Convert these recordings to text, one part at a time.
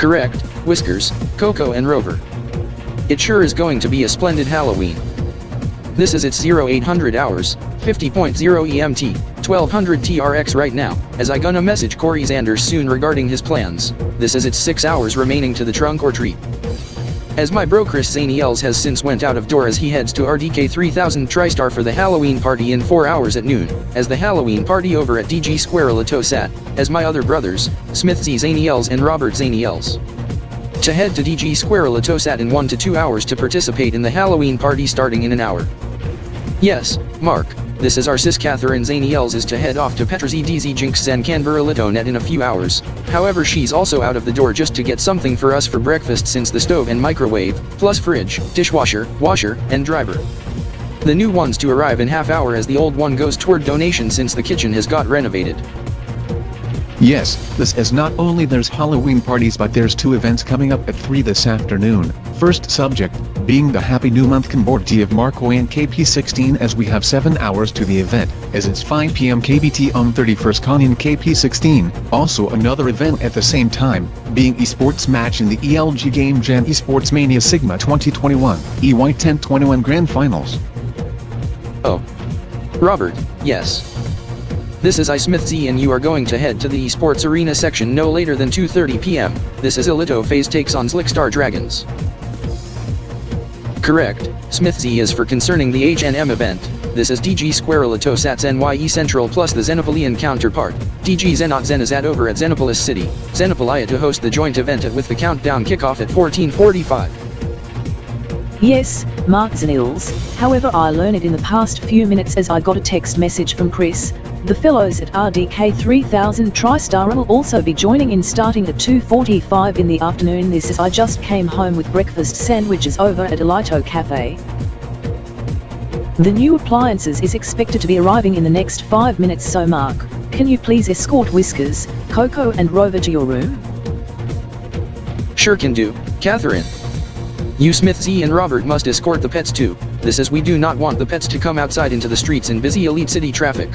Correct, Whiskers, Coco and Rover. It sure is going to be a splendid Halloween. This is its 0800 hours, 50.0 EMT, 1200 TRX right now, as I gonna message Corey Zanders soon regarding his plans. This is its 6 hours remaining to the trunk or treat. As my bro Chris Zaniels has since went out of door as he heads to RDK 3000 TriStar for the Halloween party in 4 hours at noon, as the Halloween party over at Digi Elito-Sat, as my other brothers, Smith Z Zaniels and Robert Zaniels. To head to Digi Elito-Sat in 1 to 2 hours to participate in the Halloween party starting in an hour. Yes, Mark, this is our sis Catherine Zaniels is to head off to Petra ZDZ Jinx and Kanbor Elito-Net in a few hours. However, she's also out of the door just to get something for us for breakfast since the stove and microwave, plus fridge, dishwasher, washer, and driver. The new one's to arrive in half hour as the old one goes toward donation since the kitchen has got renovated. Yes, this is not only there's Halloween parties but there's 2 events coming up at 3 this afternoon. First subject, being the Happy New Month Kanbordee of Marcoion KP16 as we have 7 hours to the event, as it's 5 PM KBT on 31st Kanbordeeian KP16. Also another event at the same time, being esports match in the ELG Game Jam Esports Mania Sigma 2021, EY1021 Grand Finals. Oh. Robert, yes. This is I Smith Z and you are going to head to the esports arena section no later than 2:30 PM. This is ElitoFaze takes on Zlickstar Dragons. Correct, Smith Z is for concerning the HNM event. This is DG Elito-Sat's NYE Central plus the Xenopolian counterpart, DG Zenazat over at Xenopolis City, Xenopolia to host the joint event with the countdown kickoff at 14:45. Yes, Mark Zaniels, however I learned it in the past few minutes as I got a text message from Chris. The fellows at RDK 3000 TriStar will also be joining in starting at 2:45 in the afternoon. This is I just came home with breakfast sandwiches over at Elito Cafe. The new appliances is expected to be arriving in the next 5 minutes, so Mark, can you please escort Whiskers, Coco and Rover to your room? Sure can do, Catherine. You Smith Z and Robert must escort the pets too. This is we do not want the pets to come outside into the streets in busy Elite City traffic.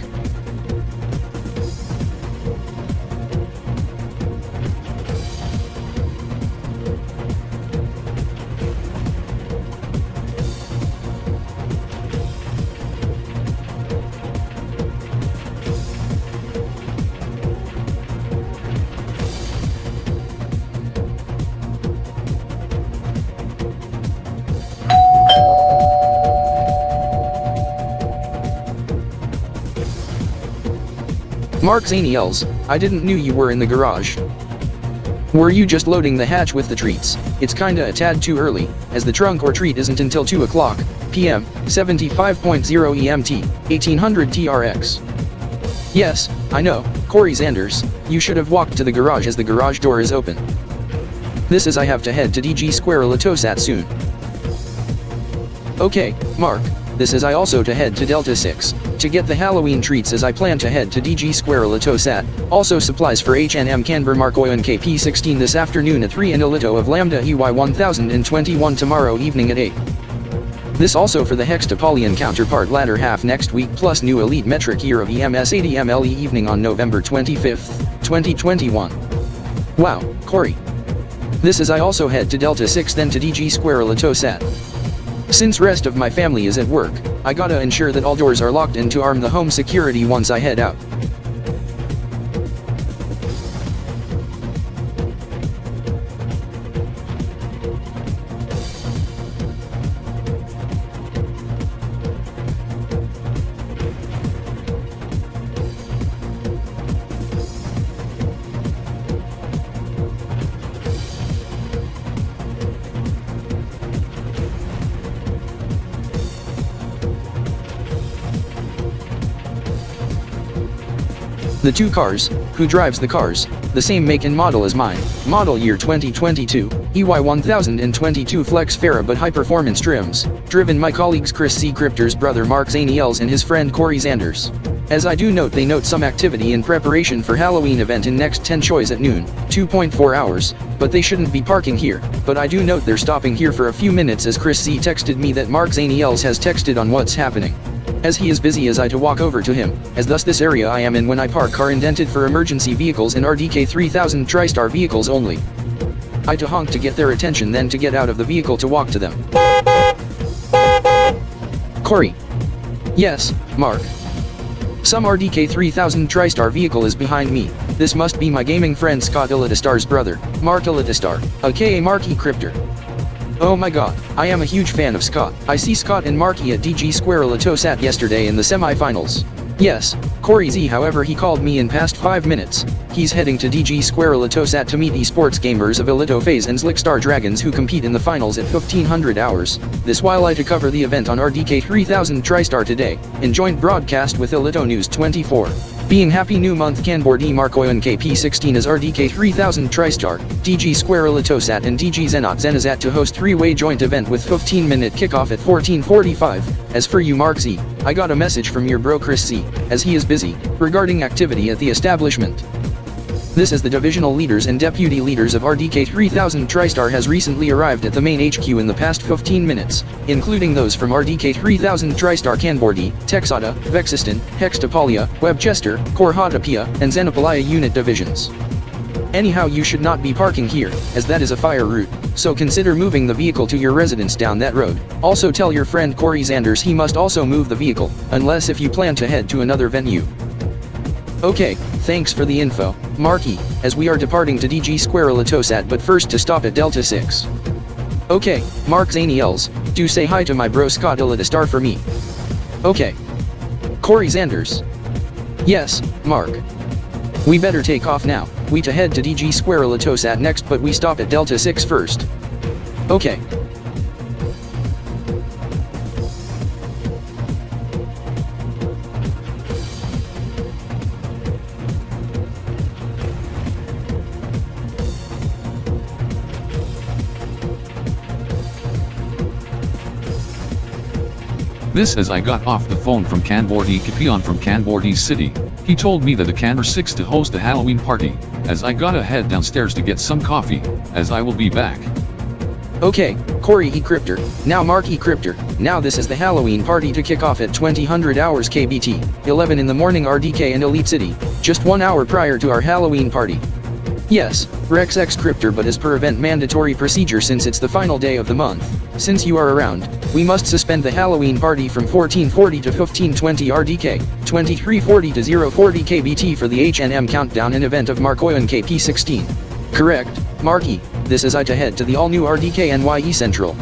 Mark Zaniels, I didn't knew you were in the garage. Were you just loading the hatch with the treats? It's kinda a tad too early, as the trunk or treat isn't until 2 o'clock PM, 75.0 EMT, 1800 TRX. Yes, I know, Corey Zanders, you should have walked to the garage as the garage door is open. This is I have to head to Digi Elito-Sat soon. Okay, Mark, this is I also to head to Delta 6, to get the Halloween treats as I plan to head to Digi Elito-Sat, also supplies for HNM Kanbordee Marcoion KP16 this afternoon at 3 and Elito of Lambda EY1021 tomorrow evening at 8. This also for the Hextapolian counterpart latter half next week plus new elite metric year of EMS 80 MLE evening on November 25th, 2021. Wow, Corey. This is I also head to Delta 6 then to Digi Elito-Sat. Since rest of my family is at work, I gotta ensure that all doors are locked and to arm the home security once I head out. The 2 cars, who drives the cars, the same make and model as mine, model year 2022, EY1022 Flex Farah but high performance trims, driven my colleagues Chris C. Kryptor's brother Mark Zaniels and his friend Corey Zanders. As I do note they note some activity in preparation for Halloween event in next 10 choice at noon, 2.4 hours, but they shouldn't be parking here, but I do note they're stopping here for a few minutes as Chris C. texted me that Mark Zaniels has texted on what's happening. As he is busy as I to walk over to him, as thus this area I am in when I park car indented for emergency vehicles and RDK 3000 TriStar vehicles only. I to honk to get their attention, then to get out of the vehicle to walk to them. Corey. Yes, Mark. Some RDK 3000 TriStar vehicle is behind me. This must be my gaming friend Scott ElitoStar's brother, Mark ElitoStar, aka Marky Kryptor. Oh my god, I am a huge fan of Scott. I see Scott and Marky at DG Square ElitoSat yesterday in the semi-finals. Yes, Corey Z, however he called me in past 5 minutes. He's heading to DG Square ElitoSat to meet esports gamers of ElitoFaze and Zlickstar Dragons who compete in the finals at 1500 hours. This while I to cover the event on RDK 3000 TriStar today, in joint broadcast with Elito News 24. Being happy new month Kanbordee Marcoion KP16 as RDK 3000 TriStar, DG Square ElitoSat and DG Zaniels to host 3-way joint event with 15-minute kickoff at 14:45. As for you Mark Z, I got a message from your bro Chris Z, as he is busy, regarding activity at the establishment. This is the divisional leaders and deputy leaders of RDK 3000 TriStar has recently arrived at the main HQ in the past 15 minutes, including those from RDK 3000 TriStar Kanbordee, Texada, Vexistan, Hextapalia, Webchester, Korhatapia, and Xanapalia unit divisions. Anyhow, you should not be parking here, as that is a fire route, so consider moving the vehicle to your residence down that road. Also tell your friend Corey Zanders he must also move the vehicle, unless if you plan to head to another venue. Okay, thanks for the info, Marky, as we are departing to DG Square ElitoSat but first to stop at Delta 6. Okay, Mark Zaniels, do say hi to my bro Scott ElitoStar for me. Okay. Corey Zanders. Yes, Mark. We better take off now, we to head to DG Square ElitoSat next but we stop at Delta 6 first. Okay. This as I got off the phone from Kb.P from Kanbordee City. He told me that the Kanbordee 6 to host a Halloween party, as I gotta head downstairs to get some coffee, as I will be back. Okay, Corey E Kryptor, now Mark E Kryptor, now this is the Halloween party to kick off at 2000 hours Kb.T, 11 in the morning RDK and Elite City, just 1 hour prior to our Halloween party. Yes, Rex X Kryptor, but as per event mandatory procedure since it's the final day of the month, since you are around, we must suspend the Halloween party from 14:40 to 15:20 RDK, 23:40 to 0:40 Kb.T for the HNM countdown and event of Marcoion KP16. Correct, Marky, this is I to head to the all-new RDK NYE Central.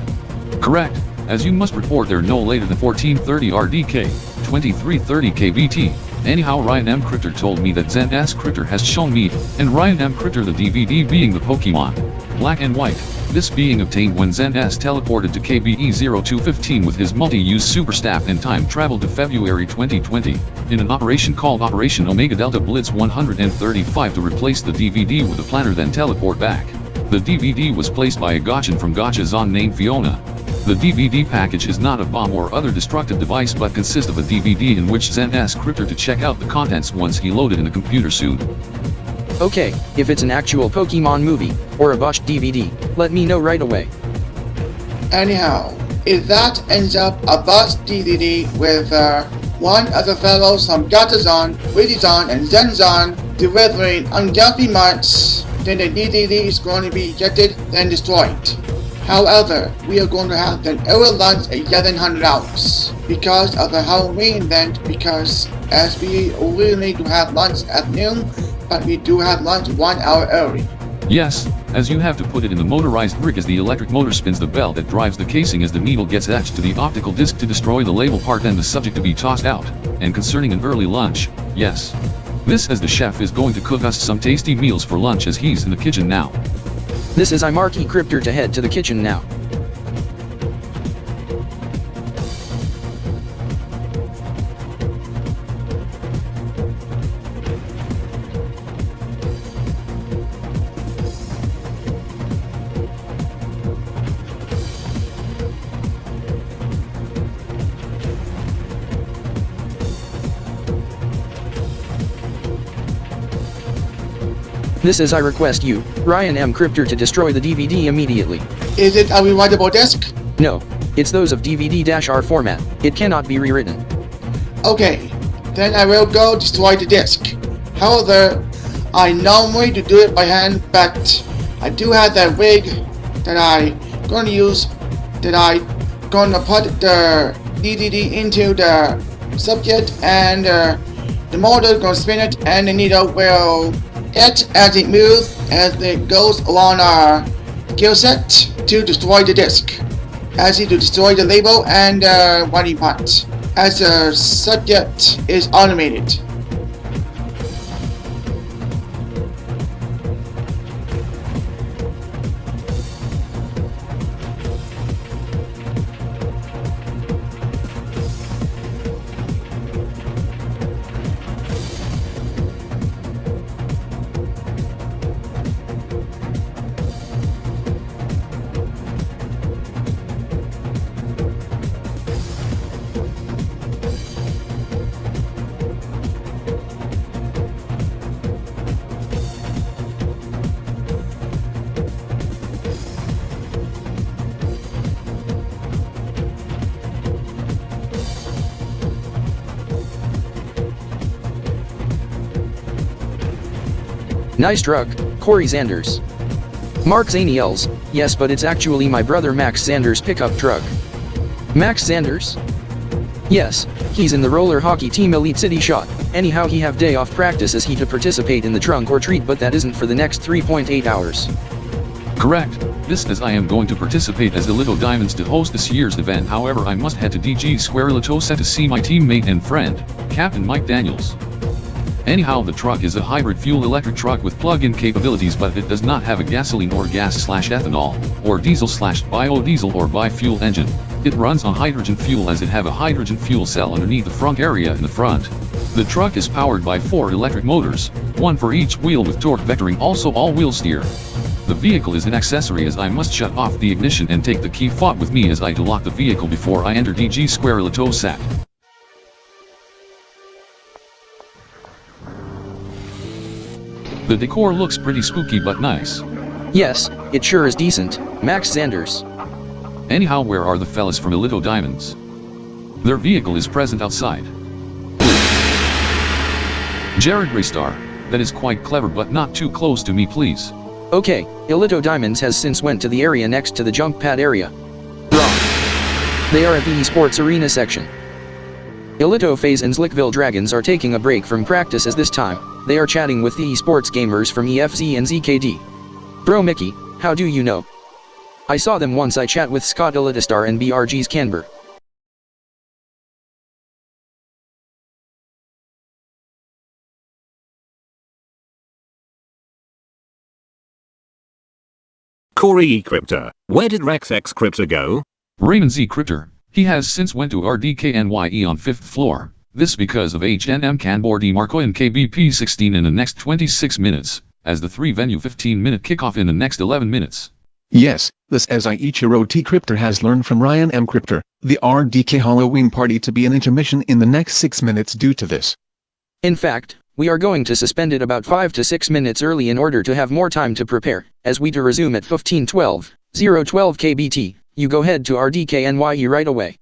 Correct, as you must report there no later than 14:30 RDK, 23:30 Kb.T. Anyhow, Ryan M Kryptor told me that Zanders Kryptor has shown me, and Ryan M Kryptor the DVD being the Pokemon Black and White, this being obtained when Zanders teleported to KBE0215 with his multi-use super staff and time traveled to February 2020, in an operation called Operation Omega Delta Blitz 135 to replace the DVD with a planner then teleport back. The DVD was placed by a Gotchan from Gotcha Zon named Fiona. The DVD package is not a bomb or other destructive device but consists of a DVD in which Zanders Kryptor to check out the contents once he loaded in a computer soon. Okay, if it's an actual Pokemon movie, or a botched DVD, let me know right away. Anyhow, if that ends up a botched DVD with one of the fellows from Gatazon, Widizon, and Zenzon delivering ungodly marks, then the DVD is going to be ejected and destroyed. However, we are going to have an early lunch at 1100 hours because of the Halloween event, because as we really need to have lunch at noon, but we do have lunch 1 hour early. Yes, as you have to put it in the motorized brick as the electric motor spins the belt that drives the casing as the needle gets etched to the optical disc to destroy the label part and the subject to be tossed out. And concerning an early lunch, yes. This as the chef is going to cook us some tasty meals for lunch as he's in the kitchen now. This is I Marky Kryptor to head to the kitchen now. This is I request you, Ryan M Kryptor, to destroy the DVD immediately. Is it a rewritable disc? No, it's those of DVD-R format. It cannot be rewritten. Okay, then I will go destroy the disc. However, I normally do it by hand, but I do have that rig that I gonna use, that I gonna put the DDD into the subject, and the motor gonna spin it, and the needle will hit as it moves, as it goes along our kill set to destroy the disc, as it to destroy the label and body parts, as the subject is automated. Nice truck, Corey Zanders. Mark Zaniels, yes, but it's actually my brother Max Zanders' pickup truck. Max Zanders? Yes, he's in the roller hockey team Elite City Shot. Anyhow, he have day off practice as he to participate in the trunk or treat, but that isn't for the next 3.8 hours. Correct, this as I am going to participate as Elito-Diamonds to host this year's event. However, I must head to Digi Blox-Roblozat to see my teammate and friend, Captain Mike Daniels. Anyhow, the truck is a hybrid fuel electric truck with plug-in capabilities, but it does not have a gasoline or gas/ethanol, or diesel/biodiesel or bi-fuel engine. It runs on hydrogen fuel, as it have a hydrogen fuel cell underneath the front area in the front. The truck is powered by 4 electric motors, one for each wheel with torque vectoring, also all-wheel steer. The vehicle is an accessory, as I must shut off the ignition and take the key fob with me as I to lock the vehicle before I enter Digi Blox-Roblozat. The decor looks pretty spooky but nice. Yes, it sure is decent, Max Zanders. Anyhow, where are the fellas from Elito-Diamonds? Their vehicle is present outside. Jarrod Rainstorm, that is quite clever, but not too close to me, please. Okay, Elito-Diamonds has since went to the area next to the jump pad area. Wrong. They are at the esports arena section. ElitoFaze and Zlickstar Dragons are taking a break from practice, as this time, they are chatting with the esports gamers from EFZ and ZKD. Bro Mickey, how do you know? I saw them once. I chat with Scott Electricify and BRG's Kanbordee. Corey Kryptor, where did Rex X Kryptor go? Rayman Z Kryptor, he has since went to RDKNYE on 5th floor. This because of HNM Kanbordee Marcoion Kb.P 16 in the next 26 minutes, as the 3-venue 15-minute kickoff in the next 11 minutes. Yes, this as Ichiro T. Kryptor has learned from Ryan M Kryptor, the RDK Halloween party to be an intermission in the next 6 minutes due to this. In fact, we are going to suspend it about 5 to 6 minutes early in order to have more time to prepare, as we to resume at 15:12, 012 kbt. You go head to RDKNYE right away.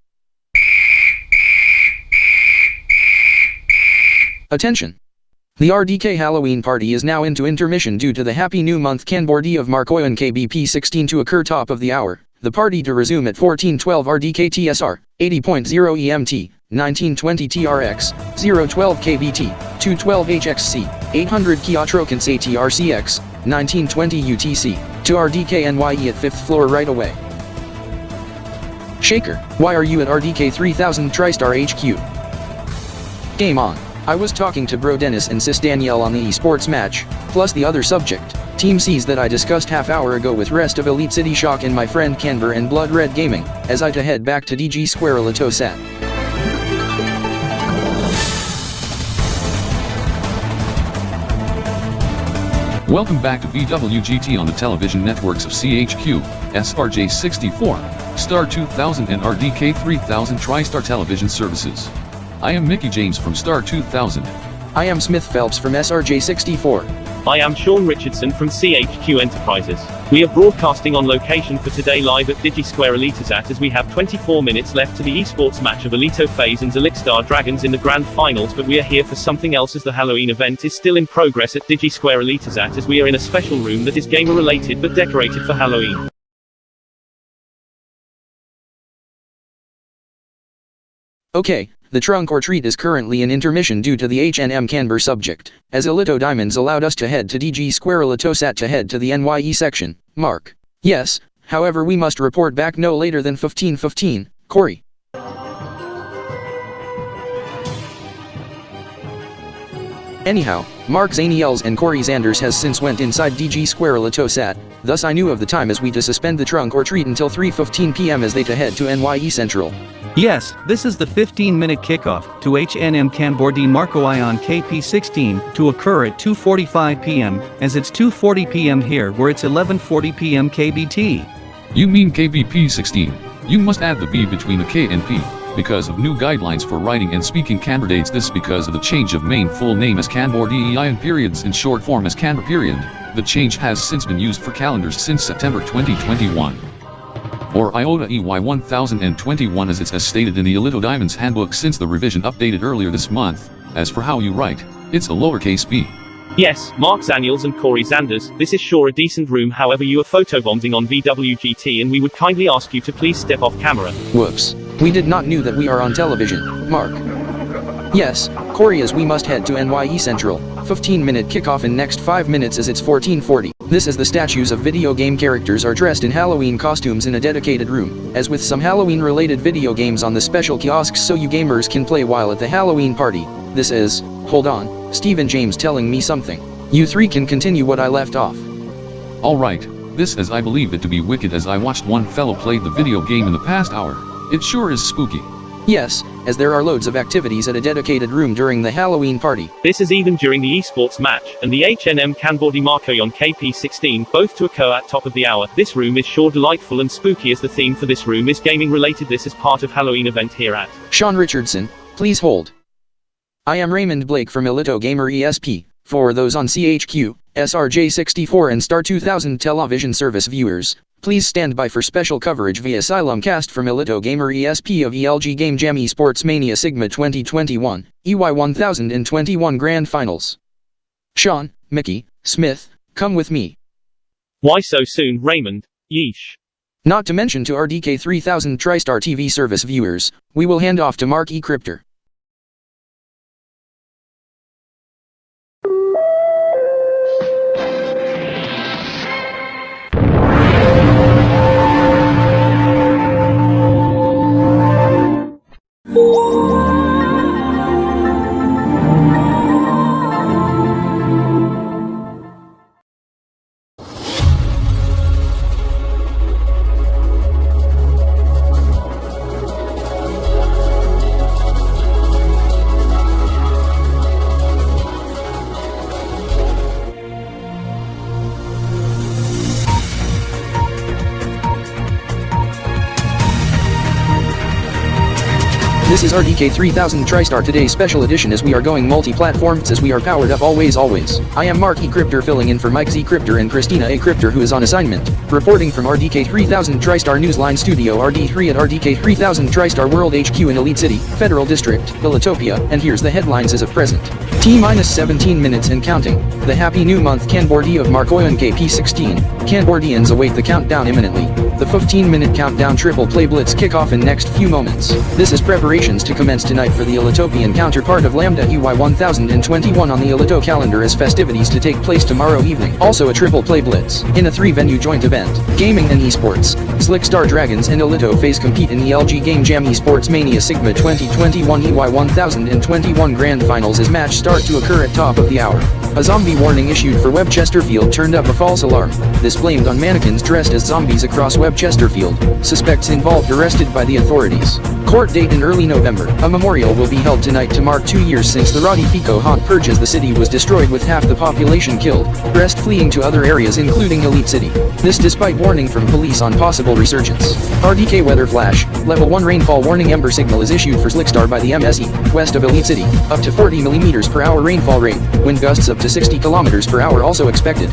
Attention! The RDK Halloween party is now into intermission due to the Happy New Month Kanbordee of Marcoion Kb.P 16 to occur top of the hour. The party to resume at 14:12 RDKTSR, 80.0 EMT, 1920 TRX, 012 KBT, 212 HXC, 800 Kiotrokin ATRCX, 1920 UTC, to RDKNYE at 5th floor right away. Shaker, why are you at RDK 3000 TriStar HQ? Game on. I was talking to Bro Dennis and Sis Danielle on the esports match, plus the other subject, TeamSeas, that I discussed half-hour ago with rest of Elite City Shock and my friend Kanbordee and Blood Red Gaming, as I to head back to Digi Blox-Roblozat. Welcome back to VWGT on the television networks of CHQ, SRJ64, Star 2000 and RDK 3000 TriStar television services. I am Mickey James from Star 2000. I am Smith Phelps from SRJ64. I am Sean Richardson from CHQ Enterprises. We are broadcasting on location for today live at Digi Blox-Roblozat as we have 24 minutes left to the esports match of ElitoFaze and Zlickstar Dragons in the grand finals, but we are here for something else as the Halloween event is still in progress at Digi Blox-Roblozat as we are in a special room that is gamer related but decorated for Halloween. Okay, the trunk or treat is currently in intermission due to the HNM Kanbordee subject, as Elito Diamonds allowed us to head to Digi Blox-Roblozat to head to the NYE section, Mark. Yes, however we must report back no later than 15:15, Corey. Anyhow, Mark Zaniels and Corey Zanders has since went inside Digi Blox-Roblozat, thus I knew of the time as we to suspend the trunk or treat until 3:15 PM as they to head to NYE Central. Yes, this is the 15-minute kickoff to HNM Kanbordee Marcoion Kp16 to occur at 2:45 PM, as it's 2:40 PM here where it's 11:40 PM Kb.P. You mean Kb.P 16. You must add the B between the K and P, because of new guidelines for writing and speaking Kanbordeeians. This because of the change of main full name as Kanbordeeian periods in short form as Kanbor period. The change has since been used for calendars since September 2021. Or IOTA EY 1021 as it's as stated in the Elito Diamonds handbook since the revision updated earlier this month. As for how you write, it's a lowercase b. Yes, Mark Zaniels and Corey Zanders, this is sure a decent room, however you are photobombing on VWGT and we would kindly ask you to please step off camera. Whoops. We did not knew that we are on television, Mark. Yes, Corey, as we must head to NYE Central. 15-minute kickoff in next 5 minutes as it's 14:40. This is the statues of video game characters are dressed in Halloween costumes in a dedicated room, as with some Halloween related video games on the special kiosks so you gamers can play while at the Halloween party. This is, hold on, Steve and James telling me something. You three can continue what I left off. Alright, this as I believe it to be wicked as I watched one fellow played the video game in the past hour. It sure is spooky. Yes, as there are loads of activities at a dedicated room during the Halloween party. This is even during the esports match, and the HNM Kanbordee Marcoion Kp16, both to occur at top of the hour. This room is sure delightful and spooky as the theme for this room is gaming related. This is part of Halloween event here at Sean Richardson, please hold. I am Raymond Blake from Elito Gamer ESP. For those on CHQ, SRJ64 and Star 2000 television service viewers, please stand by for special coverage via Simulcast from Elito Gamer ESP of ELG Game Jam Esports Mania Sigma 2021, EY 1021 Grand Finals. Sean, Mickey, Smith, come with me. Why so soon, Raymond? Yeesh. Not to mention to RDK 3000 TriStar TV service viewers, we will hand off to Mark E Kryptor. This is RDK 3000 TriStar today's special edition as we are going multi-platforms as we are powered up always. I am Mark E Kryptor filling in for Mike Z Kryptor and Christina A Kryptor who is on assignment, reporting from RDK 3000 TriStar Newsline Studio RD3 at RDK 3000 TriStar World HQ in Elite City, Federal District, Elitopia, and here's the headlines as of present. T-17 minutes and counting. The happy new month Kanbordee of Marcoion Kp16. Kanbordeeians await the countdown imminently. The 15-minute countdown triple play Blitz kickoff in next few moments. This is preparations to commence tonight for the Elitopian counterpart of Lambda EY 1021 on the Elito calendar as festivities to take place tomorrow evening. Also a triple play Blitz, in a 3-venue joint event. Gaming and esports. Zlickstar Dragons and ElitoFaze compete in the LG Game Jam Esports Mania Sigma 2021 EY 1021 Grand Finals as match start to occur at top of the hour. A zombie warning issued for Web Chesterfield turned up a false alarm. This blamed on mannequins dressed as zombies across Web Chesterfield. Suspects involved arrested by the authorities. Court date in early November. A memorial will be held tonight to mark 2 years since the Rodifico haunt purge as the city was destroyed with half the population killed, rest fleeing to other areas including Elite City. This despite warning from police on possible resurgence. RDK weather flash. Level 1 rainfall warning ember signal is issued for Zlickstar by the MSE, west of Elite City. Up to 40 mm per hour rainfall rate. Wind gusts up to 60 km/h also expected.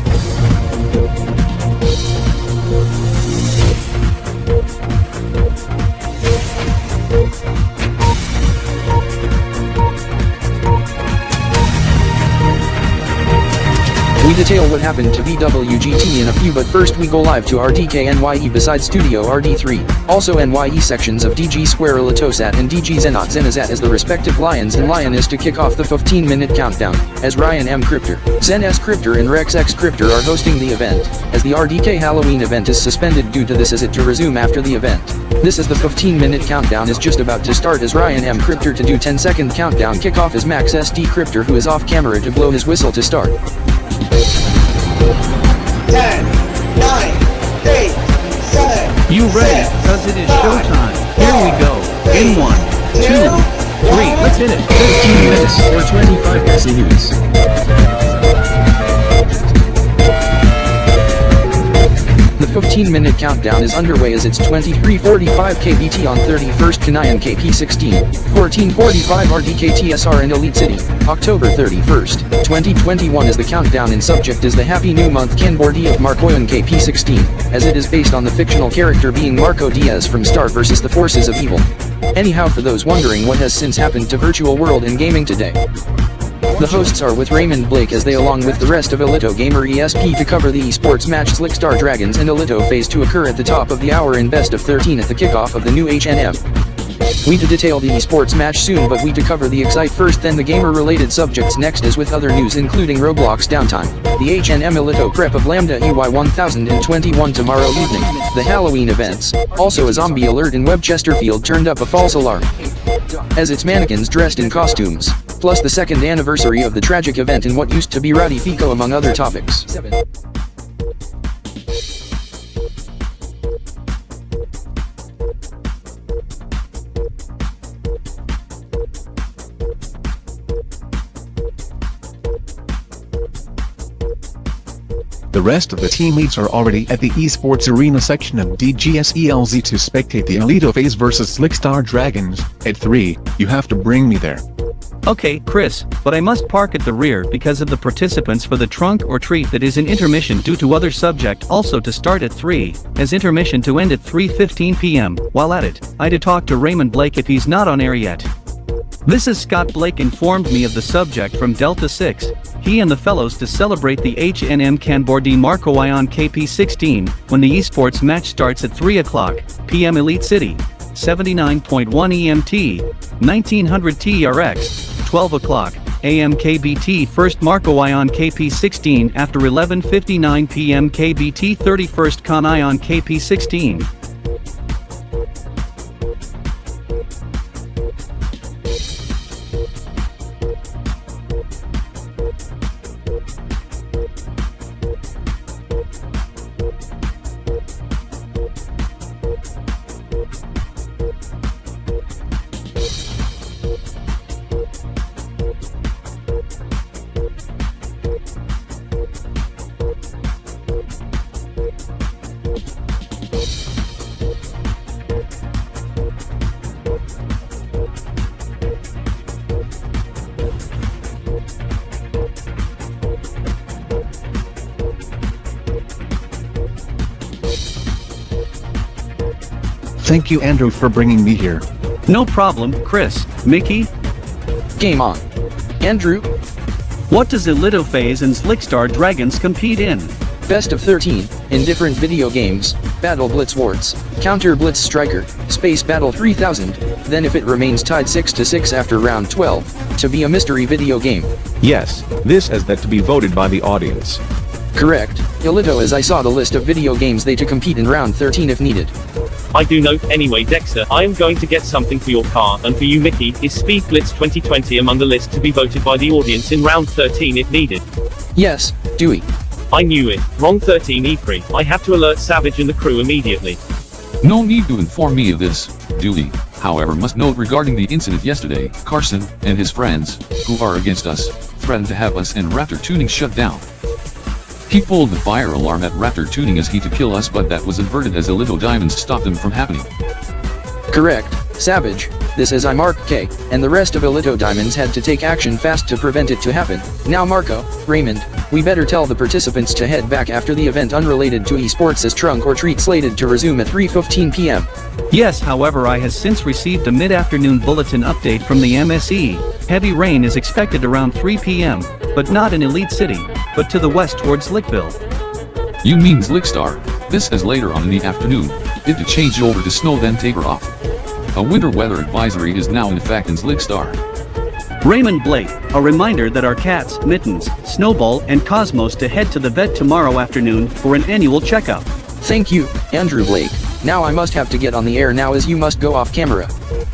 We detail what happened to VWGT in a few, but first we go live to RDK NYE besides Studio RD3, also NYE sections of Digi Blox-Roblozat and Digi Zaniels as the respective lions and lioness to kick off the 15-minute countdown, as Ryan M Kryptor, Zen S Kryptor and Rex X Kryptor are hosting the event, as the RDK Halloween event is suspended due to this is it to resume after the event. This is the 15-minute countdown is just about to start as Ryan M Kryptor to do 10-second countdown kickoff is Max SD Kryptor who is off camera to blow his whistle to start. 10, 9, 8, 7. You ready? Cause it is showtime. Here we go. In 1, 2, 3. Let's hit it. 15 minutes or 25 seconds. The 15-minute countdown is underway as it's 23:45 Kb.P on 31st Kanbordeeian KP16, 14:45 RDKTSR and Elite City, October 31st, 2021 as the countdown and subject is the Happy New Month Kanbordee of Marcoion KP16, as it is based on the fictional character being Marco Diaz from Star vs the Forces of Evil. Anyhow, for those wondering what has since happened to virtual world in gaming today. The hosts are with Raymond Blake as they along with the rest of ElitoGamer ESP to cover the esports match Zlickstar Dragons and ElitoFaze to occur at the top of the hour in best of 13 at the kickoff of the new HNM. We to detail the esports match soon, but we to cover the excite first then the gamer related subjects next as with other news including Roblox downtime, the HNM Elito prep of Lambda EY1021 tomorrow evening, the Halloween events, also a zombie alert in Web Chesterfield turned up a false alarm, as its mannequins dressed in costumes, plus the 2nd anniversary of the tragic event in what used to be Ruddy Fico among other topics. The rest of the team leads are already at the esports arena section of DGSELZ to spectate the ElitoFaze vs Zlickstar Dragons. At 3, you have to bring me there. Okay, Chris, but I must park at the rear because of the participants for the trunk or treat that is in intermission due to other subject also to start at 3, as intermission to end at 3:15 p.m. While at it, I to talk to Raymond Blake if he's not on air yet. This is Scott Blake informed me of the subject from Delta 6, he and the fellows to celebrate the HNM Kanbordee Marcoion KP16, when the esports match starts at 3 o'clock p.m. Elite City, 79.1 EMT, 1900 TRX, 12 o'clock a.m. Kb.P. First Marcoion KP16 after 11:59 p.m. Kb.P. 31st Kanbordeeian KP16. Thank you Andrew for bringing me here. No problem, Chris. Mickey? Game on. Andrew? What does ElitoFaze and Zlickstar Dragons compete in? Best of 13, in different video games, Battle Blitz Wars, Counter Blitz Striker, Space Battle 3000, then if it remains tied 6-6 after round 12, to be a mystery video game. Yes, this has that to be voted by the audience. Correct, Elito as I saw the list of video games they to compete in round 13 if needed. I do know. Anyway, Dexter, I am going to get something for your car, and for you, Mickey, is Speed Blitz 2020 among the list to be voted by the audience in round 13 if needed. Yes, Dewey. I knew it. Wrong 13 Epri. I have to alert Savage and the crew immediately. No need to inform me of this, Dewey. However, must note regarding the incident yesterday, Carson and his friends, who are against us, threatened to have us and Raptor Tuning shut down. He pulled the fire alarm at Raptor Tuning as he to kill us, but that was averted as Elito Diamonds stopped them from happening. Correct, Savage, this is I Mark K, and the rest of Elito Diamonds had to take action fast to prevent it to happen. Now Marco, Raymond, we better tell the participants to head back after the event unrelated to esports is trunk or treat slated to resume at 3:15 p.m. Yes, however, I has since received a mid-afternoon bulletin update from the MSE. Heavy rain is expected around 3 p.m., but not in Elite City, but to the west towards Slickville. You mean Zlickstar? This is later on in the afternoon. It to change over to snow then taper off. A winter weather advisory is now in effect in Zlickstar. Raymond Blake, a reminder that our cats, Mittens, Snowball, and Cosmos to head to the vet tomorrow afternoon for an annual checkup. Thank you, Andrew Blake. Now I must have to get on the air now as you must go off camera.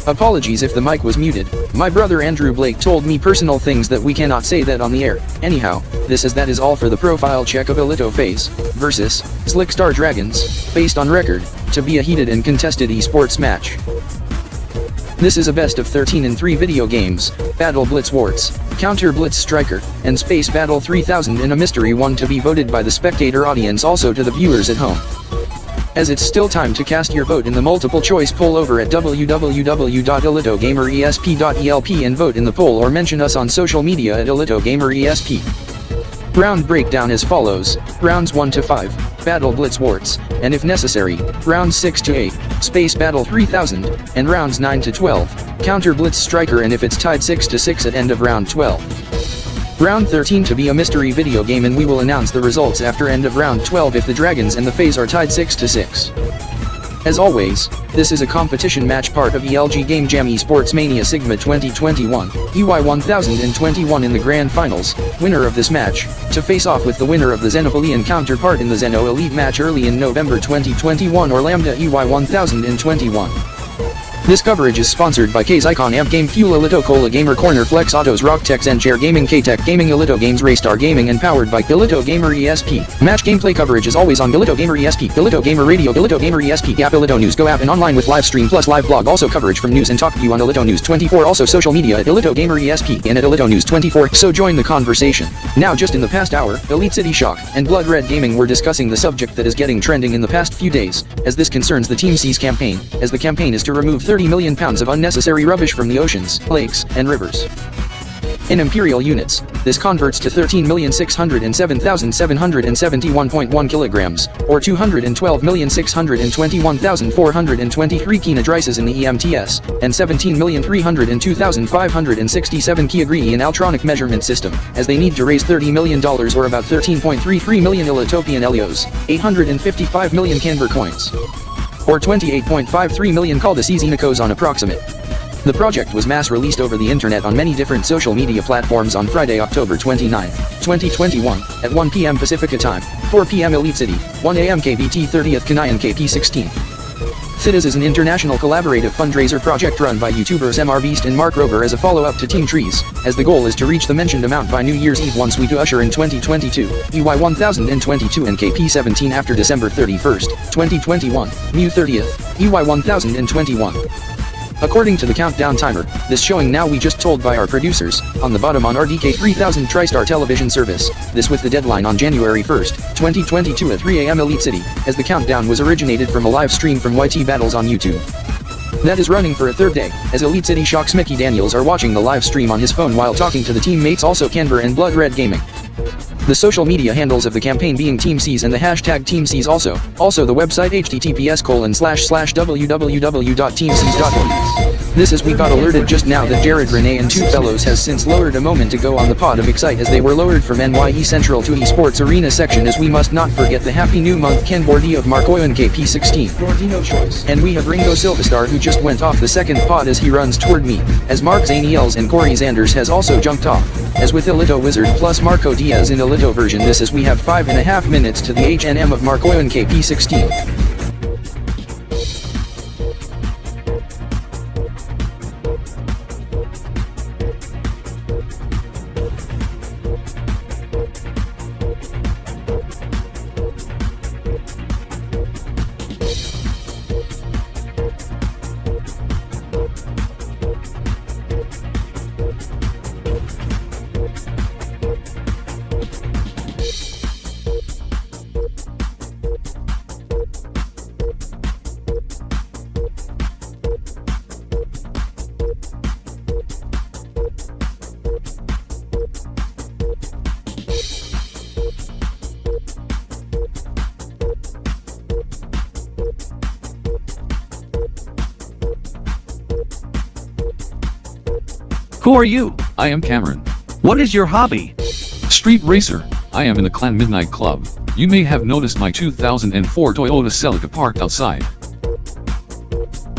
Apologies if the mic was muted. My brother Andrew Blake told me personal things that we cannot say that on the air. Anyhow, that is all for the profile check of ElitoFaze versus Zlickstar Dragons, based on record, to be a heated and contested esports match. This is a best of 13 in 3 video games, Battle Blitz Warts, Counter Blitz Striker, and Space Battle 3000 in a mystery one to be voted by the spectator audience also to the viewers at home. As it's still time to cast your vote in the multiple choice poll over at www.elitogameresp.elp and vote in the poll or mention us on social media at ElitoGamerESP. Round breakdown as follows: rounds 1 to 5, Battle Blitz Warts, and if necessary, rounds 6 to 8, Space Battle 3000, and rounds 9 to 12, Counter Blitz Striker, and if it's tied 6 to 6 at end of round 12. Round 13 to be a mystery video game, and we will announce the results after end of round 12 if the Dragons and the FaZe are tied 6 to 6. As always, this is a competition match part of ELG Game Jam Esports Mania Sigma 2021, EY1021 in the Grand Finals. Winner of this match, to face off with the winner of the Xenopolian counterpart in the Zeno Elite match early in November 2021 or Lambda EY1021. This coverage is sponsored by K's Icon Amp Game Fuel, Elito Cola Gamer Corner, Flex Autos, Rocktex, Zenchair Gaming, K-Tech Gaming, Elito Games, Rainstorm Gaming, and powered by Elito Gamer ESP. Match gameplay coverage is always on Elito Gamer ESP, Elito Gamer Radio, Elito Gamer ESP app, Elito News Go app, and online with live stream plus live blog. Also coverage from News and Talk View on Elito News 24. Also social media at Elito Gamer ESP and at Elito News 24. So join the conversation. Now, just in the past hour, Elite City Shock and Blood Red Gaming were discussing the subject that is getting trending in the past few days, as this concerns the TeamSeas campaign, as the campaign is to remove 30 million pounds of unnecessary rubbish from the oceans, lakes, and rivers. In imperial units, this converts to 13,607,771.1 kilograms, or 212,621,423 kinodrices in the EMTS, and 17,302,567 Kanbordeeian Altronic measurement system, as they need to raise $30 million or about 13.33 million Elitopian Elios, 855 million Kanbor coins, or 28.53 million Kanbordeeian on approximate. The project was mass released over the internet on many different social media platforms on Friday, October 29, 2021, at 1 p.m. Pacifica Time, 4 p.m. Elite City, 1 a.m. Kb.P 30th Kanbordeeian KP16. THIDIS is an international collaborative fundraiser project run by YouTubers MR Beast and Mark Rover as a follow-up to TeamSeas, as the goal is to reach the mentioned amount by New Year's Eve once we to usher in 2022, EY1022 and KP17 after December 31st, 2021, Mu 30th, EY1021. According to the countdown timer, this showing now we just told by our producers, on the bottom on RDK 3000 TriStar television service, this with the deadline on January 1st, 2022 at 3 a.m. Elite City, as the countdown was originated from a live stream from YT Battles on YouTube. That is running for a third day, as Elite City Shock's Mickey Daniels are watching the live stream on his phone while talking to the teammates also Kanbor and Blood Red Gaming. The social media handles of the campaign being TeamSeas and the hashtag TeamSeas also the website https://www.teamseas.org. This is we got alerted just now that Jarrod, Renee and two fellows has since lowered a moment ago on the pod of Excite as they were lowered from NYE Central to Esports Arena section, as we must not forget the happy new month Kanbordee of Marcoion KP16. And we have Ringo Silverstar who just went off the second pod as he runs toward me, as Mark Zaniels and Corey Zanders has also jumped off. As with Elito Wizard plus Marco Diaz in Elito version, this is we have 5.5 minutes to the HNM of Marcoion KP16. Who are you? I am Cameron. What is your hobby? Street racer. I am in the Clan Midnight Club. You may have noticed my 2004 Toyota Celica parked outside.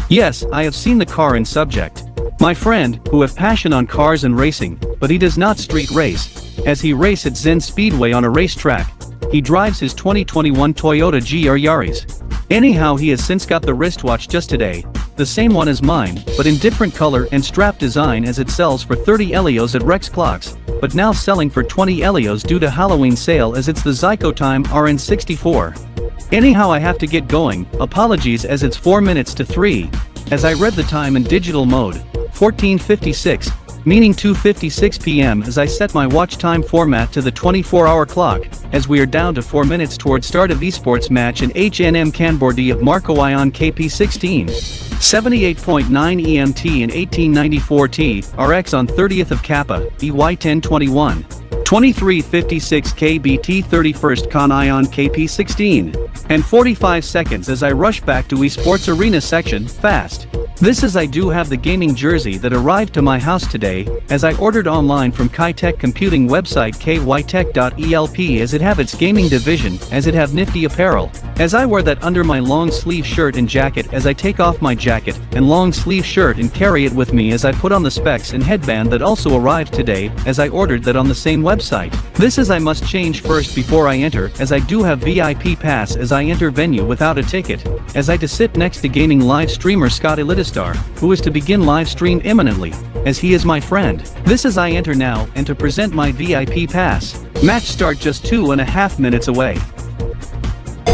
Yes, I have seen the car in subject. My friend, who have passion on cars and racing, but he does not street race, as he race at Zen Speedway on a racetrack. He drives his 2021 Toyota GR Yaris. Anyhow, he has since got the wristwatch just today, the same one as mine, but in different color and strap design, as it sells for 30 Elios at Rex Clocks, but now selling for 20 Elios due to Halloween sale, as it's the Zyko Time RN64. Anyhow, I have to get going, apologies, as it's 4 minutes to 3, as I read the time in digital mode, 14:56, meaning 2:56 p.m. as I set my watch time format to the 24-hour clock, as we are down to 4 minutes towards start of esports match in HNM Kanbordee of Marcoion Kp.16. 78.9 EMT and 1894 TRX on 30th of Kappa, EY1021. 23:56 Kb.P 31st Con Ion Kp16. And 45 seconds as I rush back to esports arena section, fast. This is I do have the gaming jersey that arrived to my house today, as I ordered online from Kitech computing website kytech.elp, as it have its gaming division, as it have nifty apparel, as I wear that under my long sleeve shirt and jacket, as I take off my jacket and long sleeve shirt and carry it with me as I put on the specs and headband that also arrived today, as I ordered that on the same website. This is I must change first before I enter, as I do have VIP pass as I enter venue without a ticket, as I to sit next to gaming live streamer Scott Elitostar, who is to begin live stream imminently, as he is my friend. This is I enter now, and to present my VIP pass. Match start just 2.5 minutes away.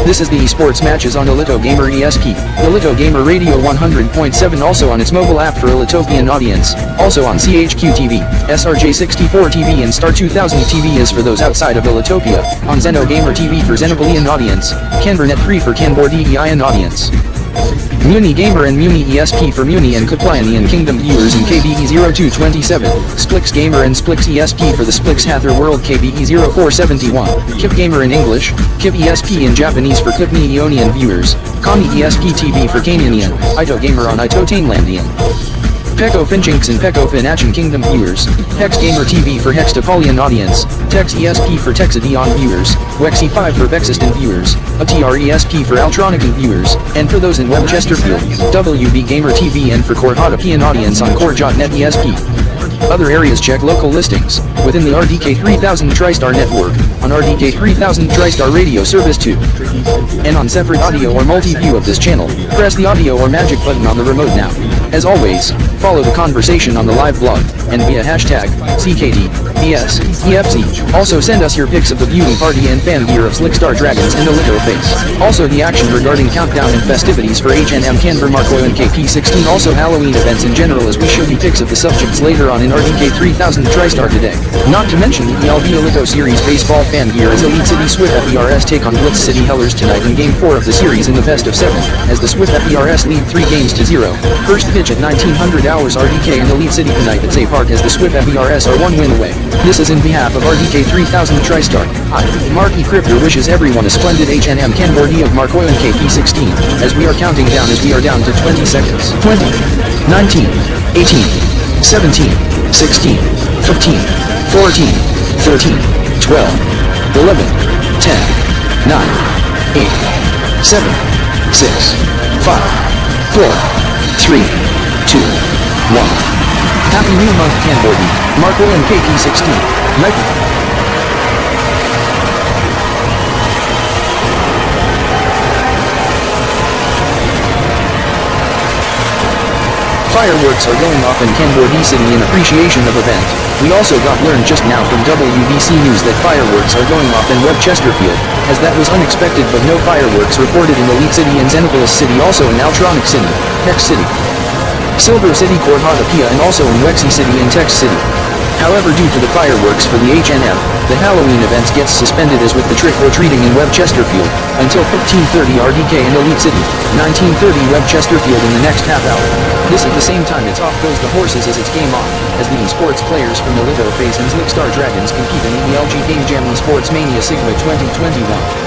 This is the esports matches on ElitoGamer ESP, ElitoGamer Radio 100.7, also on its mobile app for Elitopian audience, also on CHQ TV, SRJ64 TV and Star 2000 TV is for those outside of Elitopia, on Zenogamer TV for Xenopolian audience, Canbernet 3 for Kanbordeeian audience. Muni Gamer and Muni ESP for Muni and Kb.P Kingdom viewers and Kbe0227, Splix Gamer and Splix ESP for the Splix Hather World Kbe0471, Kip Gamer in English, Kip ESP in Japanese for Kb.Ionian viewers, Kami ESP TV for Canaanian, Ito Gamer on Ito Tainlandian. Peko Finchinks and Peko Finachin Kingdom viewers, Hex Gamer TV for Hextopolian audience, Tex ESP for Texadion viewers, Wexy5 for Vexistan viewers, ATR ESP for Altronican viewers, and for those in Web Chesterfield, WB Gamer TV and for Korhatapian audience on Korjot.net ESP. Other areas check local listings, within the RDK 3000 TriStar network, on RDK 3000 TriStar radio service 2. And on separate audio or multi-view of this channel, press the audio or magic button on the remote now. As always, follow the conversation on the live blog, and via hashtag, CKD, BS, EFC. Also send us your pics of the beauty party and fan gear of Zlickstar Dragons and ElitoFaze. Also the action regarding countdown and festivities for HNM Kanbordee Marcoion Kp16. Also Halloween events in general, as we show you pics of the subjects later on in RDK 3000 TriStar today. Not to mention the ELB Elito Series baseball fan gear, as Elite City Swift FERS take on Blitz City Hellers tonight in Game 4 of the series in the best of 7, as the Swift FERS lead 3 games to 0. First pitch at 1900 hours RDK and Elite City tonight at Say Park, as the Swift FERS are 1 win away. This is in behalf of RDK 3000 TriStar. I, Mark M Kryptor, wishes everyone a splendid HNM Kanbordee of Marcoion Kp16, as we are counting down as we are down to 20 seconds. 20, 19, 18, 17, 16, 15, 14, 13, 12, 11, 10, 9, 8, 7, 6, 5, 4, 3, 2, 1. Happy New Month Kanbordee, Marcoion Kp16, Nike. Fireworks are going off in Kanbordee City in appreciation of event. We also got learned just now from WBC News that fireworks are going off in Web Chesterfield, as that was unexpected, but no fireworks reported in Elite City and Xenopolis City, also in Altronic City, Hex City, Silver City, Korhatapian, and also in Wexy City and Tex City. However, due to the fireworks for the HNM, the Halloween events gets suspended as with the trick-or-treating in Web Chesterfield, until 15:30 RDK and Elite City, 19:30 Web Chesterfield in the next half hour. This at the same time it's off goes the horses as it's game on. as the esports players from ElitoFaze and Zlickstar Dragons compete in the LG Game Jam Esports Mania Sigma 2021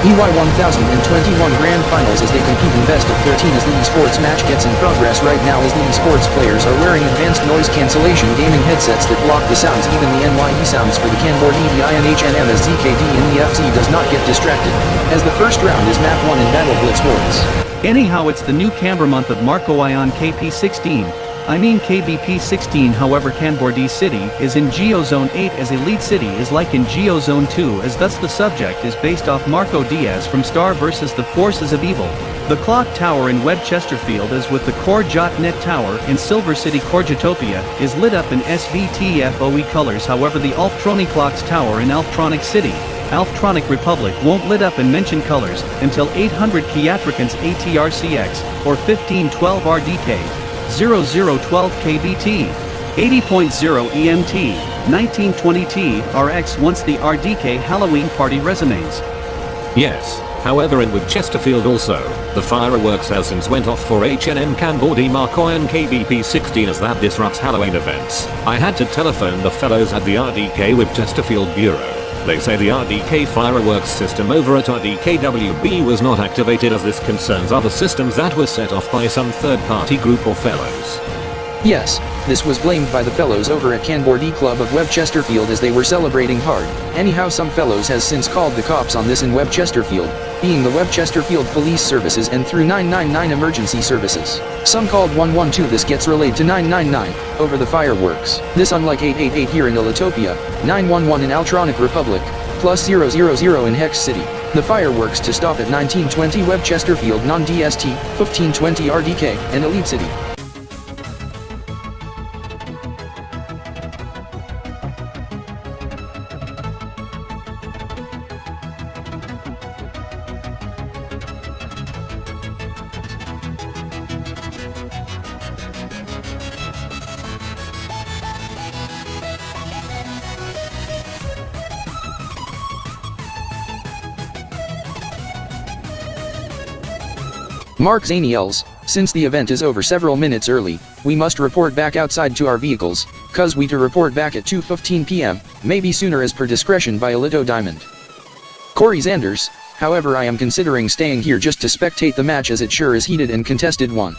EY 1021 Grand Finals as they compete in best of 13 as the esports match gets in progress right now as the esports players are wearing advanced noise cancellation gaming headsets that block the sounds, even the NYE sounds for the Kanbordeeian HNM as ZKD in the FC does not get distracted, as the first round is map 1 in Battle Blitz Wars. Anyhow, it's the new Camber month of Marcoion KP16. I mean Kb.P 16. However, Kanbordee City is in Geozone 8 as Elite City is like in Geozone 2, as thus the subject is based off Marco Diaz from Star vs the Forces of Evil. The Clock Tower in Web Chesterfield is with the Core.net Tower in Silvercity Corgetopia is lit up in SVTFOE colors. However, the Alftronic Clocks Tower in Alftronic City, Alftronic Republic won't lit up in mentioned colors until 800 Kiatricans ATRCX or 1512 RDK 0012 KBT 80.0 EMT 1920 TRX once the RDK Halloween party resumes. Yes, however in Wood Chesterfield also, the fireworks has since went off for HNM Kanbordee Marcoion Kb.P 16 as that disrupts Halloween events. I had to telephone the fellows at the RDK Wood Chesterfield Bureau. They say the RDK fireworks system over at RDKWB was not activated as this concerns other systems that were set off by some third-party group or fellows. Yes, this was blamed by the fellows over at Kanbordee Club of Web Chesterfield as they were celebrating hard. Anyhow, some fellows has since called the cops on this in Web Chesterfield, being the Web Chesterfield Police Services and through 999 Emergency Services. Some called 112. This gets relayed to 999 over the fireworks. This unlike 888 here in Elitopia, 911 in Altronic Republic, plus 000 in Hex City. The fireworks to stop at 1920 Web Chesterfield non-DST, 1520 RDK, and Elite City. Mark Zaniels, since the event is over several minutes early, we must report back outside to our vehicles, cause we to report back at 2:15 PM, maybe sooner as per discretion by Elito Diamond. Corey Zanders, however I am considering staying here just to spectate the match as it sure is heated and contested one.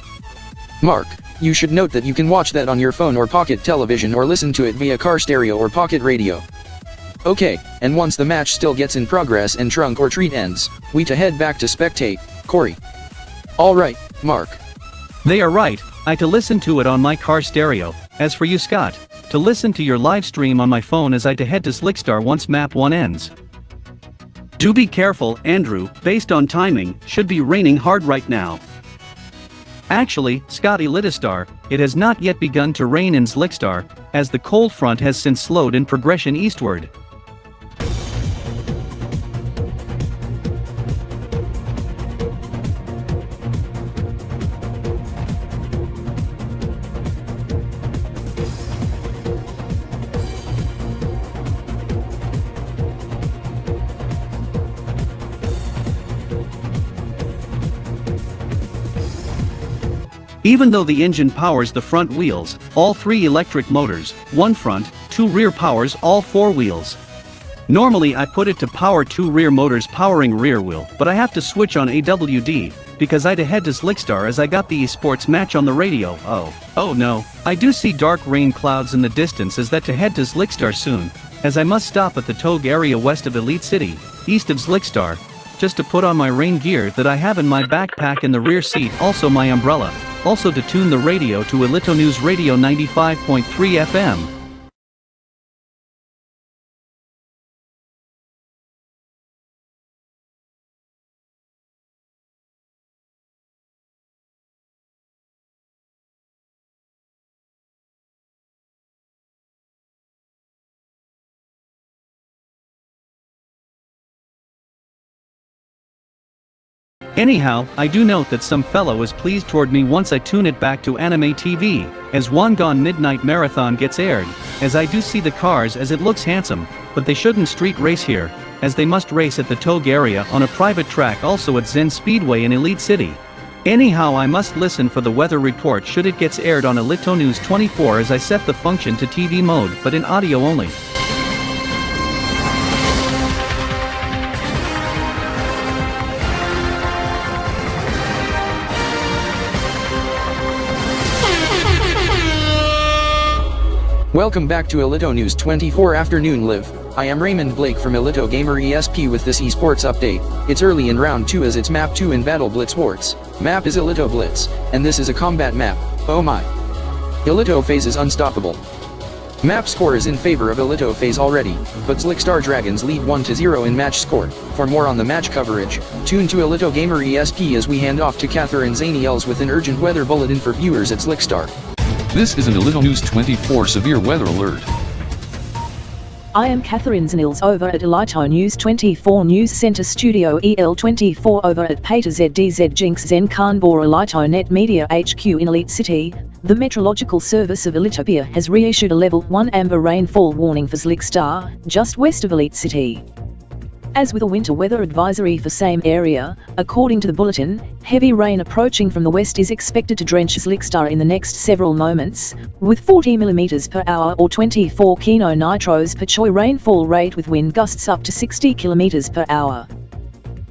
Mark, you should note that you can watch that on your phone or pocket television or listen to it via car stereo or pocket radio. Okay, and once the match still gets in progress and trunk or treat ends, we to head back to spectate, Corey. Alright, Mark. They are right, I to listen to it on my car stereo. As for you, Scott, to listen to your live stream on my phone as I to head to Zlickstar once map 1 ends. Do be careful, Andrew, based on timing, should be raining hard right now. Actually, Scott Elitostar, it has not yet begun to rain in Zlickstar, as the cold front has since slowed in progression eastward. Even though the engine powers the front wheels, all 3 electric motors, 1 front, 2 rear powers all 4 wheels. Normally I put it to power 2 rear motors powering rear wheel, but I have to switch on AWD, because I to head to Zlickstar as I got the esports match on the radio. Oh no, I do see dark rain clouds in the distance as that to head to Zlickstar soon, as I must stop at the Tog area west of Elite City, east of Zlickstar, just to put on my rain gear that I have in my backpack in the rear seat, also my umbrella. Also to tune the radio to Elito News Radio 95.3 FM. Anyhow, I do note that some fellow is pleased toward me once I tune it back to anime TV, as One Gone Midnight Marathon gets aired, as I do see the cars as it looks handsome, but they shouldn't street race here, as they must race at the Tog area on a private track also at Zen Speedway in Elite City. Anyhow, I must listen for the weather report should it gets aired on Elito News 24 as I set the function to TV mode but in audio only. Welcome back to Elito News 24 Afternoon Live. I am Raymond Blake from Elito Gamer ESP with this esports update. It's early in round 2 as it's map 2 in Battle Blitz Wars. Map is Elito Blitz, and this is a combat map. Oh my. ElitoFaze is unstoppable. Map score is in favor of ElitoFaze already, but Zlickstar Dragons lead 1-0 in match score. For more on the match coverage, tune to Elito Gamer ESP as we hand off to Catherine Zaniels with an urgent weather bulletin for viewers at Zlickstar. This is an Elito News 24 severe weather alert. I am Catherine Zaniels over at Elito News 24 News Center Studio EL24 over at Pater ZDZ Jinx Zen Kanbor Elito Net Media HQ in Elite City. The Meteorological Service of Elitopia has reissued a level 1 amber rainfall warning for Zlickstar, just west of Elite City. As with a winter weather advisory for same area, according to the bulletin, heavy rain approaching from the west is expected to drench Zlickstar in the next several moments, with 40 mm per hour or 24 kilo nitros per choi rainfall rate with wind gusts up to 60 km per hour.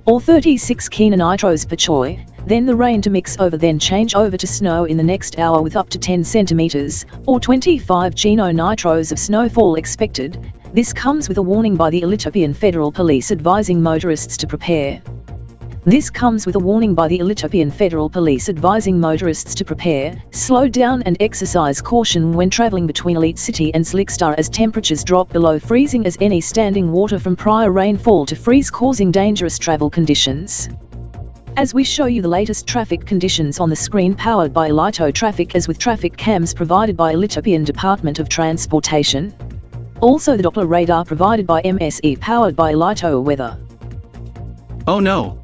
Or 36 kilo nitros per choi, then the rain to mix over then change over to snow in the next hour with up to 10 centimeters, or 25 kilo nitros of snowfall expected. This comes with a warning by the Elitopian Federal Police advising motorists to prepare. Slow down and exercise caution when traveling between Elite City and Zlickstar as temperatures drop below freezing as any standing water from prior rainfall to freeze causing dangerous travel conditions. As we show you the latest traffic conditions on the screen powered by Elito Traffic as with traffic cams provided by Elitopian Department of Transportation. Also the Doppler radar provided by MSE powered by Elito Weather. Oh no!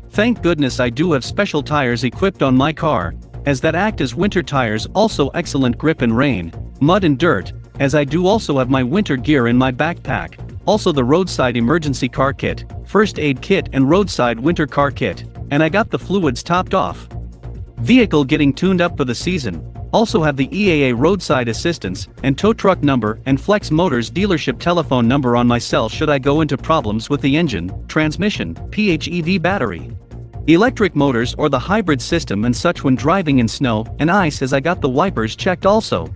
Thank goodness I do have special tires equipped on my car, as that act as winter tires, also excellent grip in rain, mud and dirt, as I do also have my winter gear in my backpack, also the roadside emergency car kit, first aid kit and roadside winter car kit, and I got the fluids topped off. Vehicle getting tuned up for the season. Also have the EAA roadside assistance, and tow truck number and Flex Motors dealership telephone number on my cell should I go into problems with the engine, transmission, PHEV battery, electric motors or the hybrid system and such when driving in snow and ice as I got the wipers checked also.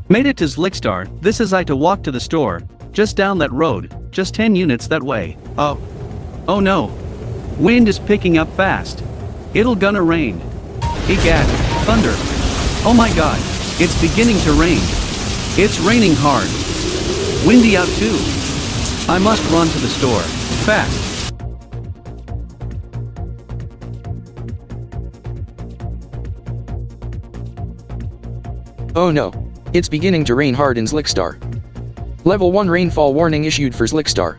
Made it to Zlickstar. This is I to walk to the store, just down that road, just 10 units that way. Oh no. Wind is picking up fast. It'll gonna rain. Egad, thunder. Oh my god, it's beginning to rain. It's raining hard. Windy out too. I must run to the store, fast. Oh no. It's beginning to rain hard in Zlickstar. Level 1 rainfall warning issued for Zlickstar.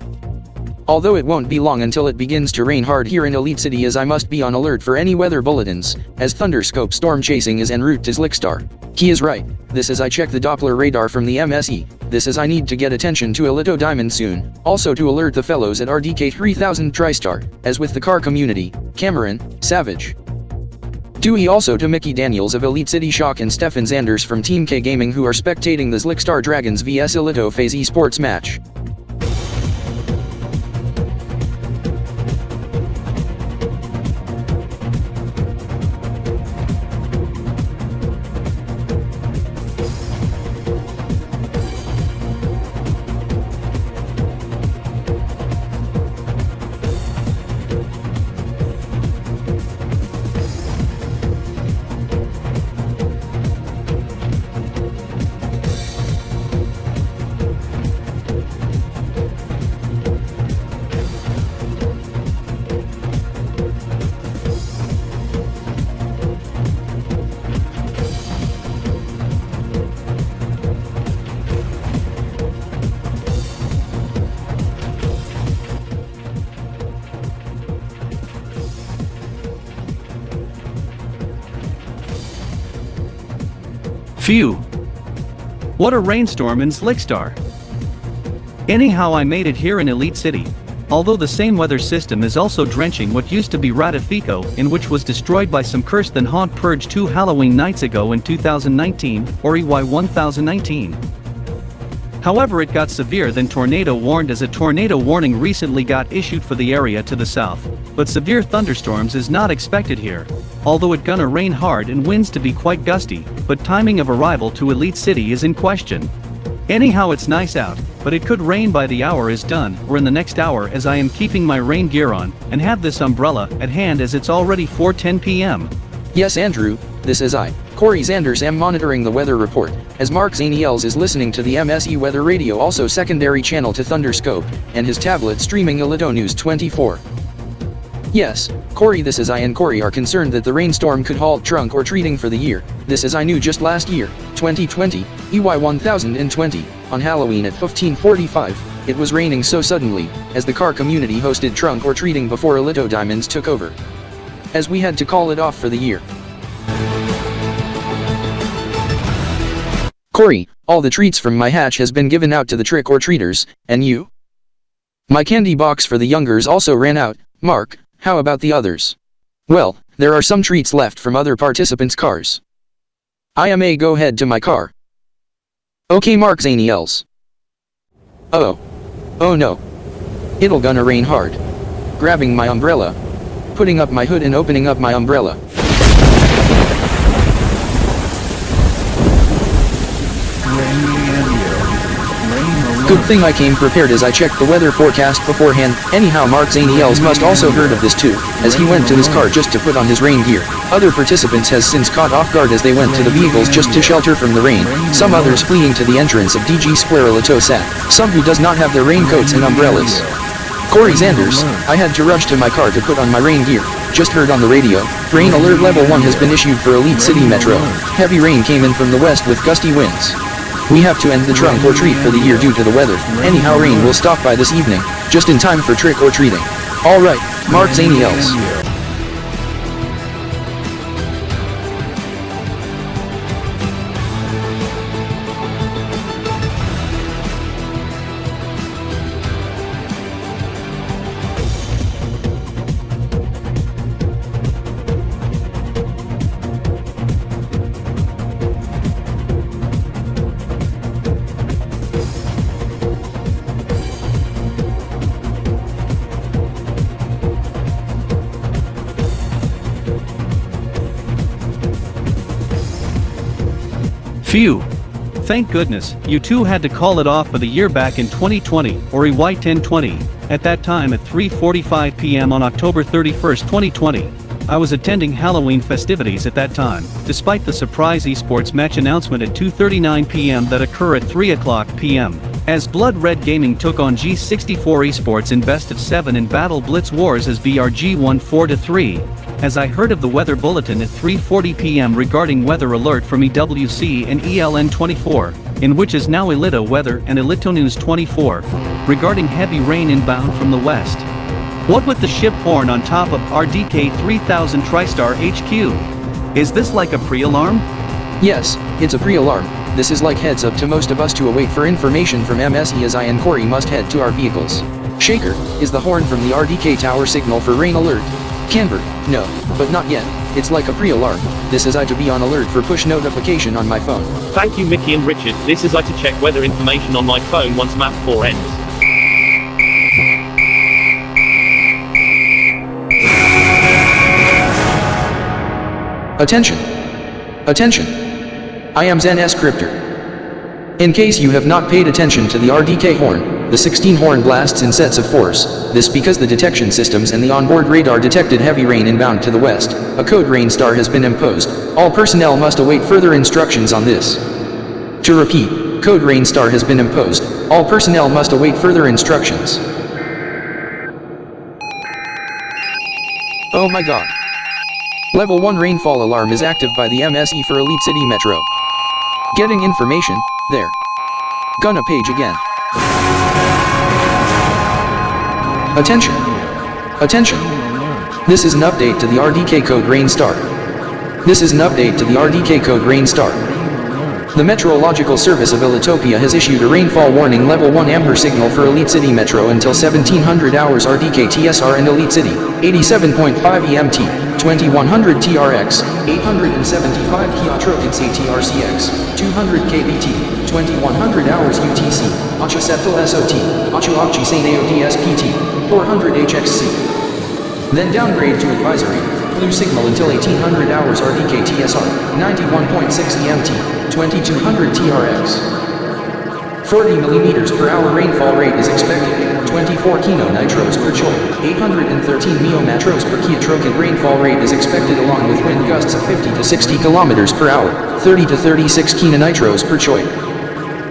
Although it won't be long until it begins to rain hard here in Elite City as I must be on alert for any weather bulletins, as thunderscope storm chasing is en route to Zlickstar. He is right, this is I check the Doppler radar from the MSE, this is I need to get attention to Elito Diamond soon, also to alert the fellows at RDK 3000 TriStar, as with the car community, Cameron, Savage. Dewey also to Mickey Daniels of Elite City Shock and Stefan Zanders from Team K Gaming who are spectating the Zlickstar Dragons vs ElitoFaze esports match. Phew. What a rainstorm in Zlickstar. Anyhow, I made it here in Elite City. Although the same weather system is also drenching what used to be Ratifico, in which was destroyed by some cursed than haunt purge 2 Halloween nights ago in 2019, or EY 1019. However, it got severe then tornado warned, as a tornado warning recently got issued for the area to the south, but severe thunderstorms is not expected here. Although it gonna rain hard and winds to be quite gusty, but timing of arrival to Elite City is in question. Anyhow, it's nice out, but it could rain by the hour is done, or in the next hour, as I am keeping my rain gear on, and have this umbrella at hand as it's already 4:10 p.m. Yes, Andrew, this is I, Corey Zanders, am monitoring the weather report, as Mark Zaniels is listening to the MSE weather radio, also secondary channel to Thunderscope, and his tablet streaming Elito News 24. Yes, Corey, this is I and Corey are concerned that the rainstorm could halt trunk or treating for the year. This is I knew just last year, 2020, EY 1020, on Halloween at 15:45, it was raining so suddenly, as the car community hosted trunk or treating before Elito Diamonds took over, as we had to call it off for the year. Corey, all the treats from my hatch has been given out to the trick-or-treaters, and you? My candy box for the youngers also ran out. Mark, how about the others? Well, there are some treats left from other participants' cars. I may go head to my car. Okay, Mark Zaniels. Oh no. It'll gonna rain hard. Grabbing my umbrella. Putting up my hood and opening up my umbrella. Good thing I came prepared, as I checked the weather forecast beforehand. Anyhow, Mark Zaniels must also heard of this too, as he went to his car just to put on his rain gear. Other participants has since caught off guard as they went to the vehicles just to shelter from the rain. Some others fleeing to the entrance of Digi Blox-Roblozat. Some who does not have their raincoats and umbrellas. Corey Zanders, I had to rush to my car to put on my rain gear. Just heard on the radio, rain alert level 1 has been issued for Elite City Metro. Heavy rain came in from the west with gusty winds. We have to end the trunk or treat for the year due to the weather. Anyhow, rain will stop by this evening, just in time for trick or treating. Alright, Mark Zaniels. Phew. Thank goodness, you two had to call it off for the year back in 2020, or EY 1020, at that time at 3:45 p.m. on October 31st, 2020. I was attending Halloween festivities at that time, despite the surprise esports match announcement at 2:39 p.m. that occur at 3:00 p.m. as Blood Red Gaming took on G64 Esports in Best of 7 in Battle Blitz Wars as BRG won 4-3. As I heard of the weather bulletin at 3:40 p.m. regarding weather alert from EWC and ELN24, in which is now Elito Weather and Elito News 24, regarding heavy rain inbound from the west. What with the ship horn on top of RDK 3000 TriStar HQ? Is this like a pre-alarm? Yes, it's a pre-alarm. This is like heads up to most of us to await for information from MSE, as I and Corey must head to our vehicles. Shaker, is the horn from the RDK tower signal for rain alert? Kanbordee, no, but not yet. It's like a pre-alarm. This is I to be on alert for push notification on my phone. Thank you, Mickey and Richard. This is I to check weather information on my phone once map 4 ends. Attention! Attention! I am Zan S Kryptor. In case you have not paid attention to the RDK horn, the 16 horn blasts in sets of force. This because the detection systems and the onboard radar detected heavy rain inbound to the west. A code Rainstar has been imposed. All personnel must await further instructions on this. To repeat, code Rainstar has been imposed. All personnel must await further instructions. Oh my god. Level 1 rainfall alarm is active by the MSE for Elite City Metro. Getting information, there. Gonna page again. Attention! Attention! This is an update to the RDK code Rainstar. This is an update to the RDK code Rainstar. The Meteorological Service of Elitopia has issued a rainfall warning level 1 amber signal for Elite City Metro until 1700 hours RDKTSR and Elite City, 87.5 EMT, 2100 TRX, 875 Kilotrokins ATRCX, 200 Kb.P, 2100 hours UTC, Achu Septal SOT, Achu Akchi Sain AODSPT, 400 HXC. Then downgrade to advisory, blue signal until 1800 hours RDKTSR, 91.6 EMT, 2200 TRX. 40 mm per hour rainfall rate is expected, 24 kilo nitros per choi, 813 mio natros per kilotrokin rainfall rate is expected along with wind gusts of 50 to 60 km per hour, 30 to 36 kilo nitros per choi.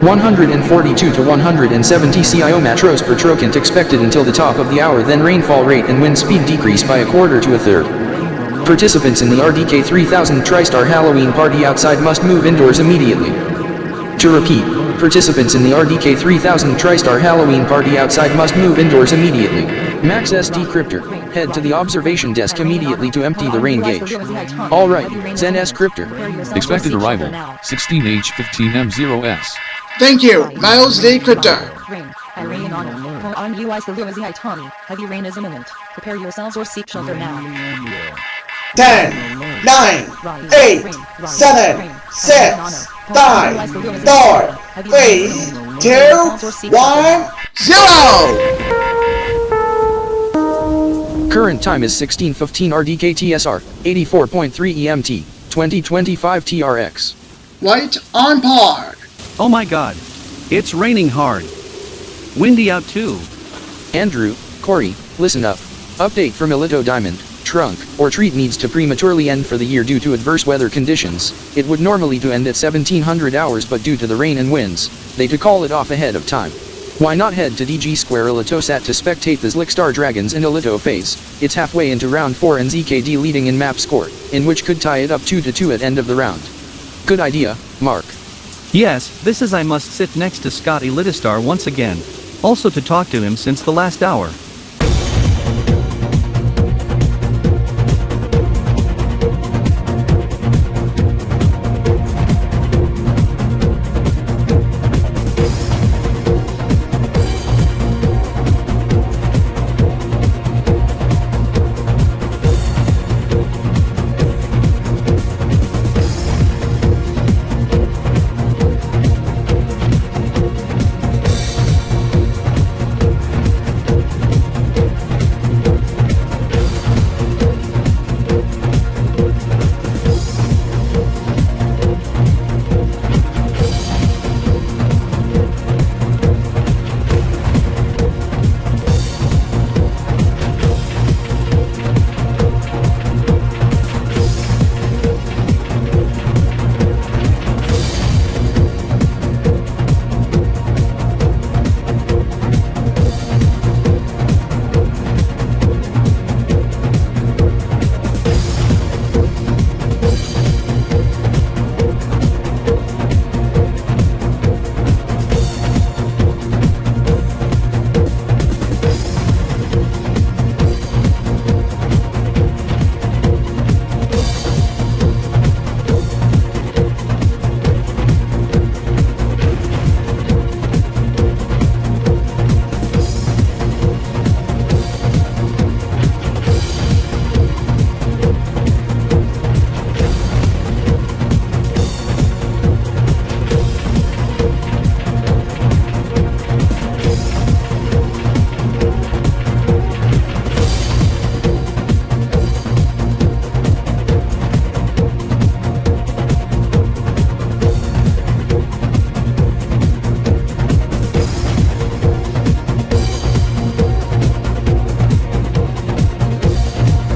142 to 170 CIO natros per trokint expected until the top of the hour, then rainfall rate and wind speed decrease by a quarter to a third. Participants in the RDK 3000 TriStar Halloween party outside must move indoors immediately. To repeat, participants in the RDK 3000 TriStar Halloween party outside must move indoors immediately. Max SD Kryptor, head to the observation desk immediately to empty the rain gauge. Alright, Zen S Kryptor. Expected arrival, 16H15M0S. Thank you, Miles D. Kryptor. And rain on UI Silvercity Tommy. Heavy rain is imminent. Prepare yourselves or seek shelter now. 10, 9, 8, 7, 6, 5, 4, 3, 2, 1, 0! Current time is 16:15 RDKTSR, 84.3 EMT, 2025 TRX. Right on par. Oh my god. It's raining hard. Windy out too. Andrew, Corey, listen up. Update from Elito Diamond, Trunk, or Treat needs to prematurely end for the year due to adverse weather conditions. It would normally to end at 1700 hours, but due to the rain and winds, they to call it off ahead of time. Why not head to DG Square ElitoSat to spectate the Zlickstar Dragons in ElitoFaze? It's halfway into round 4 and ZKD leading in map score, in which could tie it up 2-2 at end of the round. Good idea, Mark. Yes, this is I must sit next to Scott ElitoStar once again. Also to talk to him since the last hour.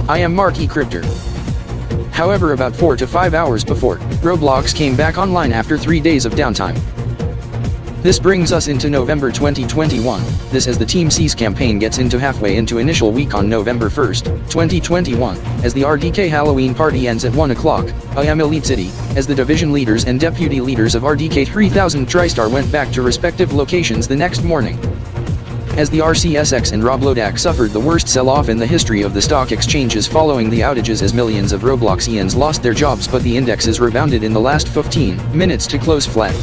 I am Mark E Kryptor. However, about 4 to 5 hours before, Roblox came back online after 3 days of downtime. This brings us into November 2021, this as the TeamSeas campaign gets into halfway into initial week on November 1st, 2021, as the RDK Halloween party ends at 1 o'clock, I am Elite City, as the division leaders and deputy leaders of RDK 3000 TriStar went back to respective locations the next morning. as the RCSX and Roblozat suffered the worst sell-off in the history of the stock exchanges following the outages as millions of Robloxians lost their jobs, but the indexes rebounded in the last 15 minutes to close flat.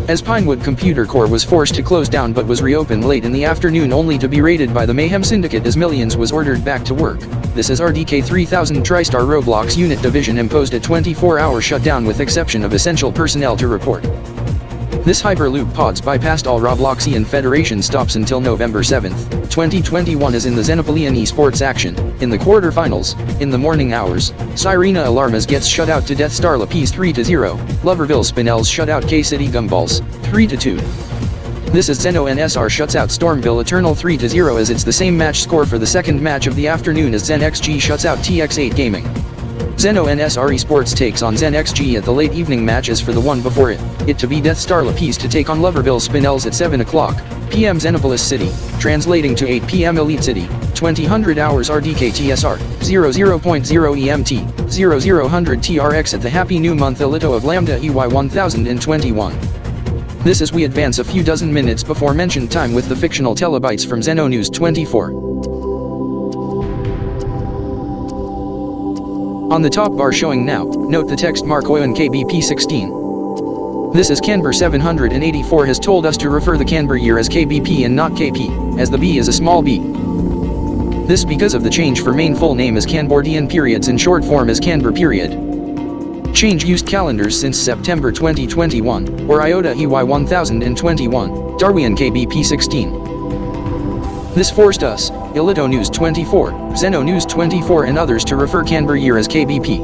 As Pinewood Computer Core was forced to close down but was reopened late in the afternoon only to be raided by the Mayhem Syndicate as millions was ordered back to work. This is RDK 3000 TriStar Roblox Unit Division imposed a 24-hour shutdown with exception of essential personnel to report. This Hyperloop pods bypassed all Robloxian Federation stops until November 7, 2021 as in the Xenopolian esports action. In the quarterfinals, in the morning hours, Sirena Alarmas gets shut out to Death Star Lapis 3-0, Loverville Spinels shut out K-City Gumballs 3-2. This is Zeno NSR shuts out Stormville Eternal 3-0 as it's the same match score for the second match of the afternoon as Zen XG shuts out TX8 Gaming. Zeno NSR Esports takes on Zen XG at the late evening match as for the one before it to be Death Star Lapis to take on Loverville Spinels at 7 o'clock p.m. Xenopolis City, translating to 8 p.m. Elite City, 2000 hours RDKTSR, 00.0 EMT, 0000 TRX at the Happy New Month Elito of Lambda EY1021. This is we advance a few dozen minutes before mentioned time with the fictional telebytes from Zeno News 24. On the top bar showing now, note the text Marcoion Kb.P 16. This is Kanbor 784 has told us to refer the Kanbor year as Kb.P and not KP, as the B is a small b. This because of the change for main full name as Kanbordeeian periods and short form as Kanbor period. Change used calendars since September 2021, or IOTA EY1021, Darwian Kb.P 16. This forced us, Elito News 24, Zeno News 24 and others to refer Kanbor year as Kb.P.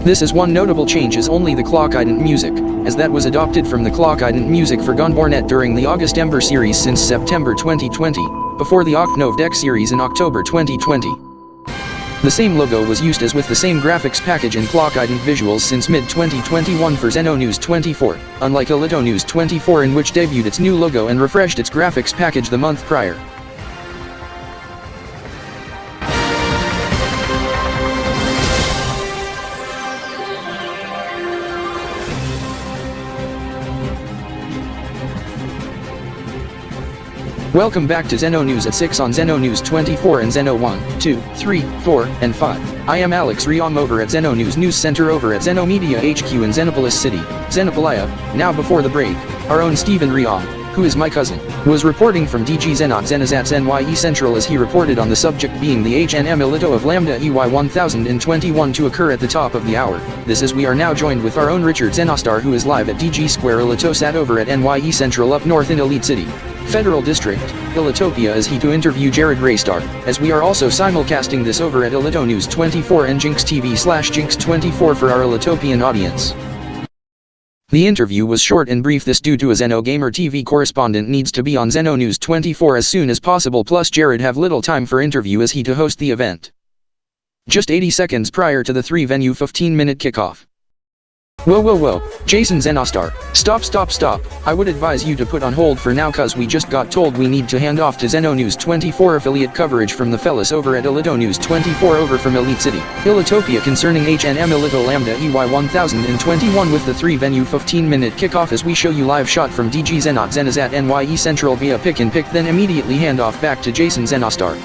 This is one notable change is only the clock ident music, as that was adopted from the clock ident music for Gunbornet during the August Ember series since September 2020, before the Octnov Deck series in October 2020. The same logo was used as with the same graphics package and clock ident visuals since mid-2021 for Zeno News 24, unlike Elito News 24 in which debuted its new logo and refreshed its graphics package the month prior. Welcome back to Zeno News at 6 on Zeno News 24 and Zeno 1, 2, 3, 4, and 5. I am Alex Riom over at Zeno News News Center over at Zeno Media HQ in Xenopolis City, Xenopolia. Now before the break, our own Stephen Riom, who is my cousin, was reporting from DG Zenot NYE Central as he reported on the subject being the HNM Elito of Lambda EY1021 to occur at the top of the hour. This is we are now joined with our own Richard Zenostar who is live at DG Square ElitoSat over at NYE Central up north in Elite City, Federal District, Elitopia is he to interview Jarrod Rainstorm, as we are also simulcasting this over at Elito News 24 and Jinx TV/Jinx24 for our Elitopian audience. The interview was short and brief this due to a Zeno Gamer TV correspondent needs to be on Zeno News 24 as soon as possible plus Jarrod have little time for interview as he to host the event. Just 80 seconds prior to the 3-venue 15-minute kickoff. Whoa, Jason Zenostar, stop, I would advise you to put on hold for now cause we just got told we need to hand off to Zeno News 24 affiliate coverage from the fellas over at Elito News 24 over from Elite City, Elitopia concerning HNM Elito Lambda EY1021 with the 3-venue 15-minute kickoff as we show you live shot from DG Zenot Zenazat NYE Central via pick and pick then immediately hand off back to Jason Zenostar.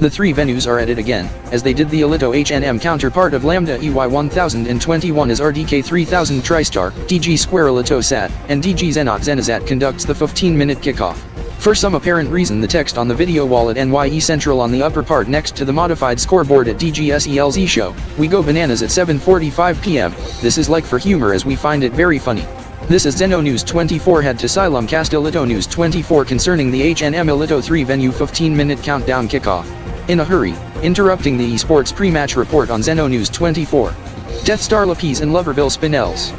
The 3 venues are at it again, as they did the Elito HNM counterpart of Lambda EY1021 as RDK 3000 TriStar, DG Square ElitoSat, and DG Zenot Zenazat conducts the 15-minute kickoff. For some apparent reason the text on the video wall at NYE Central on the upper part next to the modified scoreboard at DGSELZ show, we go bananas at 7:45 p.m, this is like for humor as we find it very funny. This is Zeno News 24 had to Silum cast Elito News 24 concerning the HNM Elito 3-venue 15-minute countdown kickoff. In a hurry, interrupting the esports pre-match report on Zeno News 24. Death Star Lapis and Loverville Spinels.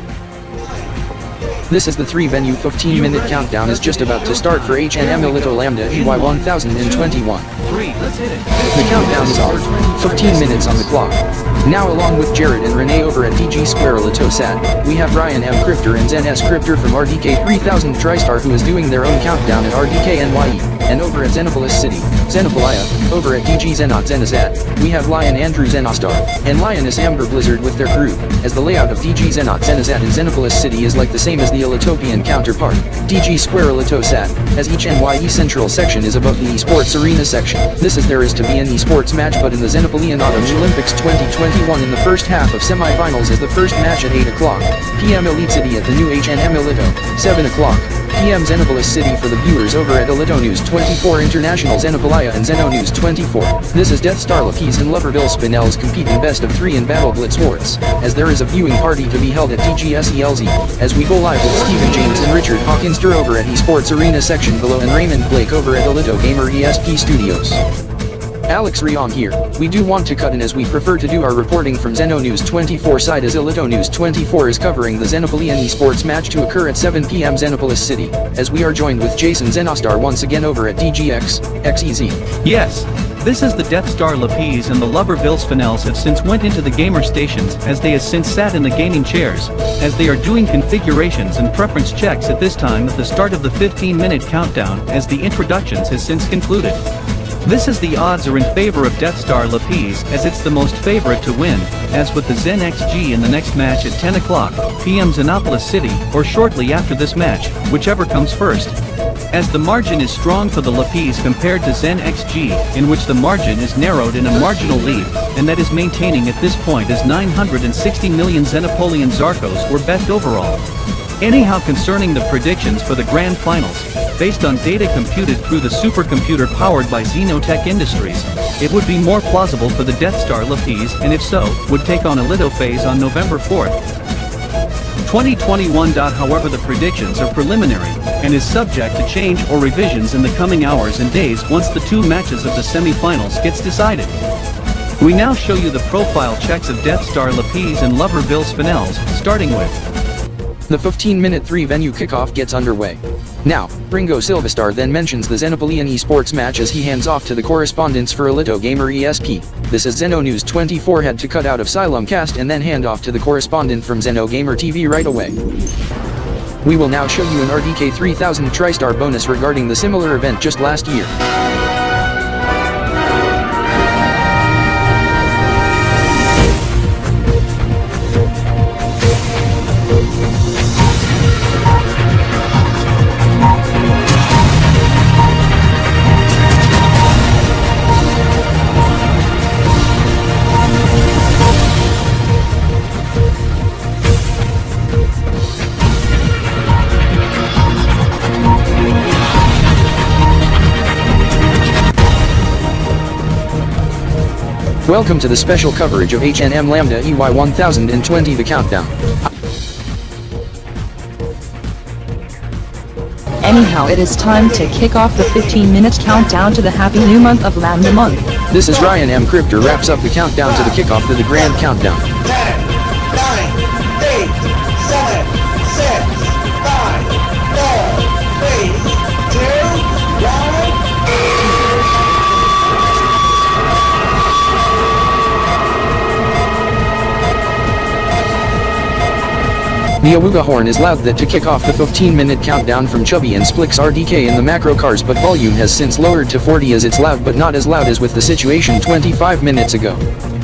This is the 3-venue 15-minute countdown is just about to start for HNM Elito Lambda EY1021. The countdown is off, 15 minutes on the clock. Now along with Jarrod and Renee over at DG Square ElitoSat, we have Ryan M Kryptor and Zen S Kryptor from RDK 3000 TriStar who is doing their own countdown at RDK NYE. And over at Zenipolis City, Zenipolia, over at Digi Blox-Roblozat, we have Lion Andrew Zenostar, and Lioness Amber Blizzard with their crew, as the layout of Digi Blox-Roblozat in Zenipolis City is like the same as the Elitopian counterpart, Digi Square Elito-Sat, as each NYE Central section is above the esports arena section. This is there is to be an esports match, but in the Zenipolean Autumn Olympics 2021 in the first half of semi-finals is the first match at 8 o'clock p.m. Elite City at the new HNM Elito, 7 o'clock p.m. Zenipolis City for the viewers over at Elito News 24 International Zenipolia and Zeno News 24. This is Death Star Lapis and Loverville Spinels competing best of 3 in Battle Blitz Sports, as there is a viewing party to be held at DGSELZ, as we go live with Stephen James and Richard Hawkins over at Esports Arena section below and Raymond Blake over at Elito-Kanbor EST Studios. Alex Rion here. We do want to cut in as we prefer to do our reporting from Zeno News 24 side, as Elito News 24 is covering the Zenipolean esports match to occur at 7 p.m. Zenipolis City, as we are joined with Jason Zenostar once again over at DGXEZ. Yes. This is the Death Star Lapis, and the Loverville Spinels have since went into the gamer stations, as they has since sat in the gaming chairs, as they are doing configurations and preference checks at this time at the start of the 15-minute countdown, as the introductions has since concluded. This is the odds are in favor of Death Star Lapis, as it's the most favorite to win, as with the Zen XG in the next match at 10 o'clock p.m. Zenipolis City, or shortly after this match, whichever comes first. As the margin is strong for the Lapis compared to Zen XG, in which the margin is narrowed in a marginal lead, and that is maintaining at this point as 960 million Zenipolean Zarkos were best overall. Anyhow, concerning the predictions for the grand finals, based on data computed through the supercomputer powered by Xenotech Industries, it would be more plausible for the Death Star Lapis, and if so, would take on ElitoFaze on November 4th. 2021. However, the predictions are preliminary, and is subject to change or revisions in the coming hours and days once the 2 matches of the semi-finals gets decided. We now show you the profile checks of Death Star Lapis and Loverville Spinels, starting with the 15-minute 3-venue kickoff gets underway. Now, Ringo Silvestar then mentions the Zenipolean esports match as he hands off to the correspondents for Elito-Kanbor ESP. This is Zeno News 24 had to cut out of Silumcast and then hand off to the correspondent from Zeno-Gamer TV right away. We will now show you an RDK 3000 TriStar bonus regarding the similar event just last year. Welcome to the special coverage of HNM Lambda EY 1020 The Countdown. Anyhow, it is time to kick off the 15-minute countdown to the happy new month of Lambda month. This is Ryan M Kryptor wraps up the countdown to the kickoff to the grand countdown. 10, 9, 8, 7, 6, 5, 4, 3, 2, 1. The Awuga horn is loud that to kick off the 15-minute countdown from Chubby and Splix RDK in the macro cars, but volume has since lowered to 40 as it's loud but not as loud as with the situation 25 minutes ago.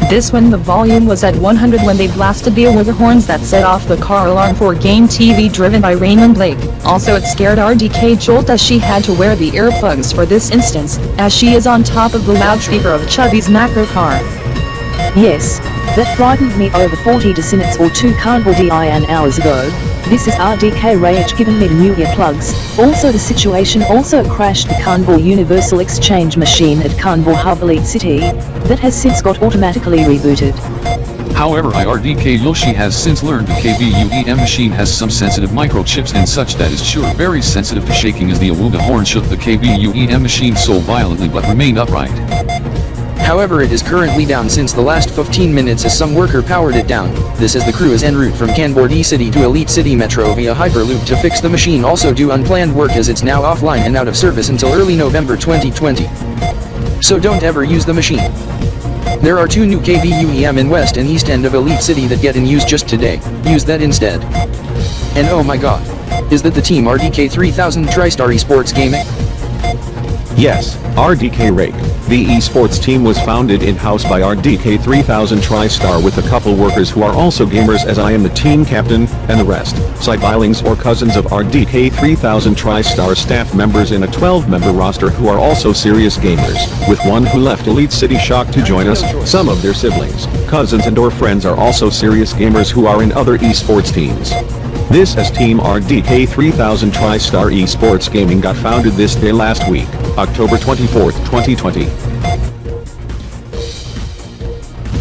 This when the volume was at 100 when they blasted the Awuga horns that set off the car alarm for Game TV driven by Raymond Blake. Also it scared RDK Jolt as she had to wear the earplugs for this instance, as she is on top of the loudspeaker of Chubby's macro car. Yes, that frightened me over 40 decimits or 2 Kanbordeeian hours ago. This is RDK Rage given me the new earplugs. Also the situation also crashed the Kanbor Universal Exchange machine at Kanbor Hub Elite City, that has since got automatically rebooted. However, RDK Joshy has since learned the KBUEM machine has some sensitive microchips and such that is sure very sensitive to shaking, as the Awuga horn shook the KBUEM machine so violently but remained upright. However, it is currently down since the last 15 minutes as some worker powered it down. This as the crew is en route from Kanbordee City to Elite City Metro via Hyperloop to fix the machine, also do unplanned work as it's now offline and out of service until early November 2020. So don't ever use the machine. There are 2 new KBUEM in west and east end of Elite City that get in use just today. Use that instead. And oh my god. Is that the team RDK 3000 TriStar Esports Gaming? Yes, RDK Rake. The esports team was founded in-house by RDK 3000 TriStar with a couple workers who are also gamers, as I am the team captain, and the rest, sidelings or cousins of RDK 3000 TriStar staff members in a 12-member roster who are also serious gamers, with one who left Elite City Shock to join us. Some of their siblings, cousins and or friends are also serious gamers who are in other esports teams. This as Team RDK 3000 TriStar Esports Gaming got founded this day last week, October 24th, 2020.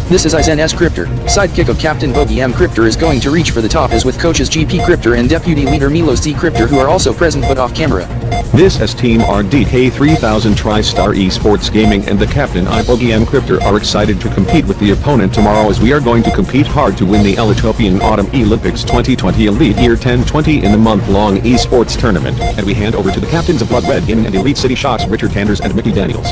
This is Ryan M Kryptor, sidekick of Captain Bogey M Kryptor is going to reach for the top as with coaches GP Kryptor and deputy leader Milos Z Kryptor who are also present but off camera. This as Team RDK 3000 TriStar Esports Gaming and the captain Bogey M Kryptor are excited to compete with the opponent tomorrow as we are going to compete hard to win the Elito-Kanbor Autumn Olympics 2020 Elite Year 1020 in the month-long esports tournament, and we hand over to the captains of Blood Red Gaming and Elite City Shock's Richard Kanders and Mickey Daniels.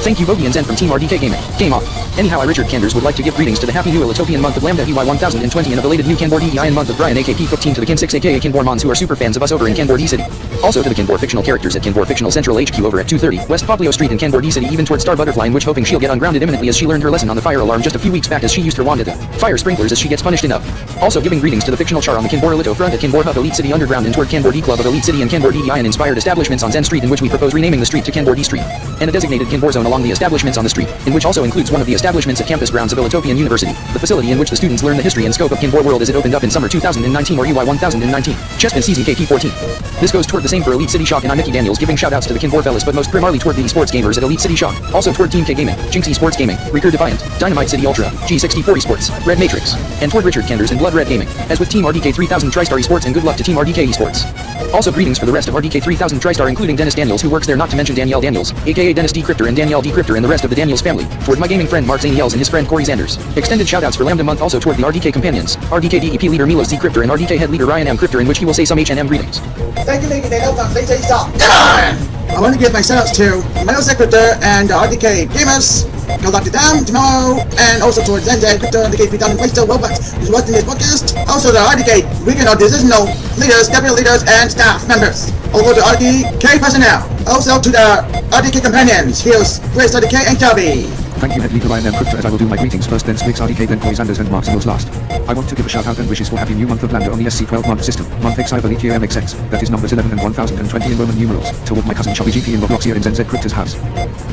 Thank you Bogey and Zen from Team RDK Gaming. Game on. Anyhow, I Richard Kanders would like to give greetings to the happy new Elitopian month of Lambda EY 1020 and a belated new Kanbordeeian month of Brian AKP 15 to the Kin 6 aka Kanbor Mons who are super fans of us over in Kanbordee City. Also to the Kanbor fictional characters at Kanbor Fictional Central HQ over at 230 West Poplio Street in Kanbordee City, even towards Star Butterfly, in which hoping she'll get ungrounded imminently as she learned her lesson on the fire alarm just a few weeks back as she used her wand at the fire sprinklers as she gets punished enough. Also giving greetings to the fictional Char on the Kanbor Elito front at Kanbor Hub Elite City Underground and toward Kanbordee Club of Elite City and Kanbordeeian inspired establishments on Zen Street, in which we propose renaming the street to Kanbordee Street, and a designated Kanbor zone along the establishments on the street, in which also includes one of the establishments at campus grounds of Elitopian University, the facility in which the students learn the history and scope of Kanbor world as it opened up in summer 2019 or EY 1019, Chespin season Kp14. This goes toward the same for Elite City Shock and I'm Mickey Daniels, giving shoutouts to the Kanbor fellas but most primarily toward the esports gamers at Elite City Shock, also toward Team K Gaming, Jinx Esports Gaming, Recur Defiant, Dynamite City Ultra, G64 Esports, Red Matrix, and toward Richard Kanders and Blood Red Gaming, as with Team RDK 3000 TriStar Esports, and good luck to Team RDK Esports. Also greetings for the rest of RDK 3000 TriStar including Dennis Daniels who works there, not to mention Danielle Daniels, aka Dennis D Kryptor and Danielle D Kryptor and the rest of the Daniels family, toward my gaming friend Mark Zaniels and his friend Corey Zanders. Extended shoutouts for Lambda month also toward the RDK companions, RDKDEP leader Milos Z Kryptor and RDK head leader Ryan M Kryptor, in which he will say some HNM greetings. Thank you, Mickey Daniels. I want to give my shoutouts to Milos Z Kryptor and RDK gamers. Good luck to them tomorrow, and also towards Zanders, Kryptor, and the Kb.P and still robots who's watching this podcast. Also the RDK regional decisional leaders, deputy leaders, and staff members. Over to RDK personnel. Also to the RDK companions. Here's Grace RDK and Kb. Thank you, Head Leader Ryan M Kryptor, as I will do my greetings first, then Slicks RDK, then Corey Zanders, and Mark Zaniels last. I want to give a shout out and wishes for happy new month of Lambda on the SC 12-month system, month X I Elite Year MXX, that is numbers 11 and 1020 in Roman numerals, toward my cousin Chubby GP in Roblox here in Zen Z Kryptor's house.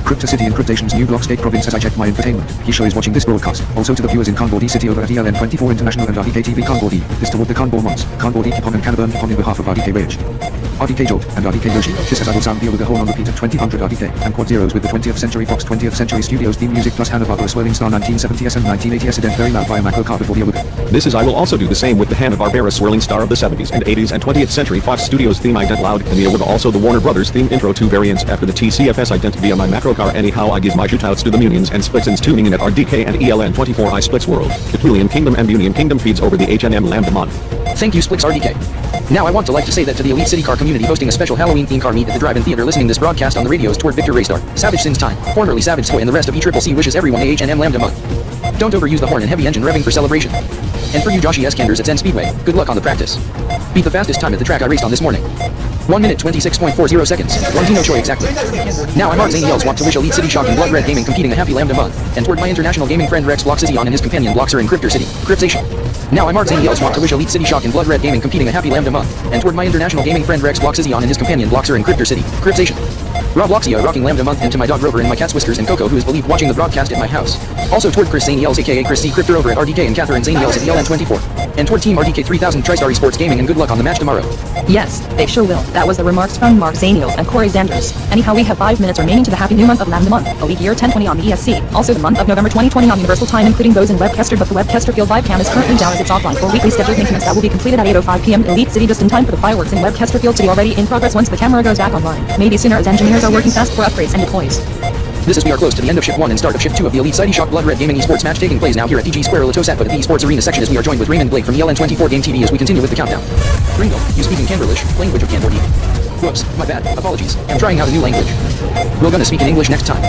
Kryptor City in Cryptation's new Block State province as I check my infotainment. He sure is watching this broadcast. Also to the viewers in Kanbordee City over at ELN24 International and RDKTV Kanbordee, this toward the Kanbor Mons, Kanbordee Kipon and Kanbordee in behalf of RDK Rage, RDK Jolt, and RDK Joshy. This as I will sound the over the horn on repeat at 2000 RDK, and quad zeros with the 20th Century Fox 20th Century Studios theme music plus Hanna-Barbera Swirling Star 1970s and 1980s ident very loud via macro card before the over. This is I will also do the same with the Hanna-Barbera Swirling Star of the 70s and 80s and 20th Century Fox Studios theme ident loud, and the over also the Warner Brothers theme intro 2 variants after the TCFS ident via my macro car. Anyhow, I give my shoutouts to the Munions and Splitsons tuning in at RDK and ELN24 I Splits World, Capulian Kingdom and Union Kingdom feeds over the HNM Lambda month. Thank you Splix RDK. Now I want to like to say that to the Elite City car community hosting a special Halloween theme car meet at the drive-in theater, listening this broadcast on the radios toward Victor Rainstorm, Savage Sin's Time, formerly Savage Toy, and the rest of ECCC wishes everyone a HNM Lambda month. Don't overuse the horn and heavy engine revving for celebration. And for you Joshy S. Kanders at Zen Speedway, good luck on the practice. Beat the fastest time at the track I raced on this morning. 1 minute 26.40 seconds. Longtino Choi exactly. Now I'm Mark Zaniels, want to wish Elite City Shock and Blood Red Gaming competing a happy Lambda month, and toward my international gaming friend Rex Blox-Roblozat and his companion Bloxer in Kryptor City, Cryptation. Now I'm Mark Zaniels, want to wish Elite City Shock and Blood Red Gaming competing a happy Lambda month, and toward my international gaming friend Rex Blox-Roblozat and his companion Bloxer in Kryptor City, Cryptation. Robloxia rocking Lambda month, and to my dog Rover and my cat's Whiskers and Coco who is believed watching the broadcast at my house. Also toward Chris Zaniels aka Chris C. Kryptor over at RDK and Catherine Zaniels at ELN24. And toward Team RDK 3000 TriStar Esports Gaming, and good luck on the match tomorrow. Yes, they sure will. That was the remarks from Mark Zaniels and Corey Zanders. Anyhow, we have 5 minutes remaining to the happy new month of Lambda month, Elite Year 1020 on the ESC, also the month of November 2020 on Universal Time, including those in Webcaster, but the Webcaster Field live cam is currently down as it's offline for weekly scheduled maintenance that will be completed at 8:05 p.m. Elite City, just in time for the fireworks in Webcaster Field to be already in progress once the camera goes back online. Maybe sooner, as engineers are working fast for upgrades and deploys. This is we are close to the end of Shift 1 and start of Shift 2 of the Elite City Shock Blood Red Gaming Esports match, taking place now here at Digi Square ElitoFaze, but at the Esports Arena section, as we are joined with Raymond Blake from ELN24 Game TV as we continue with the countdown. Ringo, you speak in Kanborlish, language of Kanbordee. Whoops, my bad, apologies, I'm trying out a new language. We're gonna speak in English next time.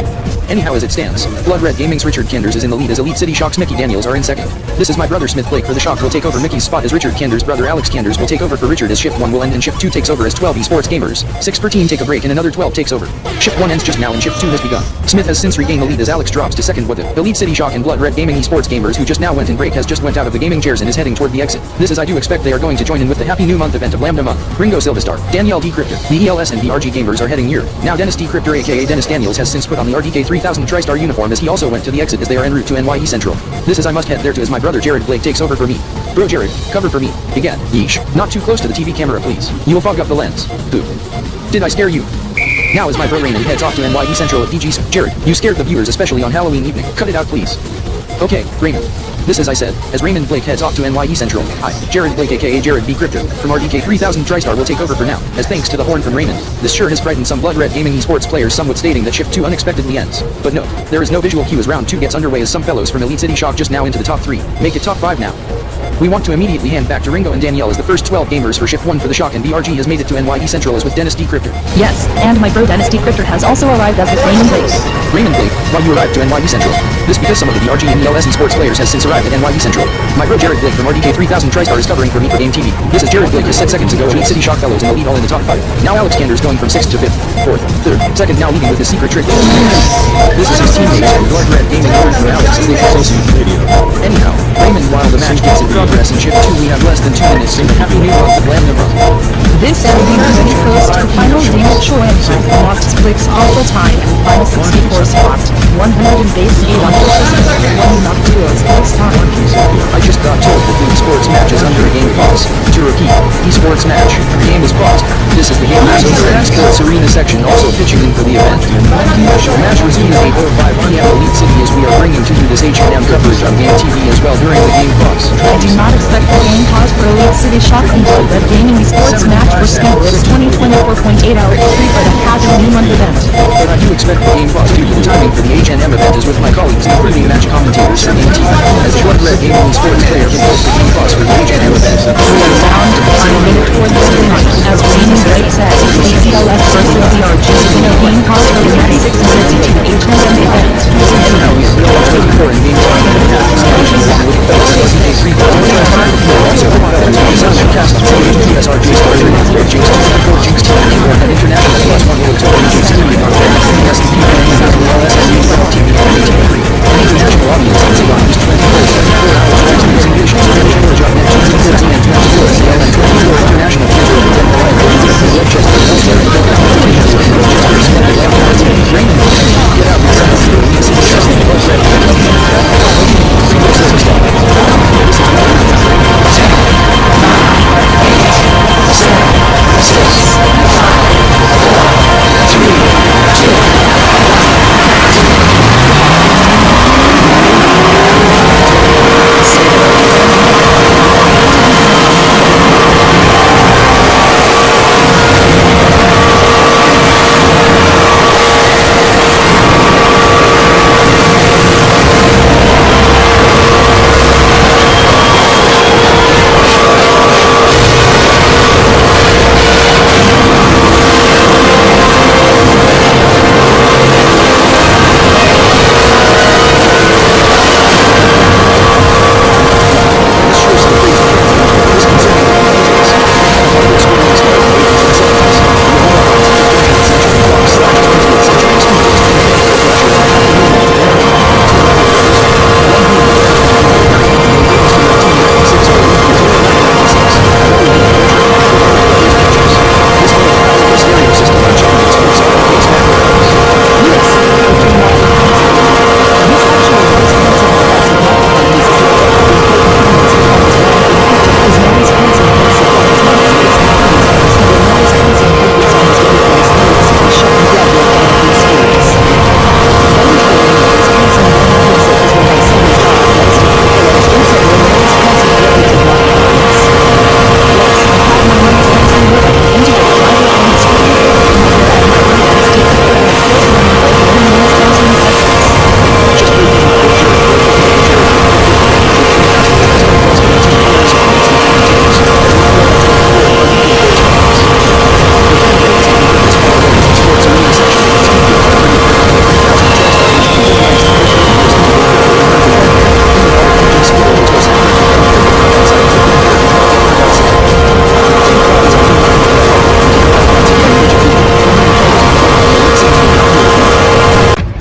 Anyhow, as it stands, Blood Red Gaming's Richard Kanders is in the lead as Elite City Shock's Mickey Daniels are in second. This is my brother Smith Blake for the Shock will take over Mickey's spot as Richard Kanders' brother Alex Kanders will take over for Richard as Shift 1 will end and Shift 2 takes over as 12 esports gamers. 6 per team take a break and another 12 takes over. Shift 1 ends just now and Shift 2 has begun. Smith has since regained the lead as Alex drops to second with the Elite City Shock and Blood Red Gaming esports gamers who just now went in break has just went out of the gaming chairs and is heading toward the exit. This is I do expect they are going to join in with the Happy New Month event of Lambda Month. Ringo Silverstar, Danielle D. Kryptor, the ELS and the RG gamers are heading near. Now Dennis D. Kryptor aka Dennis Daniels has since put on the RDK 3000 TriStar uniform as he also went to the exit as they are en route to NYE Central. This is I must head there to as my brother Jarrod Blake takes over for me. Bro Jarrod, cover for me. Again, yeesh. Not too close to the TV camera please. You will fog up the lens. Boo. Did I scare you? Now as my bro Raymond heads off to NYE Central at DG's. Jarrod, you scared the viewers especially on Halloween evening. Cut it out please. Okay, Raymond. This is I said, as Raymond Blake heads off to NYE Central, I, Jarrod Blake aka Jarrod B. Kryptor, from RDK 3000 TriStar will take over for now, as thanks to the horn from Raymond. This sure has frightened some Blood Red Gaming esports players somewhat stating that Shift 2 unexpectedly ends. But no, there is no visual cue as round 2 gets underway as some fellows from Elite City Shock just now into the top 3, make it top 5 now. We want to immediately hand back to Ringo and Danielle as the first 12 gamers for Shift 1 for the Shock and BRG has made it to NYE Central as with Dennis D. Kryptor. Yes, and my bro Dennis D. Kryptor has also arrived as with Raymond Blake. Raymond Blake, why you arrived to NYE Central? This because some of the BRG and ELS esports players has since arrived at NYE Central. My bro Jarrod Blake from RDK 3000 TriStar is covering for me for Game TV. This is Jarrod Blake has set seconds ago Elite City Shock fellows in the lead all in the top 5. Now Alex Kanders going from 6th to 5th, 4th, 3rd, 2nd now leading with his secret trick. This is his teammates from Blood Red Gaming over for Alex and Blake also. Anyhow, Raymond while the match gets in progress in Shift 2 we have less than 2 minutes in the Happy New Month of Lambda Month. This will be the very first and final demo show and has lost Blake's awful time and final 64 spot, 100 base 8 on Joshy, 1 knock duos next time. I just got told that the esports match is under a game pause. To repeat, esports match, game is paused. This is the game over at esports arena section also pitching in for the event. The match resumes at 8:05 p.m. Elite City as we are bringing to you this HNM coverage on Game TV as well during the game pause. I do not expect the game pause for Elite City Shock and Blood Red Gaming esports match for Speedless 2024.8 hour entry for the Happy New Month event. But I do expect the game pause due to the timing for the HNM event is with my colleagues including match commentators from Game TV as the Blood Red Gaming esports player can post the game pause for the HNM event. We are bound to find a minute toward the finish, as Raymond Blake said, the ELS versus DRG in a game pause for the 96-32 HNM event. Anyhow, we are still at 24 in game time and a half.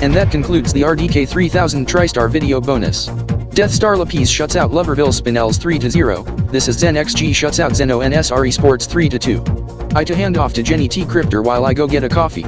And that concludes the RDK 3000 TriStar video bonus. Deathstar Lapis shuts out Loverville Spinels 3-0. This is Zen XG shuts out Zeno NSR Esports 3-2. I to hand off to Jenny T Kryptor while I go get a coffee.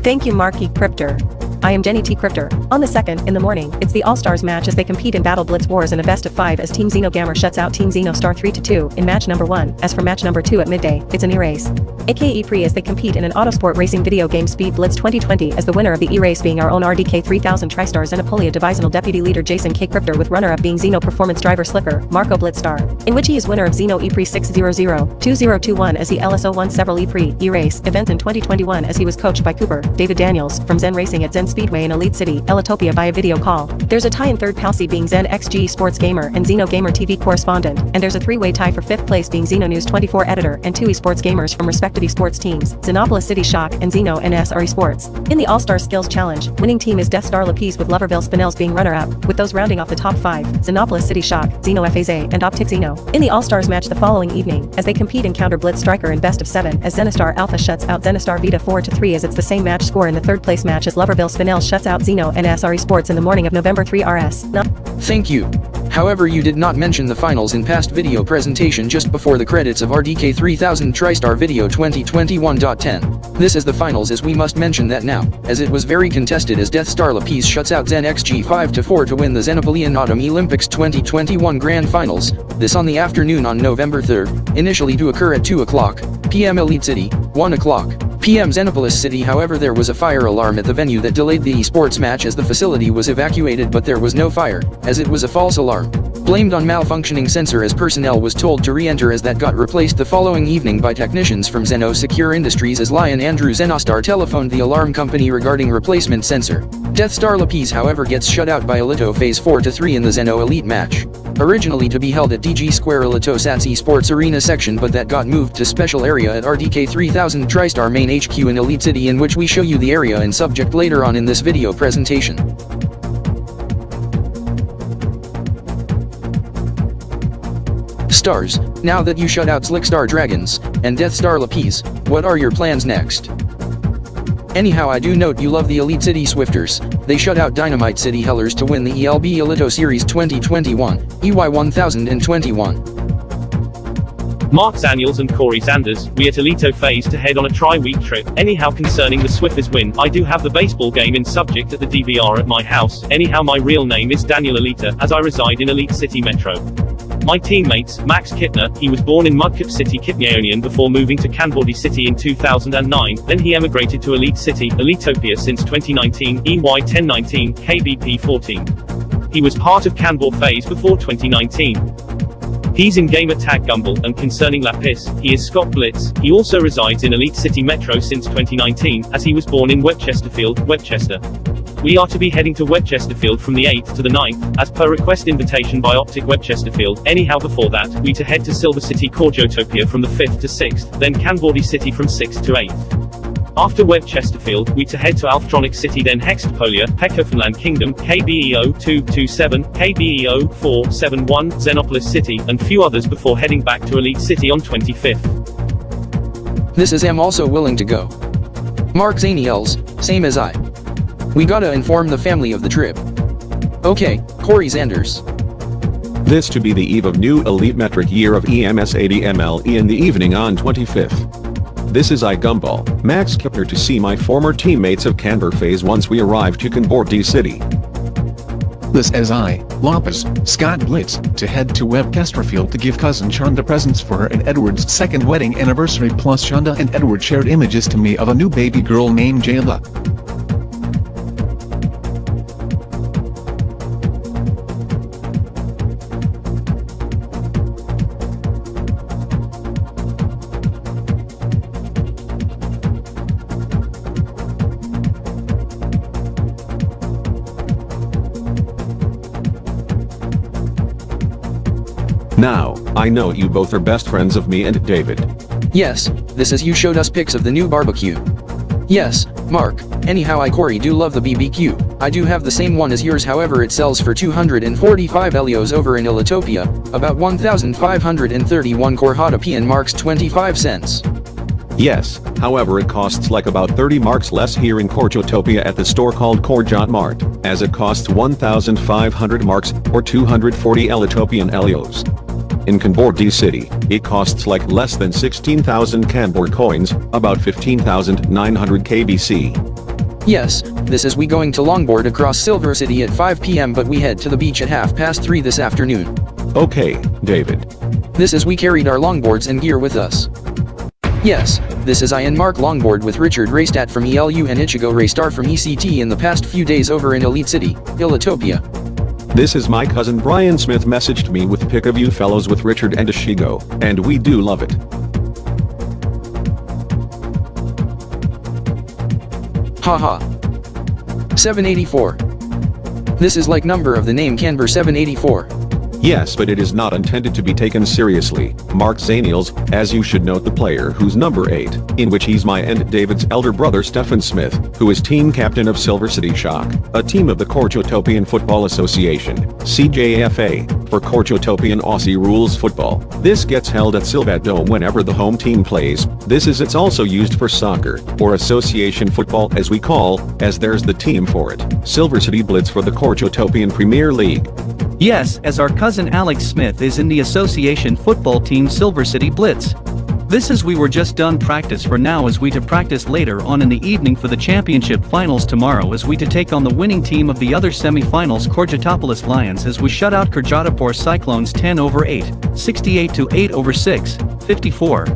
Thank you, Marky Kryptor. I am Jenny T Kryptor. On the 2nd, in the morning, it's the All-Stars match as they compete in Battle Blitz Wars in a best of 5 as Team Xenogamer shuts out Team Xenostar 3-2 in match number 1. As for match number 2 at midday, it's an E-Race, aka Pre as they compete in an autosport racing video game Speed Blitz 2020 as the winner of the E-Race being our own RDK 3000 TriStar Xenopolia Divisional Deputy Leader Jason K. Kryptor with runner-up being Xeno Performance Driver Slicker, Marco Blitzstar, in which he is winner of Xeno E-Pre 600-2021 as he LSO won several E-Pre, E-Race events in 2021 as he was coached by Cooper, David Daniels, from Zen Racing at Zen Speedway in Elite City, Elitopia via video call. There's a tie in third palsy being Zen XG Sports Gamer and Xeno Gamer TV correspondent, and there's a three-way tie for 5th place being Xeno News 24 editor and 2 esports gamers from respective esports teams, Xenopolis City Shock and Xeno NSR Esports. In the All-Star Skills Challenge, winning team is Deathstar Lapis with Loverville Spinels being runner-up, with those rounding off the top 5, Xenopolis City Shock, ElitoFaze and Optic Xeno. In the All-Stars match the following evening, as they compete in Counter Blitz Striker in best of 7, as Zenistar Alpha shuts out Zenistar Vita 4-3 as it's the same match score in the 3rd place match as Loverville Spinels shuts out Xeno NSR Esports in the morning of November 3 RS. Thank you. However, you did not mention the finals in past video presentation just before the credits of RDK 3000 TriStar Video 2021.10. This is the finals as we must mention that now, as it was very contested as Deathstar Lapis shuts out Zen XG 5-4 to win the Xenopolia Autumn Olympics 2021 Grand Finals, this on the afternoon on November 3rd, initially to occur at 2 o'clock p.m. Elite City, 1 o'clock p.m. Xenopolis City. However, there was a fire alarm at the venue that delayed the esports match as the facility was evacuated, but there was no fire, as it was a false alarm. Blamed on malfunctioning sensor as personnel was told to re-enter as that got replaced the following evening by technicians from Zeno Secure Industries as Lion Andrew Zenostar telephoned the alarm company regarding replacement sensor. Deathstar Lapis however gets shut out by ElitoFaze 4-3 in the Zeno Elite match. Originally to be held at Digi Square ElitoSats Esports Arena section, but that got moved to special area at RDK 3000 TriStar Main HQ in Elite City, in which we show you the area and subject later on in this video presentation. Stars, now that you shut out Zlickstar Dragons and Deathstar Lapis, what are your plans next? Anyhow, I do note you love the Elite City Swifters. They shut out Dynamite City Hellers to win the ELB Elito Series 2021, EY 1021. Mark Zaniels and Corey Zanders, we at ElitoFaze to head on a tri-week trip. Anyhow, concerning the Swifters win, I do have the baseball game in subject at the DVR at my house. Anyhow, my real name is Daniel Elita, as I reside in Elite City Metro. My teammates, Max Kittner, he was born in Mudkip City, Kipnionian before moving to Kanbordee City in 2009, then he emigrated to Elite City, Elitopia since 2019, EY 1019, Kb.P 14. He was part of Kanbordeeian before 2019. He's in gamer tag Gumball, and concerning Lapis, he is Scott Blitz. He also resides in Elite City Metro since 2019, as he was born in Westchesterfield, Westchester. We are to be heading to Westchesterfield from the 8th to the 9th, as per request invitation by Optic Westchesterfield. Anyhow, before that, we to head to Silvercity Corjotopia from the 5th to 6th, then Kanbordee City from 6th to 8th. After Westchesterfield, we to head to Alftronic City, then Hextopolia, Pekofanland Kingdom, KBEO 227, KBEO 471, Xenopolis City, and few others before heading back to Elite City on 25th. This is am also willing to go. Mark Zaniels, same as I. We gotta inform the family of the trip. Okay, Corey Zanders. This to be the eve of new Elite Metric year of EMS 80 MLE in the evening on 25th. This is I Gumball, Max Kittner to see my former teammates of Kanbordeeian once we arrive to Kanbordee City. This as I, Lapis, Scott Blitz, to head to Webchesterfield to give cousin Chanda presents for her and Edward's 2nd wedding anniversary, plus Chanda and Edward shared images to me of a new baby girl named Jayla. Now, I know you both are best friends of me and David. Yes, this is you showed us pics of the new barbecue. Yes, Mark, anyhow I Corey do love the BBQ, I do have the same one as yours, however it sells for 245 Elios over in Elitopia, about 1,531 Kb.P and marks 25 cents. Yes, however it costs like about 30 marks less here in Korjotopia at the store called Korjot Mart, as it costs 1,500 marks, or 240 Elitopian Elios. In Kanbordee City, it costs like less than 16,000 Kanbord coins, about 15,900 KBC. Yes, this is we going to longboard across Silvercity at 5 p.m. but we head to the beach at 3:30 this afternoon. Okay, David. This is we carried our longboards and gear with us. Yes, this is I and Mark longboard with Richard Raystat from ELU and Ichigo Raystar from ECT in the past few days over in Elite City, Elitopia. This is my cousin Brian Smith messaged me with pic of you fellows with Richard and Ichigo, and we do love it. Haha. 784. This is like number of the name Kanbor 784. Yes, but it is not intended to be taken seriously. Mark Zaniels, as you should note the player who's number 8, in which he's my and David's elder brother Stefan Smith, who is team captain of Silvercity Shock, a team of the Korjotopian Football Association, CJFA, for Korjotopian Aussie Rules Football. This gets held at Silvat Dome whenever the home team plays. It's also used for soccer, or association football as we call, as there's the team for it. Silvercity Blitz for the Korjotopian Premier League. Yes, as our cousin Alex Smith is in the association football team Silvercity Blitz. This is we were just done practice for now as we to practice later on in the evening for the championship finals tomorrow as we to take on the winning team of the other semi-finals Korjotopolis Lions as we shut out Korjotopor Cyclones 10/8, 68-8/6, 54.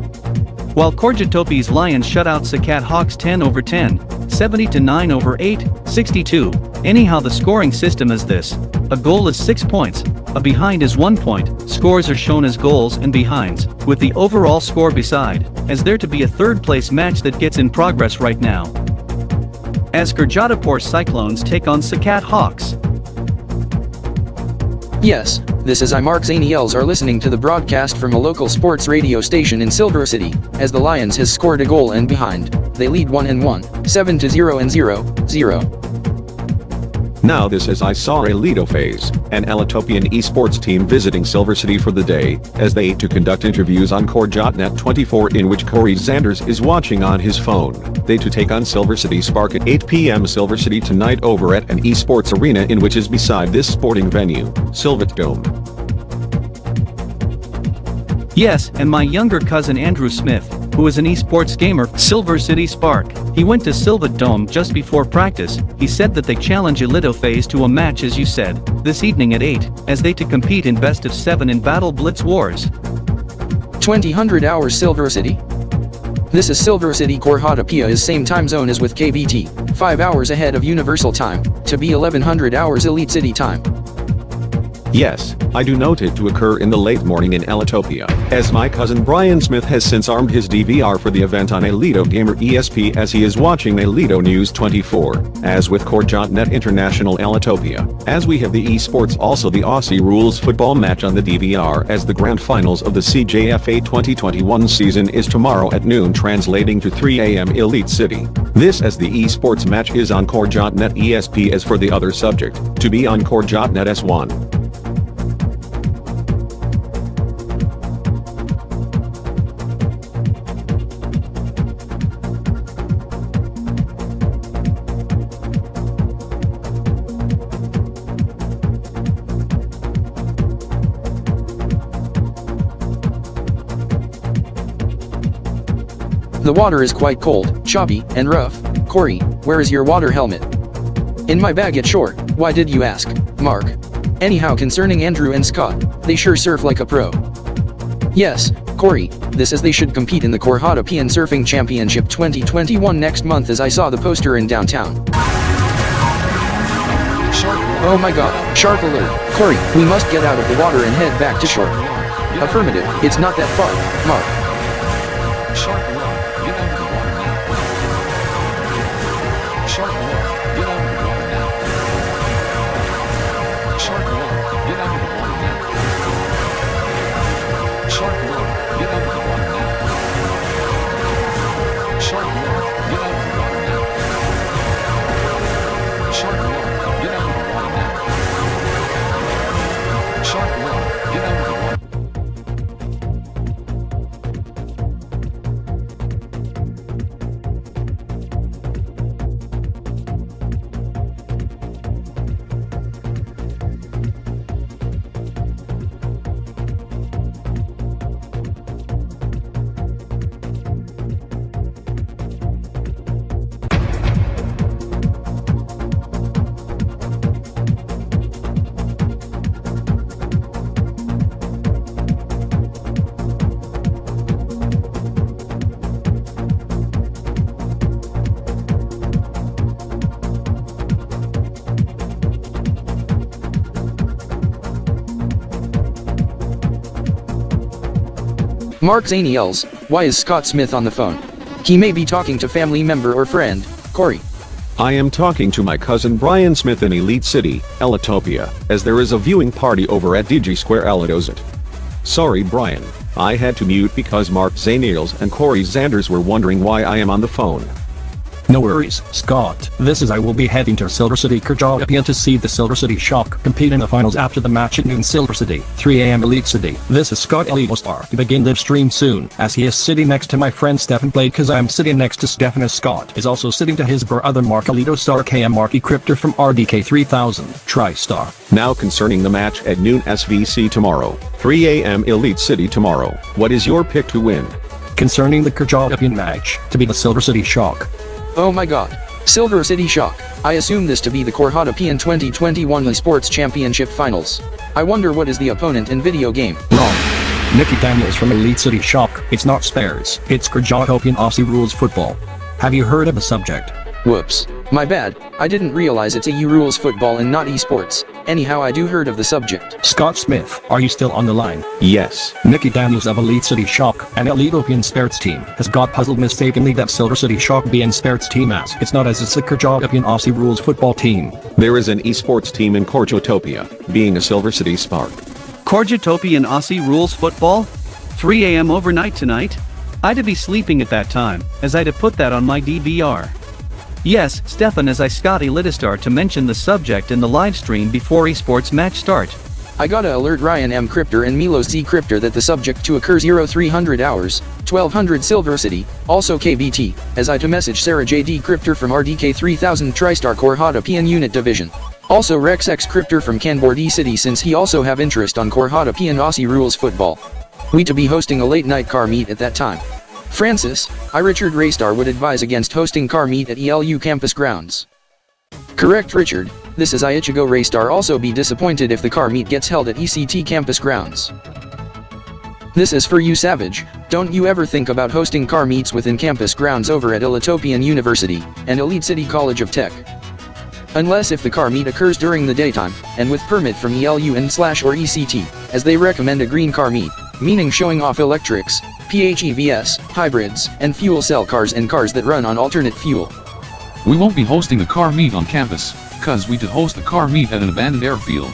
While Korjotopi's Lions shut out Sakat Hawks 10/10, 70-9/8, 62. Anyhow the scoring system is this. A goal is 6 points, a behind is 1 point, scores are shown as goals and behinds, with the overall score beside, as there to be a third place match that gets in progress right now. As Korjotopor Cyclones take on Sakat Hawks. Yes, this is I Mark Zaniels are listening to the broadcast from a local sports radio station in Silvercity, as the Lions has scored a goal and behind, they lead 1-1, 7-0 and 0-0. Now this is I saw ElitoFaze, an Elitopian esports team visiting Silvercity for the day, as they to conduct interviews on Korjotnet 24 in which Corey Zanders is watching on his phone. They to take on Silvercity Spark at 8 p.m. Silvercity tonight over at an esports arena in which is beside this sporting venue, Silvat Dome. Yes, and my younger cousin Andrew Smith, who is an esports gamer, Silvercity Spark. He went to Silvat Dome just before practice. He said that they challenge ElitoFaze to a match as you said, this evening at 8, as they to compete in best of 7 in Battle Blitz Wars. 2000 hours Silvercity. This is Silvercity Korjotopia is same time zone as with Kb.P, 5 hours ahead of Universal Time, to be 1100 hours Elite City Time. Yes, I do note it to occur in the late morning in Elitopia, as my cousin Brian Smith has since armed his DVR for the event on Elito Gamer ESP as he is watching Elito News 24, as with Korjotnet International Elitopia, as we have the esports also the Aussie Rules football match on the DVR as the grand finals of the CJFA 2021 season is tomorrow at noon translating to 3 a.m. Elite City. This as the esports match is on Korjotnet ESP as for the other subject, to be on Korjotnet S1. The water is quite cold, choppy, and rough. Corey, where is your water helmet? In my bag at shore. Why did you ask, Mark? Anyhow concerning Andrew and Scott, they sure surf like a pro. Yes, Corey, this is they should compete in the Korjotopian Surfing Championship 2021 next month as I saw the poster in downtown. Oh my god, shark alert. Corey, we must get out of the water and head back to shore. Affirmative, it's not that far, Mark. Shark alert, get out of the water now. Shark alert, get out of the water now. Shark alert, get out of the water now. Shark alert, get out of the water now. Shark alert, get out of the water now. Shark alert, get out of the water now. Shark alert, get out of the water. Mark Zaniels, why is Scott Smith on the phone? He may be talking to family member or friend, Corey. I am talking to my cousin Brian Smith in Elite City, Elitopia, as there is a viewing party over at Digi Square Elito-Zat. Sorry Brian, I had to mute because Mark Zaniels and Corey Zanders were wondering why I am on the phone. No worries, Scott. I will be heading to Silvercity Kb.P to see the Silvercity Shock compete in the finals after the match at noon Silvercity, 3 AM Elite City. This is Scott ElitoStar to begin live stream soon, as he is sitting next to my friend Stefan Blade, cause I am sitting next to Stefan, as Scott is also sitting to his brother Mark ElitoStar KM Marky Kryptor from RDK3000 TriStar. Now concerning the match at noon SVC tomorrow, 3 AM Elite City tomorrow, what is your pick to win? Concerning the Kb.P match, to be the Silvercity Shock. Oh my god. Silvercity Shock. I assume this to be the Kb.P 2021 Esports Championship Finals. I wonder what is the opponent in video game. Wrong. Nicky Daniels from Elite City Shock. It's not spares. It's Kb.P Aussie Rules Football. Have you heard of the subject? Whoops. My bad. I didn't realize it's EU rules football and not esports. Anyhow, I do heard of the subject. Scott Smith, are you still on the line? Yes. Nicky Daniels of Elite City Shock and Elito-Kanbor Sports team has got puzzled mistakenly that Silvercity Shock be in Sports team as it's not, as it's a Kb.P Aussie Rules Football team. There is an esports team in Kb.Topia, being a Silvercity Spark. Kb.Topia and Aussie Rules Football? 3 AM overnight tonight? I'd be sleeping at that time, as I'd put that on my DVR. Yes, Stefan, as I Scott ElitoStar to mention the subject in the live stream before esports match start. I gotta alert Ryan M Kryptor and Milos Z Kryptor that the subject to occur 0300 hours, 1200 Silvercity, also Kb.T, as I to message Sarah J.D. Kryptor from RDK3000 TriStar Kb.P and Unit Division. Also Rex X Kryptor from Kanbordee City, since he also have interest on Kb.P and Aussie Rules Football. We to be hosting a late night car meet at that time. Francis, I Richard Rainstorm would advise against hosting car meet at ELU campus grounds. Correct Richard, this is Ichigo Rainstorm also be disappointed if the car meet gets held at ECT campus grounds. This is for you Savage, don't you ever think about hosting car meets within campus grounds over at Elitopian University and Elite City College of Tech. Unless if the car meet occurs during the daytime, and with permit from ELU and / or ECT, as they recommend a green car meet, meaning showing off electrics, PHEVs, hybrids, and fuel cell cars and cars that run on alternate fuel. We won't be hosting a car meet on campus, cause we to host the car meet at an abandoned airfield.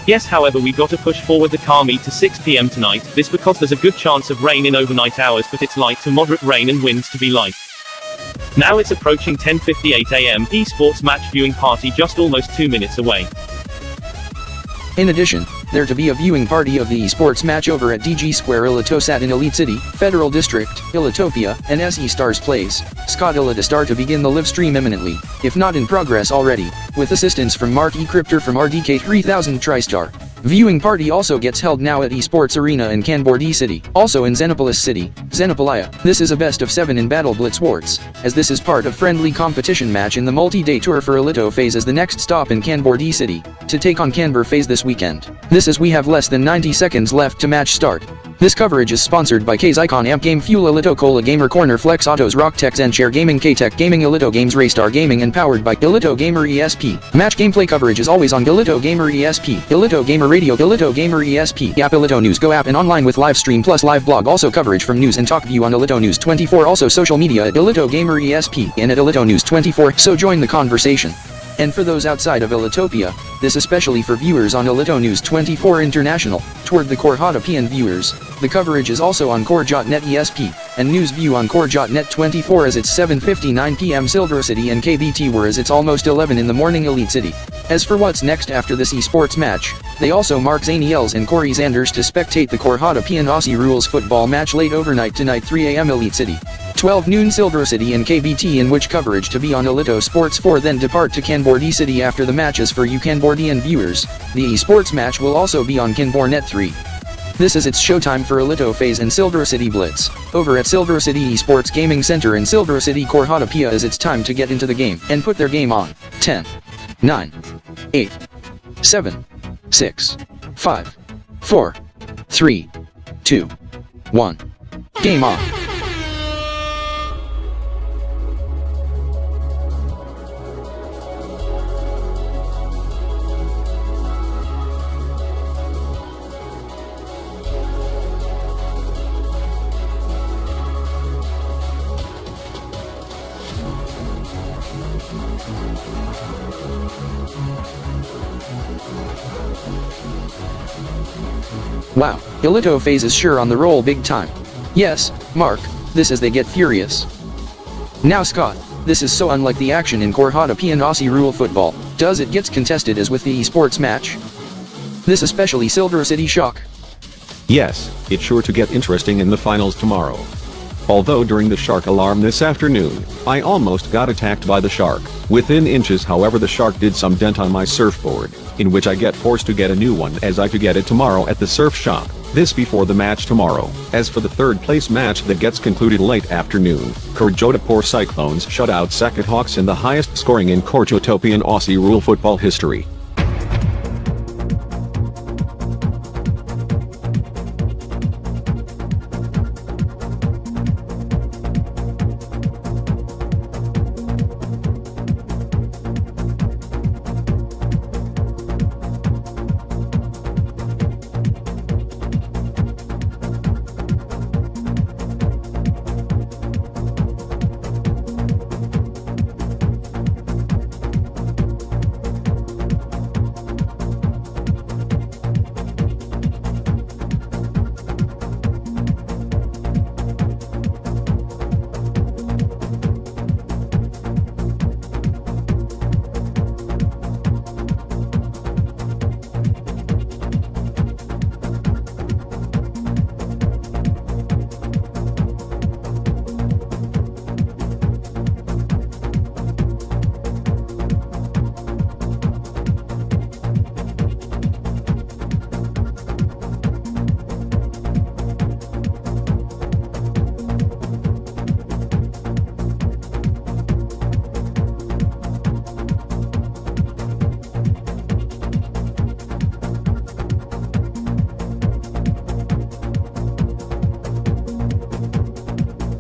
Yes, however, we got to push forward the car meet to 6 PM tonight, this because there's a good chance of rain in overnight hours, but it's light to moderate rain and winds to be light. Now it's approaching 10:58 AM, esports match viewing party just almost 2 minutes away. In addition, there to be a viewing party of the esports match over at Digi Square ElitoSat in Elite City, Federal District, Elitopia, and SE Stars Plays, Scott ElitoStar to begin the live stream imminently, if not in progress already, with assistance from Mark E Kryptor from RDK3000 TriStar. Viewing party also gets held now at Esports Arena in Kanbordee City, also in Xenopolis City, Xenopolia. This is a best of 7 in Battle Blitz Wars, as this is part of friendly competition match in the multi-day tour for ElitoFaze as the next stop in Kanbordee City, to take on Kanbordeeian this weekend. This is we have less than 90 seconds left to match start. This coverage is sponsored by K's Icon Amp Game Fuel Elito Cola Gamer Corner Flex Autos Rock Tech Zenshare Gaming K-Tech Gaming Elito Games Rainstar Gaming and powered by Elito Gamer ESP. Match gameplay coverage is always on Elito Gamer ESP, Elito Gamer Radio, Elito Gamer ESP, app Elito News Go app and online with live stream plus live blog, also coverage from News and Talk View on Elito News 24, also social media at Elito Gamer ESP and at Elito News 24, so join the conversation. And for those outside of Elitopia, this especially for viewers on Elito News 24 International, toward the Kb.P viewers, the coverage is also on Kb.net ESP, and News View on Kb.net 24 as it's 7:59 PM Silvercity and Kb.T whereas it's almost 11 in the morning Elite City. As for what's next after this esports match, they also mark Zaniels and Corey Zanders to spectate the Kb.P and Aussie Rules football match late overnight tonight 3 AM Elite City. 12 noon Silvercity and Kb.T, in which coverage to be on Elito Sports 4 then depart to Kanbordee City after the matches for you Kanbordeeian viewers. The esports match will also be on Kanbordeeian 3. This is its showtime for ElitoFaze and Silvercity Blitz, over at Silvercity Esports Gaming Center in Silvercity Kb.P is it's time to get into the game and put their game on. 10, 9, 8, 7, 6, 5, 4, 3, 2, 1. Game on. Wow, ElitoFaze is sure on the roll big time. Yes, Mark, this is they get furious. Now Scott, this is so unlike the action in Kb.P and Aussie rule football, does it gets contested as with the esports match? This especially Silvercity shock. Yes, it's sure to get interesting in the finals tomorrow. Although during the shark alarm this afternoon, I almost got attacked by the shark. Within inches, however, the shark did some dent on my surfboard, in which I get forced to get a new one as I could get it tomorrow at the surf shop. This before the match tomorrow. As for the third place match that gets concluded late afternoon, Kb.P Cyclones shut out Saket Hawks in the highest scoring in Kb.P Aussie rule football history.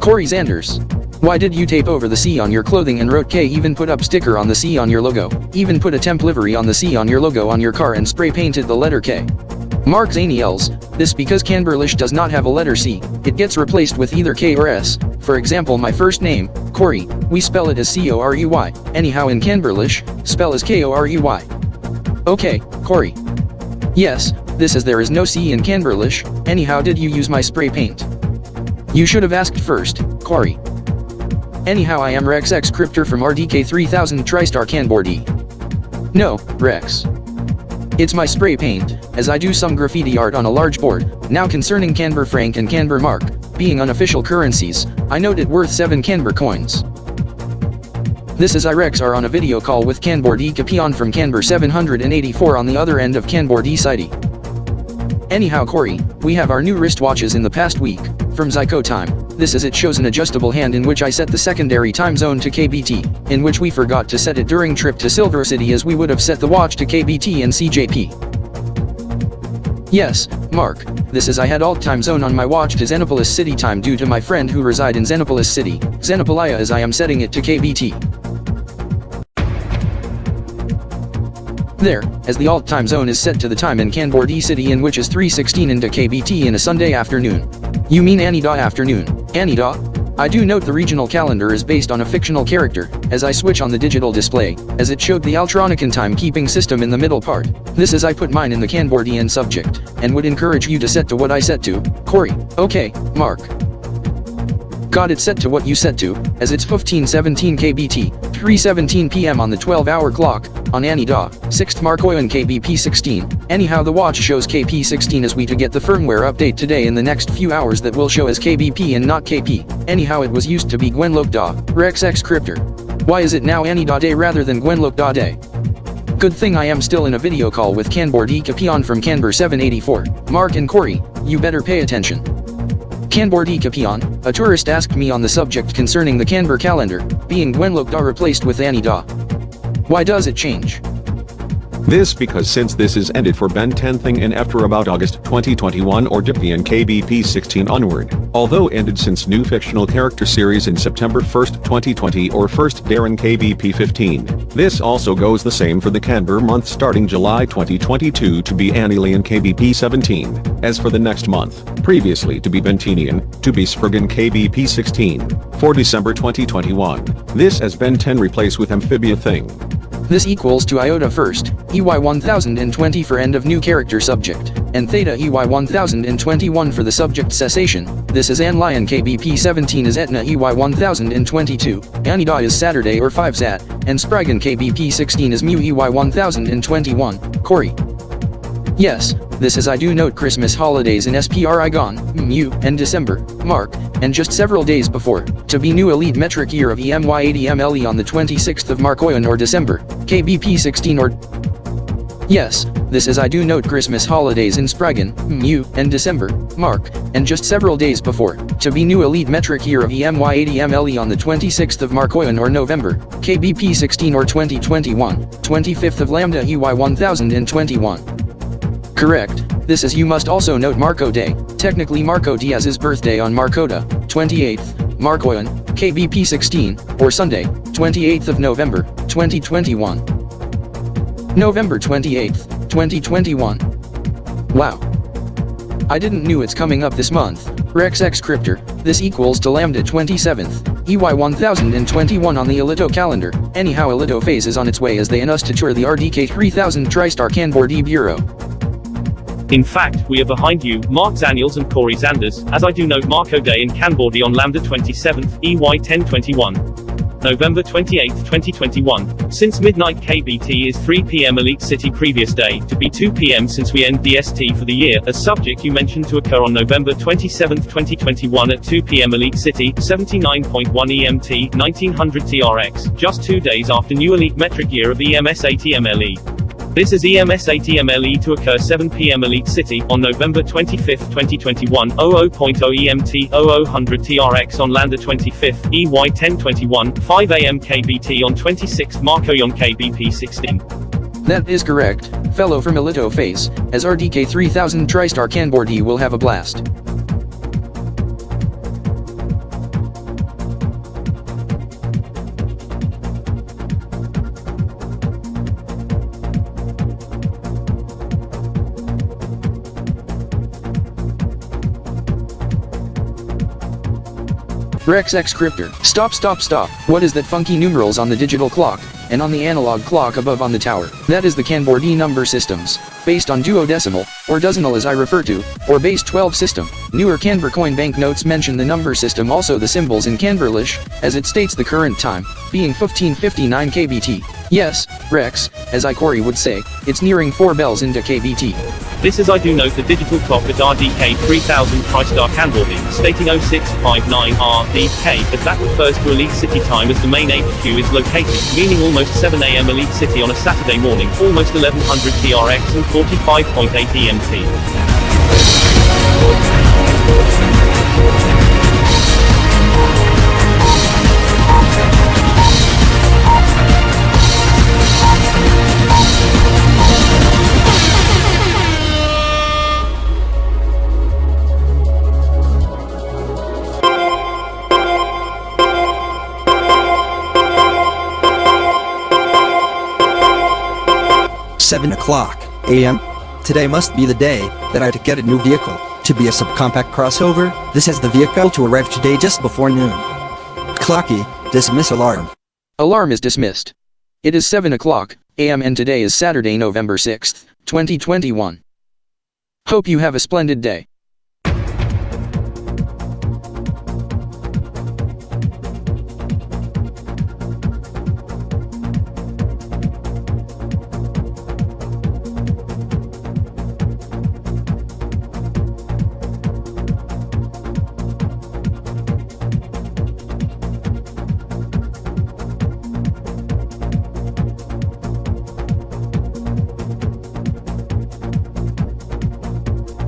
Corey Zanders. Why did you tape over the C on your clothing and wrote K, even put up sticker on the C on your logo, even put a temp livery on the C on your logo on your car and spray painted the letter K? Mark Zaniels, this because Kanbordeeian does not have a letter C, it gets replaced with either K or S. For example, my first name, Corey, we spell it as C-O-R-E-Y, anyhow in Kanbordeeian, spell as K-O-R-E-Y. Okay, Corey. Yes, this is there is no C in Kanbordeeian, anyhow did you use my spray paint? You should have asked first, Corey. Anyhow I am Rex X Kryptor from RDK 3000 TriStar Kanbordee. No, Rex. It's my spray paint, as I do some graffiti art on a large board. Now concerning Kanbor Frank and Kanbor Mark, being unofficial currencies, I note it worth 7 Kanbor coins. This is Rex R on a video call with Kanbordeeian from Kanbor 784 on the other end of Kanbordee City. Anyhow Corey, we have our new wristwatches in the past week, from Zyco Time. This is it shows an adjustable hand in which I set the secondary time zone to Kb.P, in which we forgot to set it during trip to Silvercity as we would have set the watch to Kb.T and CJP. Yes, Mark, this is I had alt time zone on my watch to Xenopolis City time due to my friend who reside in Xenopolis City, Xenopolia as I am setting it to Kb.T. There, as the alt time zone is set to the time in Kanbordee City in which is 3:16 into Kb.T in a Sunday afternoon. You mean Anida afternoon, Anida? I do note the regional calendar is based on a fictional character, as I switch on the digital display, as it showed the Altronican timekeeping system in the middle part. This is I put mine in the Kanbordeeian subject, and would encourage you to set to what I set to, Corey. Okay, Mark. Got it set to what you set to, as it's 15:17 Kb.T, 3:17 PM on the 12-hour clock, on Anida, 6th Marcoion Kb.P 16. Anyhow the watch shows Kp 16 as we to get the firmware update today in the next few hours that will show as Kb.P and not Kp. Anyhow it was used to be Gwenlook.Da, Rex X Kryptor. Why is it now Anida Day rather than Gwenlook.Da Day? Good thing I am still in a video call with Kanbordeeian from Kanbor 784. Mark and Corey, you better pay attention. Kanbordeeian, a tourist asked me on the subject concerning the Kanbor calendar, being Gwenlook.Da replaced with Anida. Why does it change? This because since this is ended for Ben 10 thing and after about August 2021 or Dippy and Kb.P 16 onward, although ended since new fictional character series in September 1st 2020 or 1st Darren Kb.P 15. This also goes the same for the Kanbor month starting July 2022 to be Anilian Kb.P 17, as for the next month, previously to be Bentinian, to be Spriggan Kb.P 16, for December 2021. This as Ben 10 replace with Amphibia thing. This equals to iota first, EY1020 for end of new character subject, and theta EY1021 for the subject cessation. This is An Lion Kb.P 17 is Etna EY1022, Anida is Saturday or 5 Zat, and Spriggan Kb.P 16 is Mu EY1021, Corey. Yes, this is I do note Christmas holidays in SPRI gone, Mu, and December, Mark, and just several days before, to be new elite metric year of EMY80MLE on the 26th of Marcoion or December, Kb.P 16 or... Yes, this is I do note Christmas holidays in Spriggan, Mu, and December, Mark, and just several days before, to be new elite metric year of EMY80MLE on the 26th of Marcoion or November, Kb.P 16 or 2021, 25th of Lambda EY1021. Correct, this is you must also note Marco Day, technically Marco Diaz's birthday on Marcota, 28th, Marcoion, Kb.P 16, or Sunday, 28th of November, 2021. November 28th, 2021. Wow. I didn't knew it's coming up this month, Rex X Kryptor, this equals to Lambda 27th, EY1021 on the Elito calendar, anyhow ElitoFaze is on its way as they and us to tour the RDK 3000 TriStar Kanbordee Bureau. In fact, we are behind you, Mark Zaniels and Corey Zanders, as I do note Marcoion Kanbordee on Lambda 27th, EY1021. November 28, 2021. Since midnight Kb.T is 3 PM Elite City previous day, to be 2 PM since we end DST for the year, a subject you mentioned to occur on November 27, 2021 at 2 PM Elite City, 79.1 EMT, 1900 TRX, just 2 days after new elite metric year of EMS80MLE. This is EMS80MLE to occur 7 PM Elite City, on November 25, 2021, 00.0 EMT, 0000 TRX on Lambda 25th, EY1021, 5 AM Kb.T on 26th Marcoion Kb.P 16. That is correct, fellow from ElitoFaze, as RDK 3000 TriStar Kanbordee will have a blast. Rex X Kryptor. Stop. What is that funky numerals on the digital clock, and on the analog clock above on the tower? That is the Kanbordee number systems, based on duodecimal, or dozenal as I refer to, or base 12 system. Newer Canberra coin banknotes mention the number system also the symbols in Canberlish, as it states the current time, being 1559 Kb.T. Yes, Rex, as I Corey would say, it's nearing 4 bells into Kb.T. This is I do note the digital clock at RDK 3000 TriStar Kanbordee, stating 0659 RDK, as that refers to Elite City time as the main HQ is located, meaning almost 7 AM Elite City on a Saturday morning, almost 1100 TRX and 45.8 EMT. AM. Today must be the day that I to get a new vehicle, to be a subcompact crossover. This has the vehicle to arrive today just before noon. Clocky, dismiss alarm. Alarm is dismissed. It is 7 o'clock AM and today is Saturday, November 6th, 2021. Hope you have a splendid day.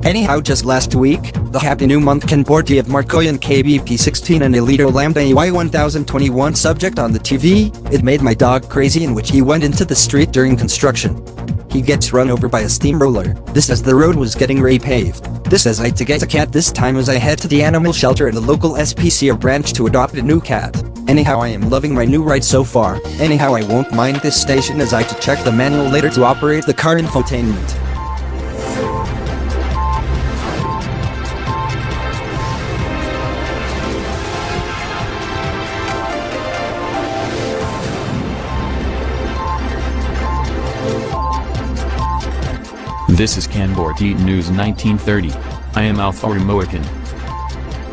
Anyhow, just last week, the Happy New Month Kanbordee of Marcoion Kb.P 16 and Elito Lambda EY1021 subject on the TV, it made my dog crazy in which he went into the street during construction. He gets run over by a steamroller, this as the road was getting repaved. This as I to get a cat this time as I head to the animal shelter in the local SPCA branch to adopt a new cat. Anyhow, I am loving my new ride so far. Anyhow, I won't mind this station as I to check the manual later to operate the car infotainment. This is Kanbordee News 1930. I am Alpha Marcoion.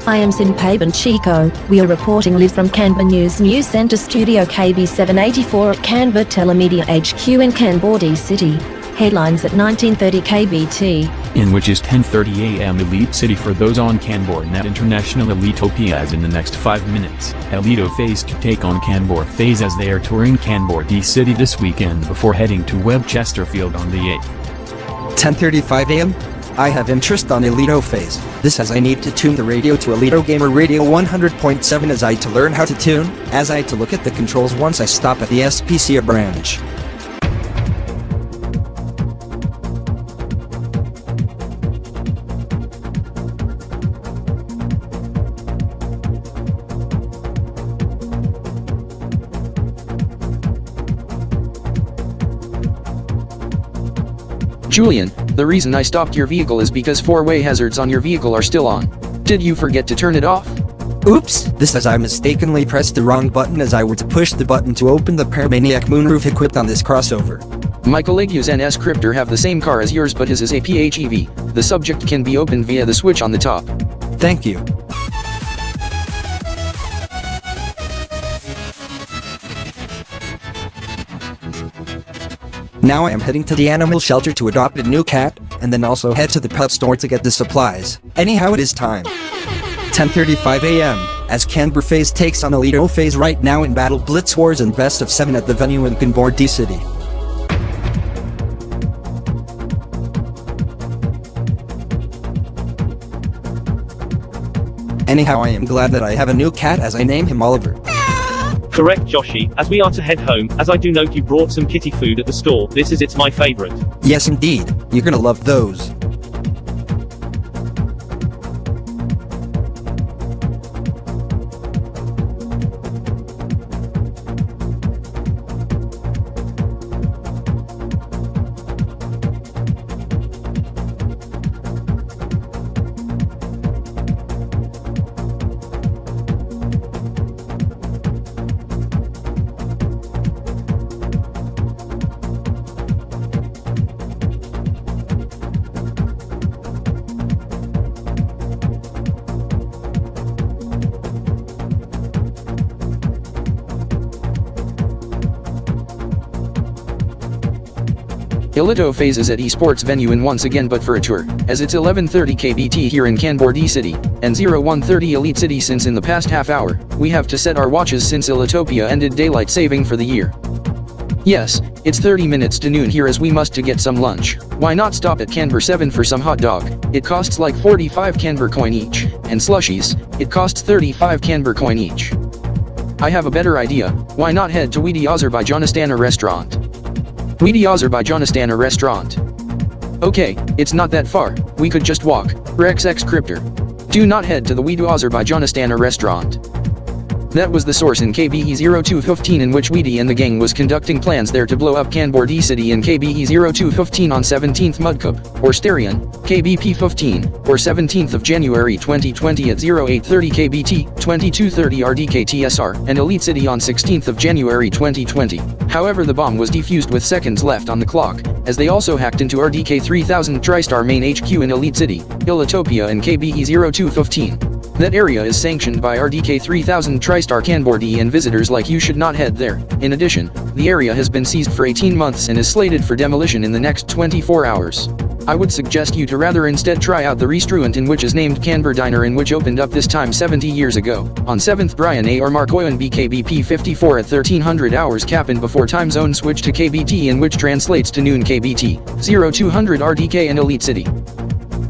I am Sinpaban Chico. We are reporting live from Canberra News Centre Studio KB784 at Canberra Telemedia HQ in Kanbordee City. Headlines at 19:30 Kb.P. In which is 10:30 AM Elite City for those on Kanbordeeian International ElitoFaze in the next 5 minutes. ElitoFaze to take on Kanbordeeian as they are touring Kanbordee City this weekend before heading to Webb Chesterfield on the 8th. 10:35 AM. I have interest on ElitoFaze. This as I need to tune the radio to Elito Gamer Radio 100.7 as I to learn how to tune, as I to look at the controls once I stop at the SPCA branch. Julian, the reason I stopped your vehicle is because four-way hazards on your vehicle are still on. Did you forget to turn it off? Oops, this as I mistakenly pressed the wrong button as I were to push the button to open the Paramaniac moonroof equipped on this crossover. My colleague Ryan M Kryptor have the same car as yours but his is a PHEV. The subject can be opened via the switch on the top. Thank you. Now I am heading to the animal shelter to adopt a new cat, and then also head to the pet store to get the supplies. Anyhow, it is time. 10:35 AM, as Kanbordeeian takes on ElitoFaze right now in Battle Blitz Wars and Best of 7 at the venue in Kanbordee City. Anyhow, I am glad that I have a new cat as I name him Oliver. Correct, Joshy, as we are to head home, as I do note you brought some kitty food at the store. It's my favorite. Yes indeed, you're gonna love those. ElitoFaze is at esports venue in once again but for a tour, as it's 11:30 Kb.P here in Kanbordee City, and 01:30 Elite City since in the past half hour, we have to set our watches since Elitopia ended daylight saving for the year. Yes, it's 30 minutes to noon here as we must to get some lunch. Why not stop at Kanbor 7 for some hot dog? It costs like 45 Kanbor coin each, and slushies, it costs 35 Kanbor coin each. I have a better idea, why not head to Weekday Azerbaijanistana restaurant? Weekday Azerbaijanistana restaurant. Okay, it's not that far, we could just walk. Rex X Kryptor. Do not head to the Weekday Azerbaijanistana restaurant. That was the source in KBE0215 in which Weekday and the gang was conducting plans there to blow up Kanbordee City in KBE0215 on 17th Mudcup, or Sterion, Kb.P 15, or 17th of January 2020 at 08:30 Kb.T, 22:30 RDKTSR, and Elite City on 16th of January 2020. However, the bomb was defused with seconds left on the clock, as they also hacked into RDK 3000 TriStar Main HQ in Elite City, Elitopia and KBE0215. That area is sanctioned by RDK 3000 TriStar Kanbordee and visitors like you should not head there. In addition, the area has been seized for 18 months and is slated for demolition in the next 24 hours. I would suggest you to rather instead try out the restaurant in which is named Kanbordeeian in which opened up this time 70 years ago, on 7th Brian A. or Marcoion B Kb.P 54 at 1300 hours Cap'n before time zone switch to Kb.T in which translates to noon Kb.T, 0200 RDK and Elite City.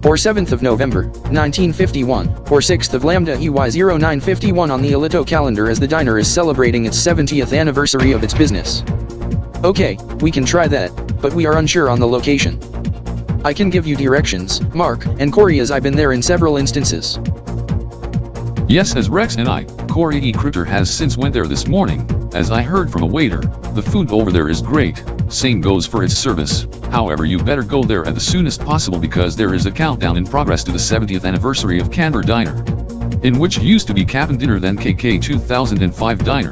Or 7th of November, 1951, or 6th of Lambda EY0951 on the Elito calendar as the diner is celebrating its 70th anniversary of its business. Okay, we can try that, but we are unsure on the location. I can give you directions, Mark, and Corey as I've been there in several instances. Yes, as Rex and I, Corey E. Kryptor has since went there this morning, as I heard from a waiter, the food over there is great, same goes for its service, however you better go there at the soonest possible because there is a countdown in progress to the 70th anniversary of Kanbordeeian, in which used to be Cap'n Dinner then KK 2005 Diner.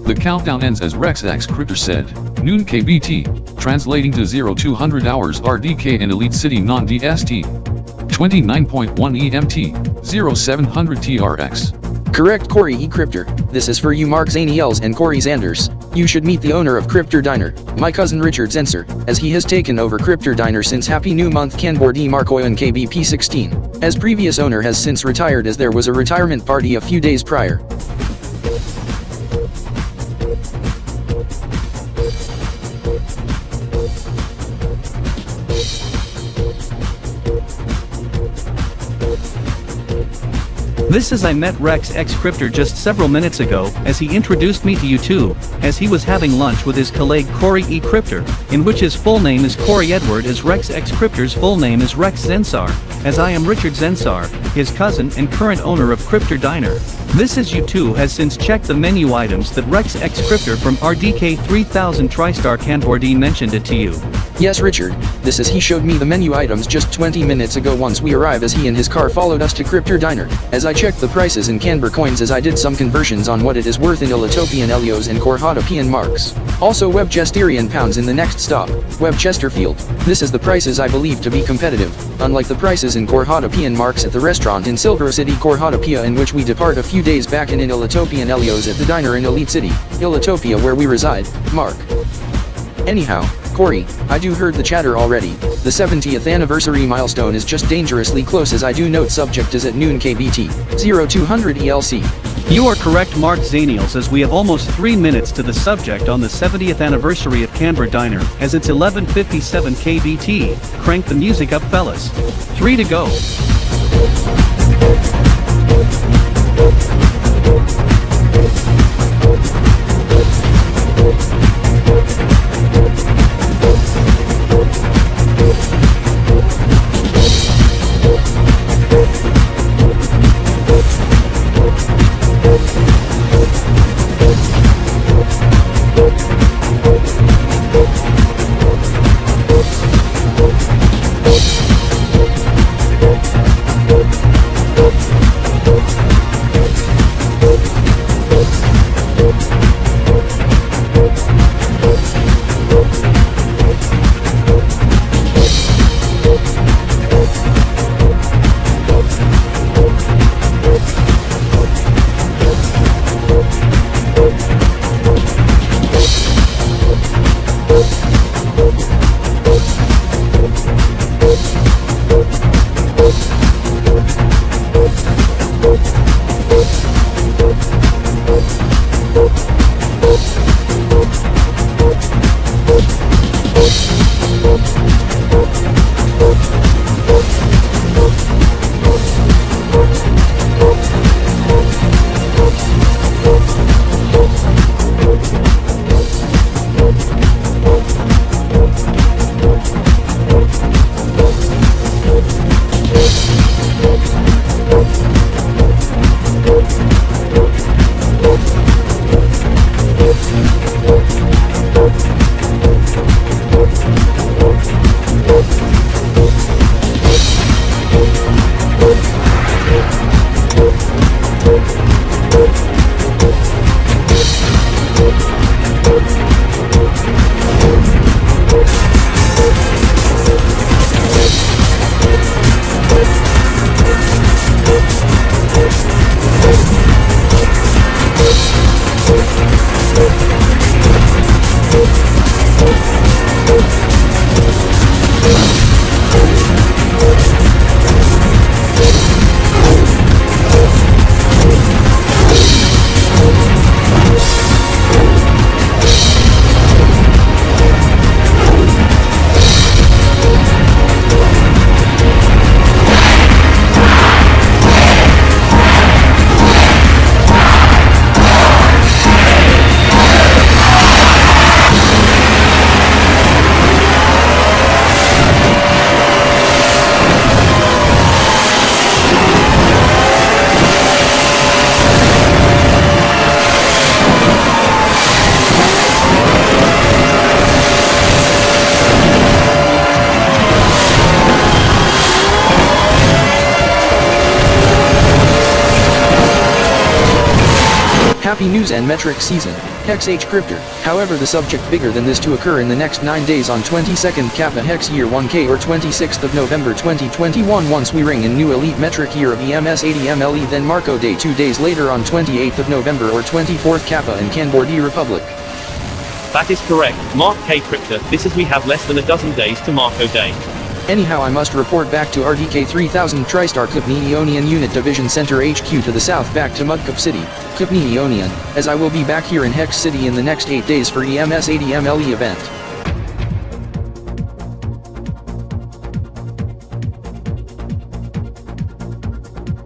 The countdown ends as Rex X Kryptor said, noon Kb.T, translating to 0200 hours RDK and Elite City non-DST. 29.1 EMT, 0700 TRX. Correct, Corey E. Kryptor. This is for you, Mark Zaniels and Corey Zanders. You should meet the owner of Kryptor Diner, my cousin Richard Zenser, as he has taken over Kryptor Diner since Happy New Month Kanbordee Marcoion Kb.P 16, as previous owner has since retired as there was a retirement party a few days prior. This is I met Rex X Kryptor just several minutes ago, as he introduced me to you too, as he was having lunch with his colleague Corey E. Kryptor, in which his full name is Corey Edward, as Rex X Kryptor's full name is Rex Zensar, as I am Richard Zensar, his cousin and current owner of Kryptor Diner. This is U2 has since checked the menu items that Rex X Kryptor from RDK 3000 TriStar Kanbordee mentioned it to you. Yes, Richard, this is he showed me the menu items just 20 minutes ago once we arrived, as he and his car followed us to Kryptor Diner, as I checked the prices in Kanbor coins, as I did some conversions on what it is worth in Elitopian Elios and Korhotopian marks. Also Webchesterian pounds in the next stop, Web Chesterfield. This is the prices I believe to be competitive, unlike the prices in Korhotopian marks at the restaurant in Silvercity Korhotopia, in which we depart a few days back, and in Elitopian Elios at the diner in Elite City, Elitopia, where we reside, Mark. Anyhow, Corey, I do heard the chatter already. The 70th anniversary milestone is just dangerously close, as I do note subject is at noon KBT, 0200 ELC. You are correct, Mark Zaniels, as we have almost 3 minutes to the subject on the 70th anniversary of Kanbor Diner, as it's 11:57 KBT. Crank the music up, fellas. 3 to go. Happy News and Metric Season. Hex H Kryptor. However, the subject bigger than this to occur in the next 9 days on 22nd Kappa Hex year 1K or 26th of November 2021 once we ring in new elite metric year of EMS 80 MLE, then Marco Day 2 days later on 28th of November or 24th Kappa in Kanbordee Republic. That is correct, Mark K. Kryptor. This is we have less than a dozen days to Marco Day. Anyhow, I must report back to RDK 3000 TriStar Kb.P Unit Division Center HQ to the south back to Mudcup City, Kb.P, as I will be back here in Hex City in the next 8 days for EMS 80 MLE event.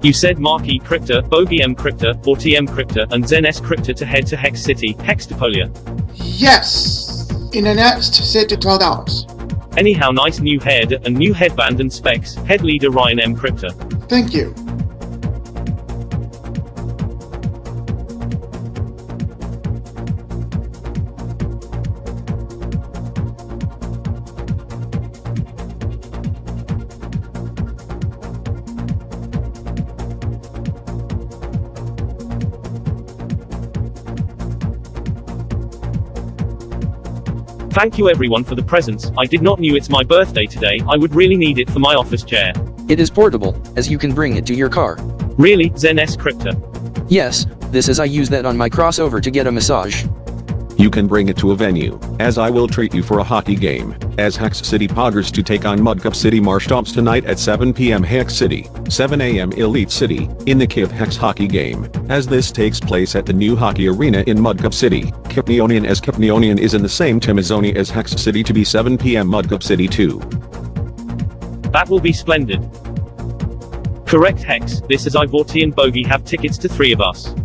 You said Mark E. Kryptor, Bogey M. Kryptor, or TM Kryptor, and Zen S. Kryptor to head to Hex City, Hextopolia. Yes! In the next 6 to 12 hours. Anyhow, nice new head and new headband and specs, head leader Ryan M. Kryptor. Thank you. Thank you everyone for the presents. I did not knew it's my birthday today. I would really need it for my office chair. It is portable, as you can bring it to your car. Really, Zen S. Kryptor? Yes, this is I use that on my crossover to get a massage. You can bring it to a venue, as I will treat you for a hockey game, as Hex City Poggers to take on Mudcup City Marshtops tonight at 7 p.m. Hex City, 7 a.m. Elite City, in the Kb Hex hockey game, as this takes place at the new hockey arena in Mudcup City, Kb.P, as Kb.P is in the same time zone as Hex City to be 7 p.m. Mudcup City too. That will be splendid. Correct Hex, this is Ivorti and Bogey have tickets to 3 of us.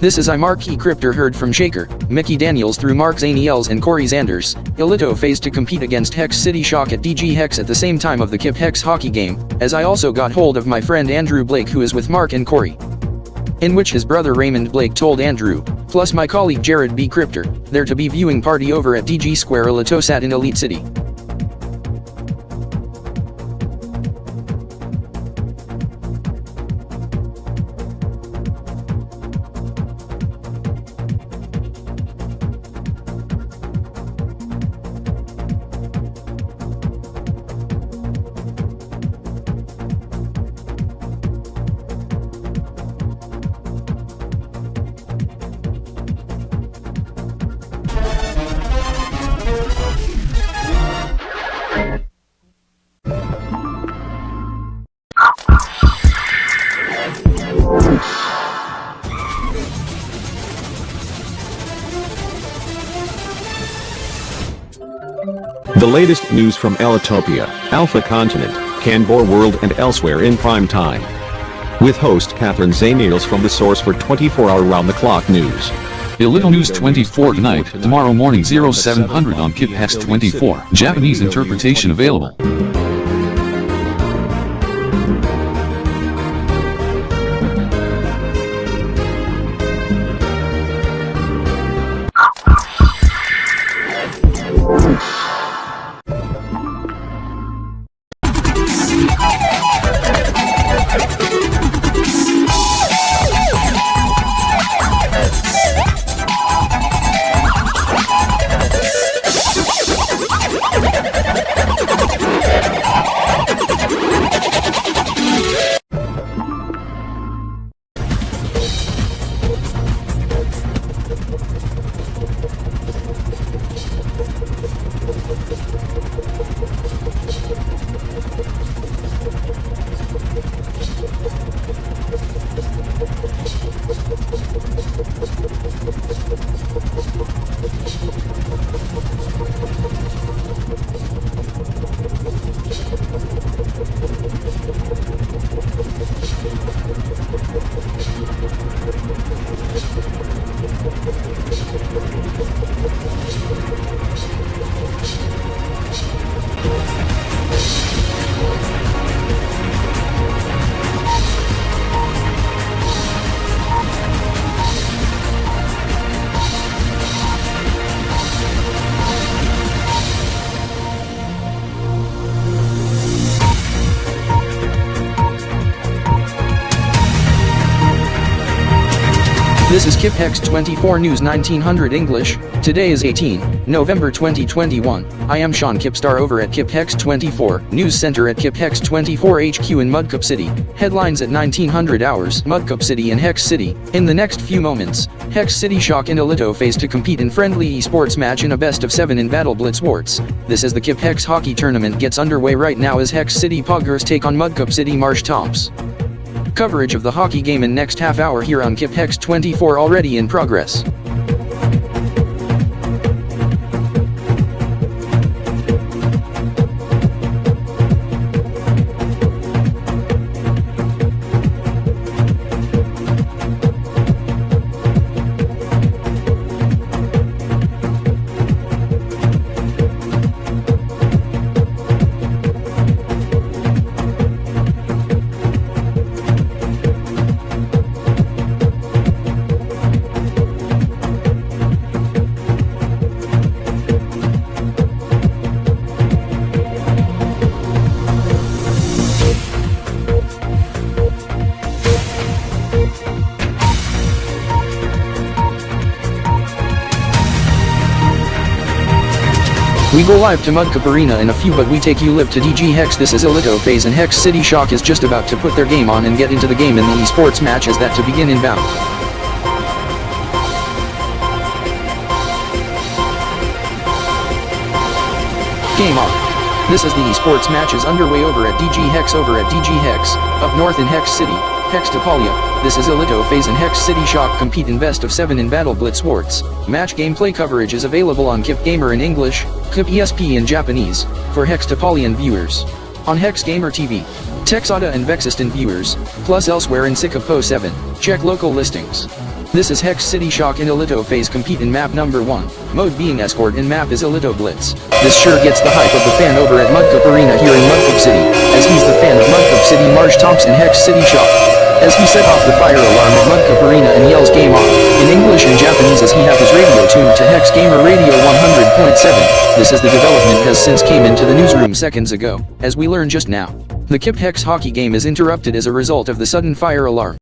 This is I Mark E. Kryptor heard from Shaker, Mickey Daniels through Mark Zaniels and Corey Zanders, ElitoFaze to compete against Hex City Shock at DG Hex at the same time of the Kb Hex hockey game, as I also got hold of my friend Andrew Blake who is with Mark and Corey. In which his brother Raymond Blake told Andrew, plus my colleague Jarrod B. Kryptor, there to be viewing party over at DG Square ElitoSat in Elite City. The latest news from Elitopia, Alpha Continent, Kanbor World and elsewhere in prime time. With host Catherine Zaniels from the source for 24-hour round-the-clock news. Elito News 24 tonight, tomorrow morning 0700 on Kb Hex 24. Japanese interpretation available. This is KIP 24 News 1900 English. Today is 18 November 2021. I am Sean Kipstar over at KIP 24 News Center at KIP 24 HQ in Mudcup City. Headlines at 1900 hours, Mudcup City and Hex City. In the next few moments, Hex City shock in ElitoFaze to compete in friendly esports match in a best of 7 in Battle Blitz Warts. This is the KIP Hex hockey tournament gets underway right now as Hex City Poggers take on Mudcup City Marsh Tops. Coverage of the hockey game in next half hour here on KIP 24 already in progress. We go live to Mudcup Arena in a few, but we take you live to DG Hex. This is ElitoFaze and Hex City Shock is just about to put their game on and get into the game in the esports match as that to begin inbound. Game on. This is the esports match is underway over at DG Hex up north in Hex City, Hex Topalia. This is ElitoFaze and Hex City Shock compete in best of 7 in Battle Blitz Warts. Match gameplay coverage is available on KIP Gamer in English, KIP ESP in Japanese, for Hex Topalian viewers. On Hex Gamer TV, Texada and Vexistant viewers, plus elsewhere in Sikapo 7, check local listings. This is Hex City Shock in ElitoFaze compete in map number 1, mode being escort in map is Elito Blitz. This sure gets the hype of the fan over at Mudcup Arena here in Mudcup City, as he's the fan of Mudcup City Marsh Tops and Hex City Shock. As he set off the fire alarm at Mudcup Arena and yells game on, in English and Japanese as he have his radio tuned to Hex Gamer Radio 100.7. This is the development has since came into the newsroom seconds ago, as we learned just now. The KIP Hex hockey game is interrupted as a result of the sudden fire alarm.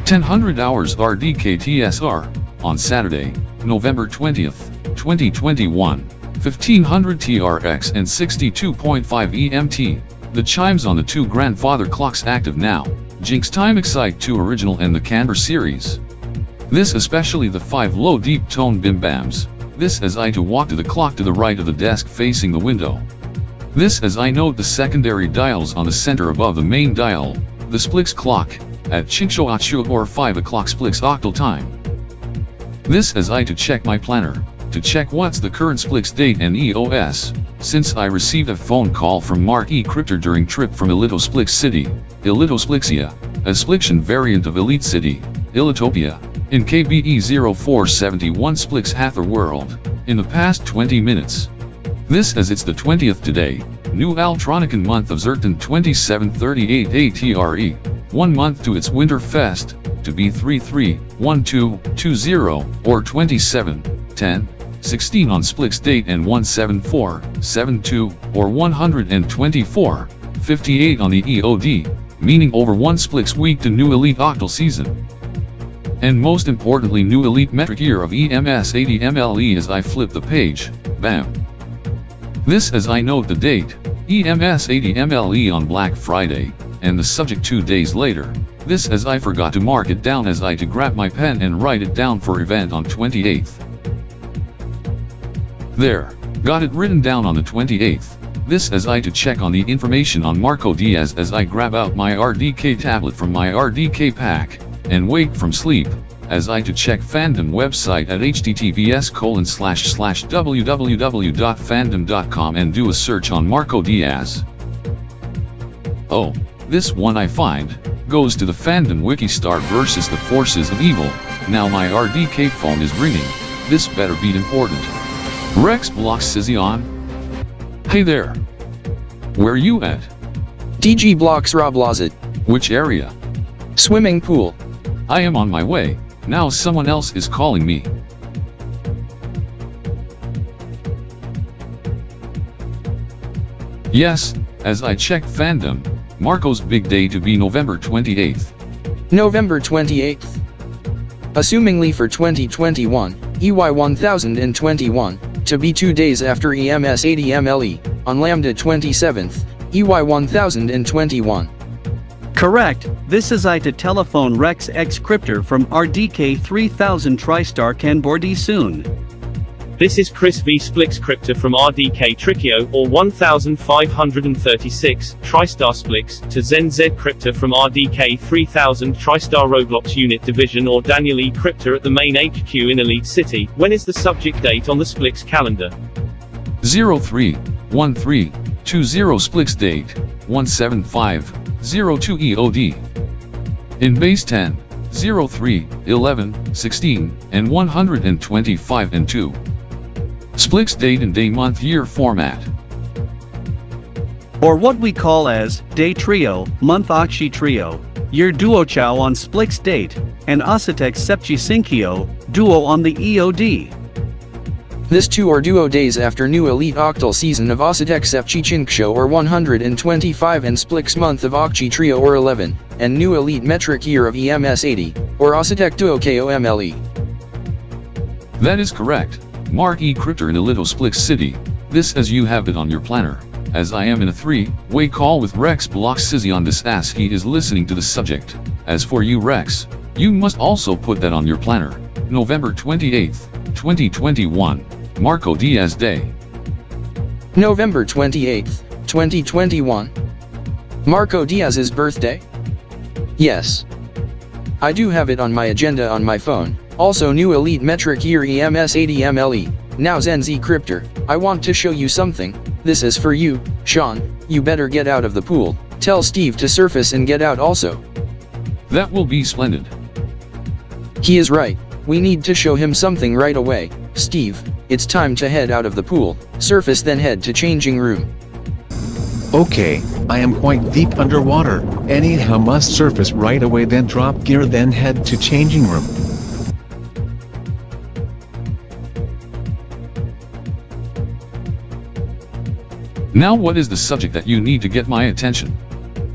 $10 RDKTSR, on Saturday, November 20th, 2021, 1500 TRX and 62.5 EMT. The chimes on the 2 grandfather clocks active now. Jinx Time Excite 2 Original and the Kanbordee series. This especially the 5 low deep tone bim bams. This as I to walk to the clock to the right of the desk facing the window. This as I note the secondary dials on the center above the main dial, the splix clock, at Chingshoachu or 5 o'clock splix octal time. This as I to check my planner, to check what's the current splix date and EOS, since I received a phone call from Mark E Kryptor during trip from Elito-Splix City, Elito-Splixia, a Splixian variant of Elite City, Elitopia, in KBE 0471 Splix Hather World, in the past 20 minutes. This as it's the 20th today, New Altronican month of Zertan 2738 ATRE, 1 month to its Winter Fest, to be 331220 or 271016 on Splix date and 17472 or 12458 on the EOD, meaning over 1 Splix week to new Elite Octal season. And most importantly, new Elite metric year of EMS 80 MLE as I flip the page, bam. This as I note the date, EMS 80 MLE on Black Friday, and the subject 2 days later, this as I forgot to mark it down as I to grab my pen and write it down for event on 28th. There, got it written down on the 28th, this as I to check on the information on Marcoion as I grab out my RDK tablet from my RDK pack, and wake from sleep, as I to check fandom website at https://www.fandom.com and do a search on Marcoion. Oh, this one I find, goes to the fandom Wikistar versus the forces of evil. Now my RDK phone is ringing, this better be important. Rex Blox-Roblozat. Hey there. Where you at? Digi Blox-Roblozat. Which area? Swimming pool. I am on my way. Now someone else is calling me. Yes, as I check fandom, Marco's big day to be November 28th. November 28th. Assumingly for 2021, EY 1021, to be 2 days after EMS 80 MLE, on Lambda 27th, EY 1021. Correct, this is I to telephone Rex X Kryptor from RDK 3000 TriStar Kanbordee soon. This is Chris V Splix Kryptor from RDK Trickio, or 1536, TriStar Splix, to Zen Z Kryptor from RDK 3000 TriStar Roblox Unit Division or Daniel E Kryptor at the main HQ in Elite City. When is the subject date on the Splix calendar? 031320 Splix date, 17502 EOD. In base 10, 03, 11, 16, and 125 and 2. Splix date and day month year format. Or what we call as day trio, month Akshi trio, year duo chow on Splix date, and Asatek Sepchi Sinkyo, duo on the EOD. This 2 or duo days after new Elite Octal season of Asatek Sepchi Chinksho or 125 and Splix month of Akchi Trio or 11, and new Elite metric year of EMS 80, or Asatek Duo KOMLE. That is correct. Mark E Kryptor in Elito Splix City, this as you have it on your planner, as I am in a 3-way call with Rex Blox-Roblozat on this as he is listening to the subject. As for you Rex, you must also put that on your planner, November 28th, 2021, Marcoion Day. November 28th, 2021. Marcoion's birthday? Yes. I do have it on my agenda on my phone. Also new Elite metric year EMS 80 MLE. Now Zen Z Kryptor, I want to show you something. This is for you, Sean. You better get out of the pool. Tell Steve to surface and get out also. That will be splendid. He is right. We need to show him something right away. Steve, it's time to head out of the pool. Surface then head to changing room. Okay, I am quite deep underwater. Anyhow must surface right away then drop gear then head to changing room. Now what is the subject that you need to get my attention?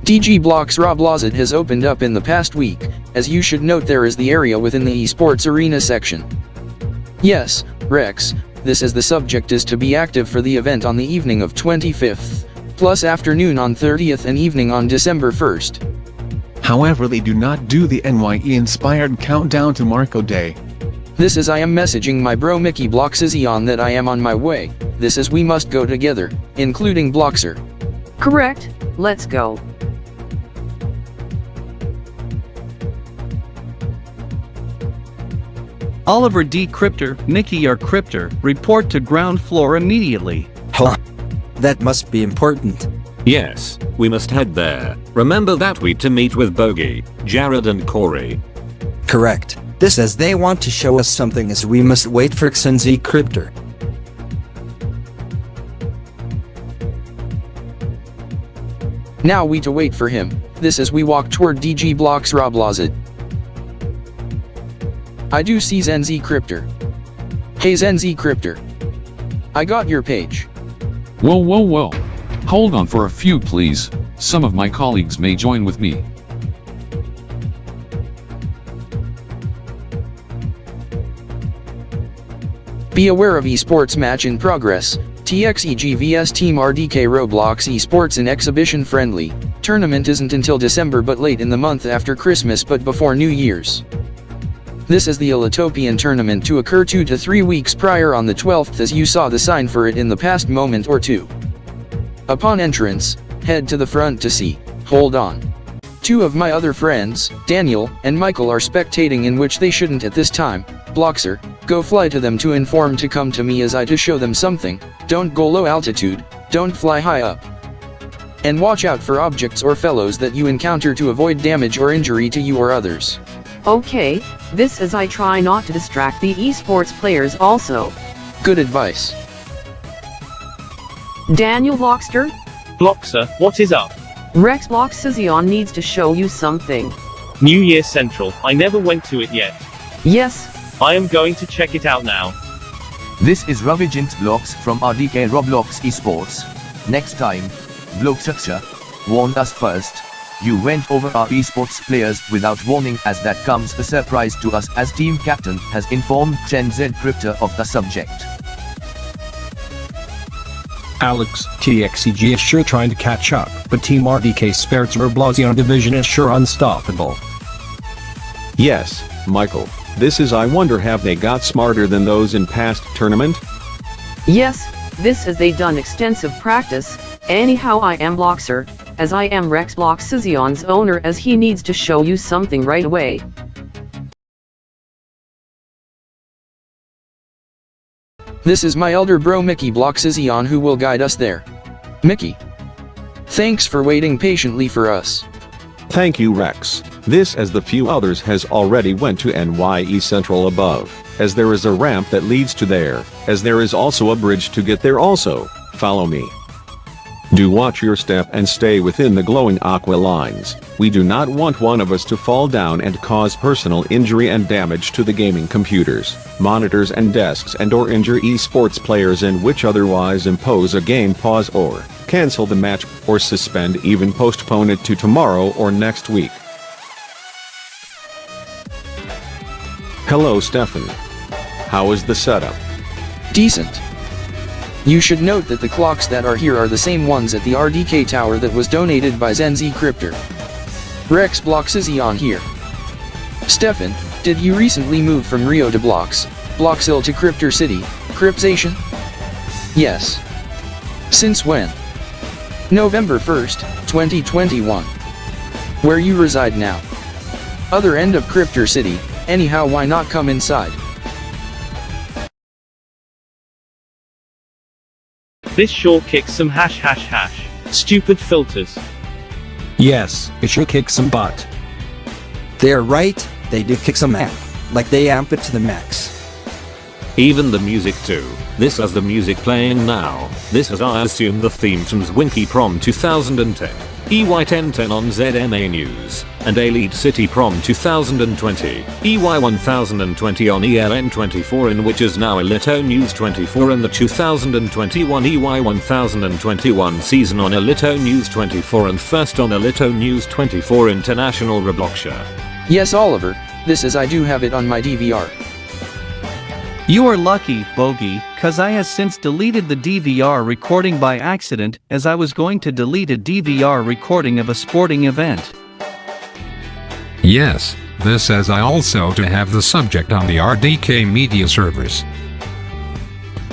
Digi Blox-Roblozat has opened up in the past week. As you should note, there is the area within the esports arena section. Yes, Rex, this is the subject is to be active for the event on the evening of 25th, plus afternoon on 30th and evening on December 1st. However, they do not do the NYE-inspired countdown to Marco Day. This is I am messaging my bro Mickey Blox-Roblozat that I am on my way. This is we must go together, including Bloxer. Correct, let's go. Oliver D. Kryptor, Mickey R. Kryptor, report to ground floor immediately. Huh. That must be important. Yes, we must head there. Remember that week to meet with Bogey, Jarrod and Corey. Correct. This as they want to show us something as we must wait for Zen Z Kryptor. Now we to wait for him, this as we walk toward Digi Blox-Roblozat. I do see ZNZ Kryptor. Hey ZNZ Kryptor. I got your page. Whoa. Hold on for a few please, some of my colleagues may join with me. Be aware of esports match in progress. TXEG vs Team RDK Roblox esports in exhibition friendly. Tournament isn't until December but late in the month after Christmas but before New Year's. This is the Elito-Kanbor tournament to occur 2 to 3 weeks prior on the 12th as you saw the sign for it in the past moment or two. Upon entrance, head to the front to see. Hold on. 2 of my other friends, Daniel and Michael are spectating in which they shouldn't at this time. Bloxer, go fly to them to inform to come to me as I to show them something. Don't go low altitude, don't fly high up. And watch out for objects or fellows that you encounter to avoid damage or injury to you or others. Okay, this as I try not to distract the esports players also. Good advice. Daniel Bloxter? Bloxer, what is up? Rex Blox-Roblozat needs to show you something. New Year Central, I never went to it yet. Yes. I am going to check it out now. This is Ravigent Blocks from RDK Roblox Esports. Next time, Bloxer warned us first. You went over our esports players without warning, as that comes a surprise to us, as team captain has informed ZNZ Kryptor of the subject. Alex, TXEG is sure trying to catch up, but Team RDK Spirits Roblozat division is sure unstoppable. Yes, Michael. This is I wonder have they got smarter than those in past tournament? Yes, this as they done extensive practice. Anyhow I am Bloxer, as I am Rex Blox-Roblozat's owner, as he needs to show you something right away. This is my elder bro Mickey Blox-Roblozat who will guide us there. Mickey. Thanks for waiting patiently for us. Thank you Rex. This as the few others has already went to NYE Central above, as there is a ramp that leads to there, as there is also a bridge to get there also. Follow me. Do watch your step and stay within the glowing aqua lines. We do not want one of us to fall down and cause personal injury and damage to the gaming computers, monitors and desks, and or injure esports players, and which otherwise impose a game pause or cancel the match or suspend, even postpone it to tomorrow or next week. Hello Stefan. How is the setup? Decent. You should note that the clocks that are here are the same ones at the RDK tower that was donated by ZNZ Kryptor. Rex Blox-Roblozat here. Stefan, did you recently move from Rio to Bloxil to Kryptor City, Krypzation? Yes. Since when? November 1st, 2021. Where you reside now? Other end of Kryptor City. Anyhow, why not come inside? This sure kicks some hash. Stupid filters. Yes, it sure kicks some butt. They're right, they do kick some ass. Like they amp it to the max. Even the music too. This is the music playing now. This is I assume the theme from Zwinky Prom 2010. EY1010 on ZMA News, and Elite City Prom 2020, EY1020 on ELN24, in which is now Elito News 24, and the 2021 EY1021 season on Elito News 24, and first on Elito News 24 International Robloxia. Yes Oliver, this is I do have it on my DVR. You are lucky, Bogey, cause I has since deleted the DVR recording by accident, as I was going to delete a DVR recording of a sporting event. Yes, this as I also to have the subject on the RDK media servers.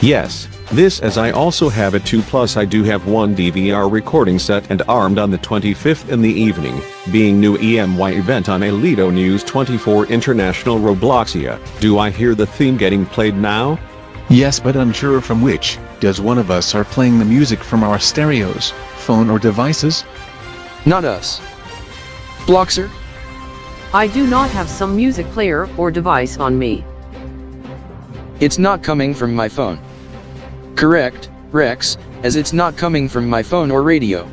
Yes, this as I also have it too, plus I do have one DVR recording set and armed on the 25th in the evening, being new EMY event on Elito News 24 International Robloxia. Do I hear the theme getting played now? Yes, but unsure from which. Does one of us are playing the music from our stereos, phone or devices? Not us. Bloxer? I do not have some music player or device on me. It's not coming from my phone. Correct, Rex, as it's not coming from my phone or radio.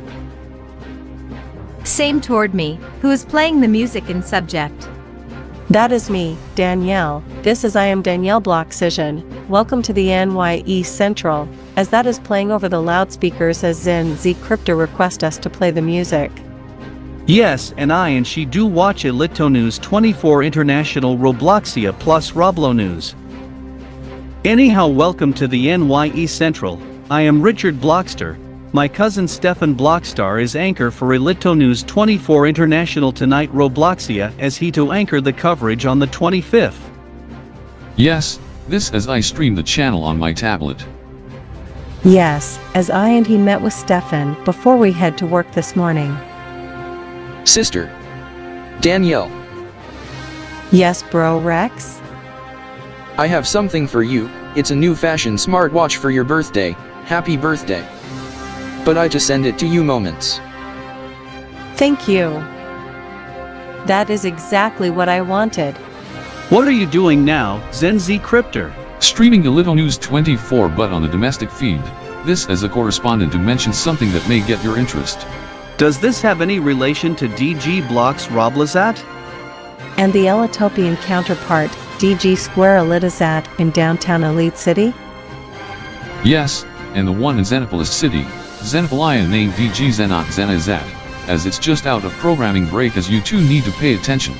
Same toward me. Who is playing the music in subject? That is me, Danielle. This is I am Danielle Block-Roblozat. Welcome to the NYE Central, as that is playing over the loudspeakers as Zn Z Kryptor request us to play the music. Yes, and I and she do watch Elito News 24 International Robloxia plus Roblo News. Anyhow, welcome to the NYE Central. I am Richard Blockster. My cousin Stefan Blockstar is anchor for Elito News 24 International tonight Robloxia as he to anchor the coverage on the 25th. Yes, this as I stream the channel on my tablet. Yes, as I and he met with Stefan before we head to work this morning. Sister Danielle. Yes, bro Rex? I have something for you. It's a new fashion smartwatch for your birthday. Happy birthday. But I just send it to you moments. Thank you. That is exactly what I wanted. What are you doing now, Zn Z Kryptor? Streaming Elito News 24 but on the domestic feed. This as a correspondent to mention something that may get your interest. Does this have any relation to Digi Blox-Roblozat? And the Elitopian counterpart, Digi Square-Elitozat in downtown Elite City? Yes, and the one in Xenopolis City, Xenopolian named Digi Blox-Roblozat, as it's just out of programming break as you two need to pay attention.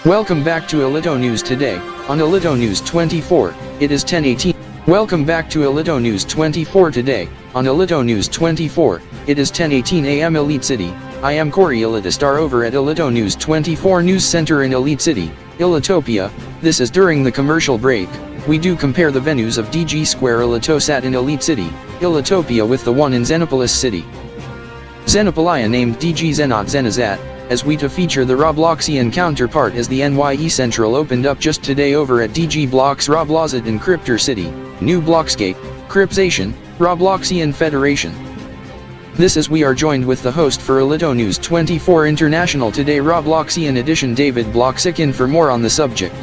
Welcome back to Elito News today, on Elito News 24, it is 10:18. Welcome back to Elito News 24 today, on Elito News 24, it is 10:18 AM Elite City. I am Corey Elitostar over at Elito News 24 News Center in Elite City, Elitopia. This is during the commercial break. We do compare the venues of DG Square Elitosat in Elite City, Elitopia with the one in Xenopolis City. Xenopolia named DG Blox-Roblozat, as we to feature the Robloxian counterpart as the NYE Central opened up just today over at Digi Blox-Roblozat in Kryptor City, New Blockscape, Crypzation, Robloxian Federation. This is we are joined with the host for Elito News 24 International today Robloxian edition David Block-Roblozat for more on the subject.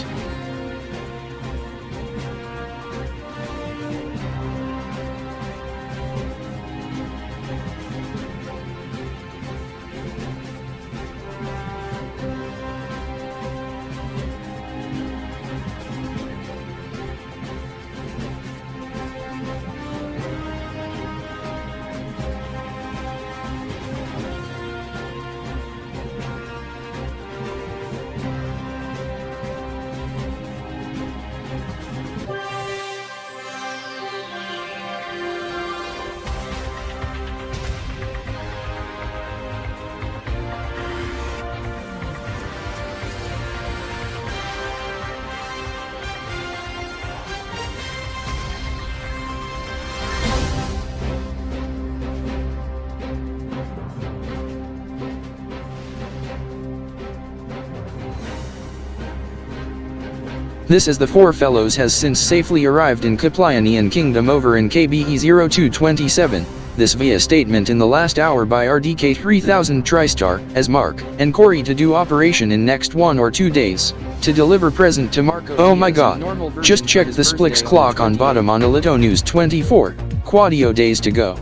This is the four fellows has since safely arrived in Kanbordeeian Kingdom over in KBE0227, this via statement in the last hour by RDK 3000 TriStar, as Mark and Corey to do operation in next 1 or 2 days, to deliver present to Marco. Oh my god, just check the Splix clock on bottom on Elito News 24, Quadio days to go.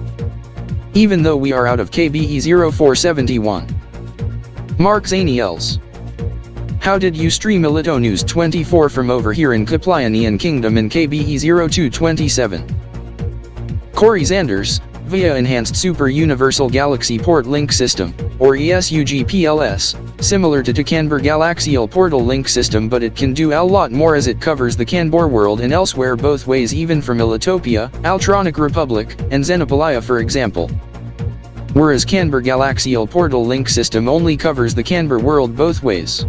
Even though we are out of KBE 0471. Mark Zaniels. How did you stream Elito News 24 from over here in Kanbordeeian Kingdom in KBE 0227? Corey Zanders, via Enhanced Super Universal Galaxy Port Link System, or ESUGPLS, similar to Kanbor Galaxial Portal Link System, but it can do a lot more as it covers the Kanbor world and elsewhere both ways, even from Elitopia, Altronic Republic, and Xenopolia for example. Whereas Kanbor Galaxial Portal Link System only covers the Kanbor world both ways.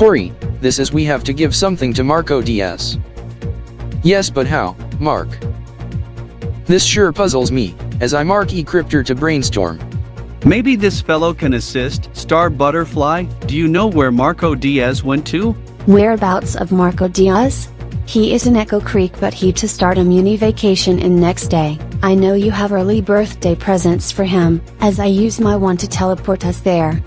Corey, this is we have to give something to Marco DS. Yes, but how, Mark? This sure puzzles me, as I Mark E Kryptor to brainstorm. Maybe this fellow can assist. Star Butterfly, do you know where Marco Diaz went to? Whereabouts of Marco Diaz? He is in Echo Creek, but he to start a muni vacation in next day. I know you have early birthday presents for him, as I use my one to teleport us there.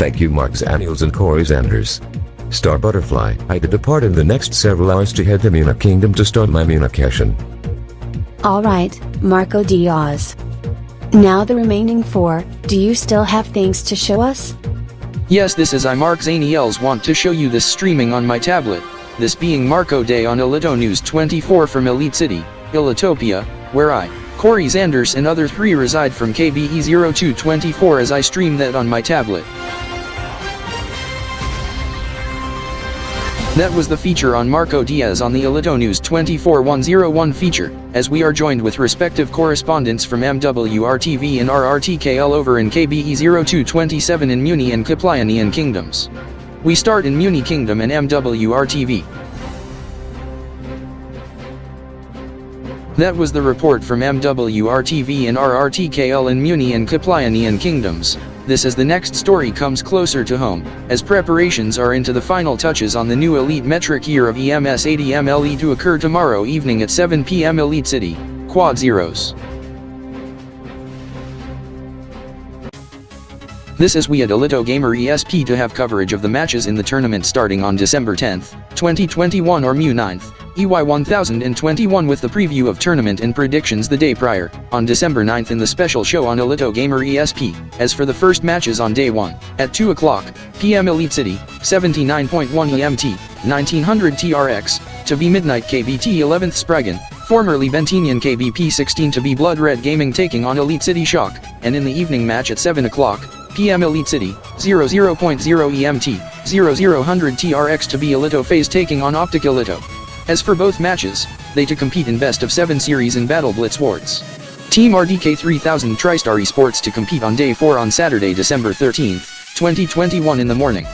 Thank you, Mark Zaniels and Corey Zanders. Star Butterfly, I to depart in the next several hours to head to Mina Kingdom to start my Mina Cashin. Alright, Marco Diaz. Now the remaining 4, do you still have things to show us? Yes, this is I Mark Zaniels want to show you this streaming on my tablet, this being Marco Day on Elito News 24 from Elite City, Elitopia, where I, Corey Zanders and other 3 reside from KBE0224 as I stream that on my tablet. That was the feature on Marco Diaz on the Elito News 24101 feature, as we are joined with respective correspondents from MWRTV and RRTKL over in KBE0227 in Muni and Kanbordeeian kingdoms. We start in Muni Kingdom and MWRTV. That was the report from MWRTV and RRTKL in Muni and Kanbordeeian kingdoms. This as the next story comes closer to home, as preparations are into the final touches on the new Elite metric year of EMS 80MLE to occur tomorrow evening at 7 PM Elite City, Quad Zeros. This is we at Elito Gamer ESP to have coverage of the matches in the tournament starting on December 10th, 2021 or Mu 9th, EY 1021 with the preview of tournament and predictions the day prior, on December 9th in the special show on Elito Gamer ESP, as for the first matches on day 1, at 2 o'clock PM Elite City, 79.1 EMT, 1900 TRX, to be midnight KBT 11th Spragan, formerly Bentinian Kb.P 16 to be Blood Red Gaming taking on Elite City Shock, and in the evening match at 7 o'clock PM Elite City, 00.0 EMT, 0000 TRX to be ElitoFaze taking on Optic Elito. As for both matches, they to compete in best of 7 series in Battle Blitz Wards. Team RDK 3000 TriStar Esports to compete on day 4 on Saturday, December 13th, 2021 in the morning.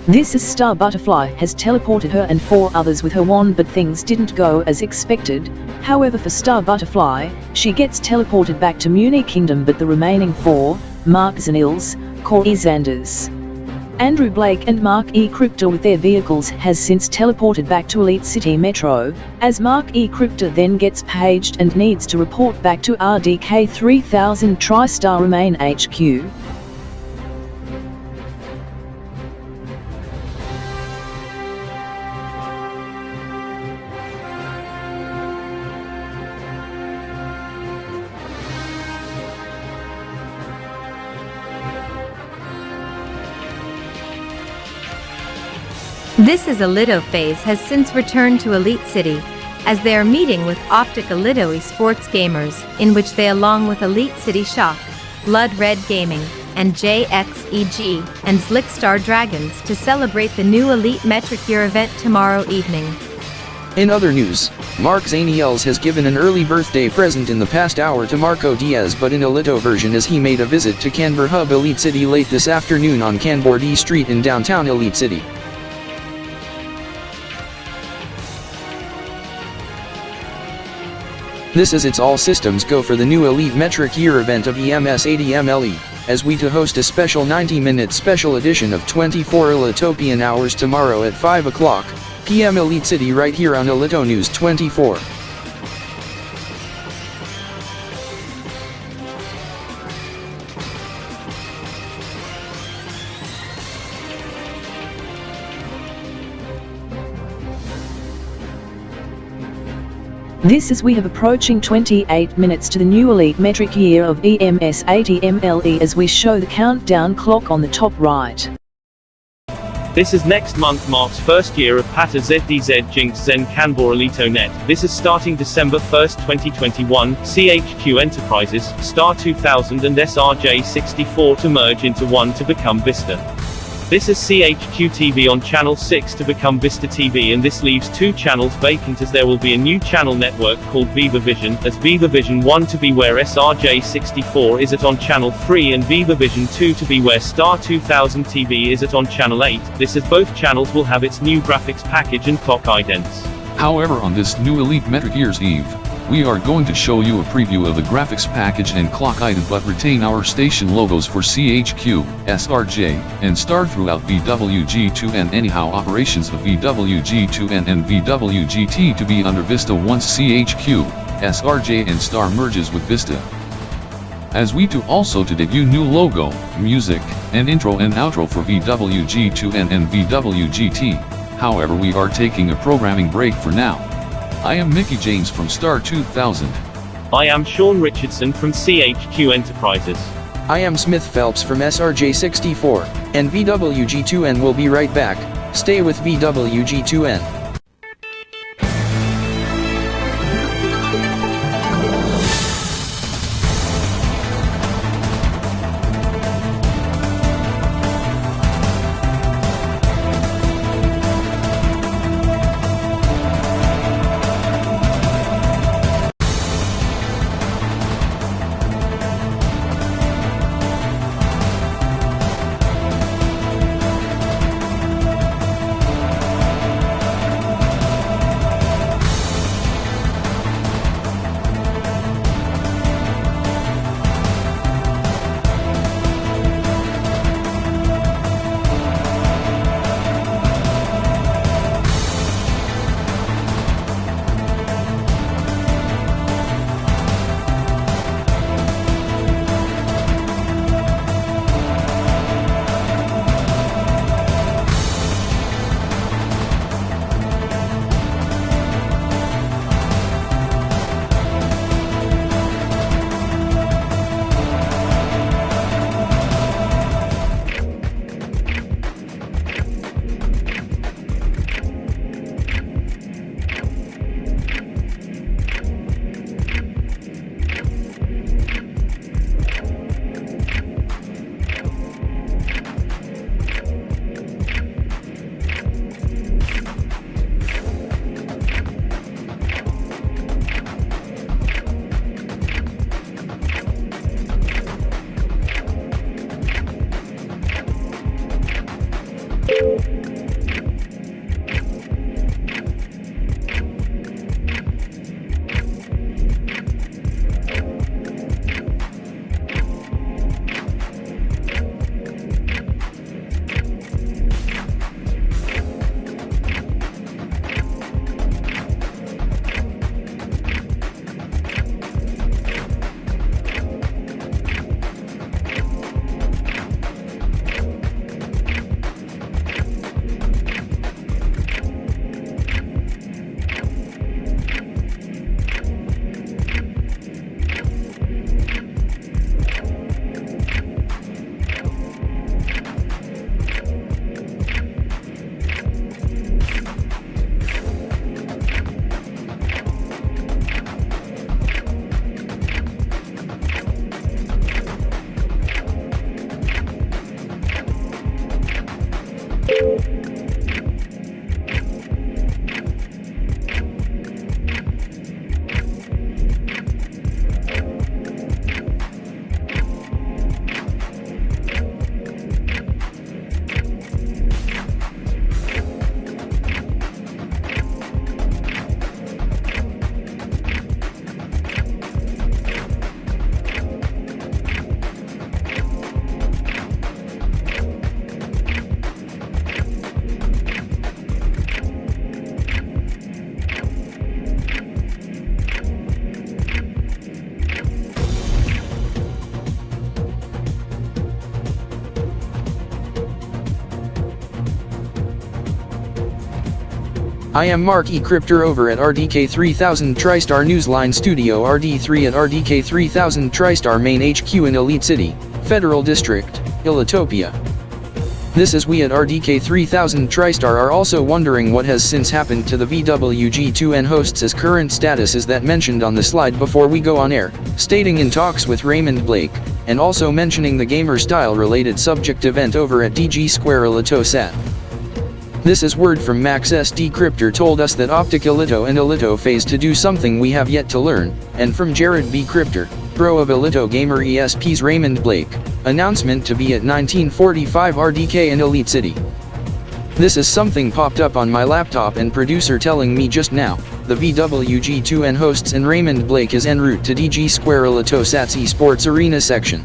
This is Star Butterfly has teleported her and 4 others with her wand, but things didn't go as expected. However, for Star Butterfly, she gets teleported back to Muni Kingdom, but the remaining 4, Mark Zaniels, Corey Zanders, Andrew Blake and Mark E Kryptor with their vehicles has since teleported back to Elite City Metro, as Mark E Kryptor then gets paged and needs to report back to RDK 3000 TriStar Main HQ. This is ElitoFaze has since returned to Elite City, as they are meeting with Optic Elito esports gamers, in which they along with Elite City Shock, Blood Red Gaming, and JXEG, and Zlickstar Dragons to celebrate the new Elite Metric Year event tomorrow evening. In other news, Mark Zaniels has given an early birthday present in the past hour to Marco Diaz, but in Elito version, as he made a visit to Kanbor Hub Elite City late this afternoon on Kanbordee Street in downtown Elite City. This is its all systems go for the new Elite Metric Year event of EMS 80MLE, as we to host a special 90-minute special edition of 24 Elitopian hours tomorrow at 5 o'clock PM Elite City right here on Elito News 24. This as we have approaching 28 minutes to the new elite metric year of EMS 80 MLE as we show the countdown clock on the top right. This is next month marks first year of PATA ZDZ Jinx Zen Kanbor Elito.net. This is starting December 1st 2021, CHQ Enterprises, Star 2000 and SRJ64 to merge into one to become Vista. This is CHQ TV on Channel 6 to become Vista TV, and this leaves 2 channels vacant as there will be a new channel network called Viva Vision, as Viva Vision 1 to be where SRJ64 is at on Channel 3 and Viva Vision 2 to be where Star 2000 TV is at on Channel 8, this as both channels will have its new graphics package and clock idents. However, on this new Elite Metric Year's Eve, we are going to show you a preview of the graphics package and clock item but retain our station logos for CHQ, SRJ, and Star throughout VWG2N. Anyhow, operations of VWG2N and VWGT to be under Vista once CHQ, SRJ and Star merges with Vista. As we do also to debut new logo, music, and intro and outro for VWG2N and VWGT. However, we are taking a programming break for now. I am Mickey James from Star 2000. I am Sean Richardson from CHQ Enterprises. I am Smith Phelps from SRJ64, and VWG2N will be right back. Stay with VWG2N. I am Mark E Kryptor over at RDK 3000 TriStar Newsline Studio RD3 at RDK 3000 TriStar Main HQ in Elite City, Federal District, Elitopia. This is we at RDK 3000 TriStar are also wondering what has since happened to the VWG2N hosts, as current status is that mentioned on the slide before we go on air, stating in talks with Raymond Blake, and also mentioning the gamer style related subject event over at Digi Blox-Roblozat. This is word from Max SD Kryptor told us that Optic Elito and ElitoFaze to do something we have yet to learn, and from Jarrod B Kryptor, Pro of Elito Gamer ESP's Raymond Blake, announcement to be at 1945 RDK in Elite City. This is something popped up on my laptop and producer telling me just now, the VWG2N hosts and Raymond Blake is en route to Digi Blox-Roblozat's esports arena section.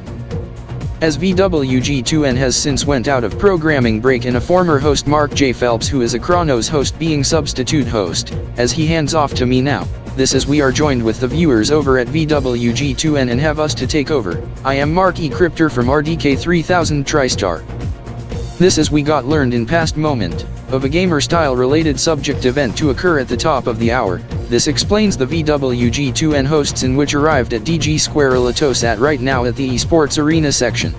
As VWG2N has since went out of programming break and a former host Mark J. Phelps, who is a Chronos host, being substitute host, as he hands off to me now. This is we are joined with the viewers over at VWG2N and have us to take over. I am Mark E Kryptor from RDK 3000 TriStar. This is we got learned in past moment, of a gamer style related subject event to occur at the top of the hour. This explains the VWG2N hosts in which arrived at Digi Blox-Roblozat right now at the esports arena section.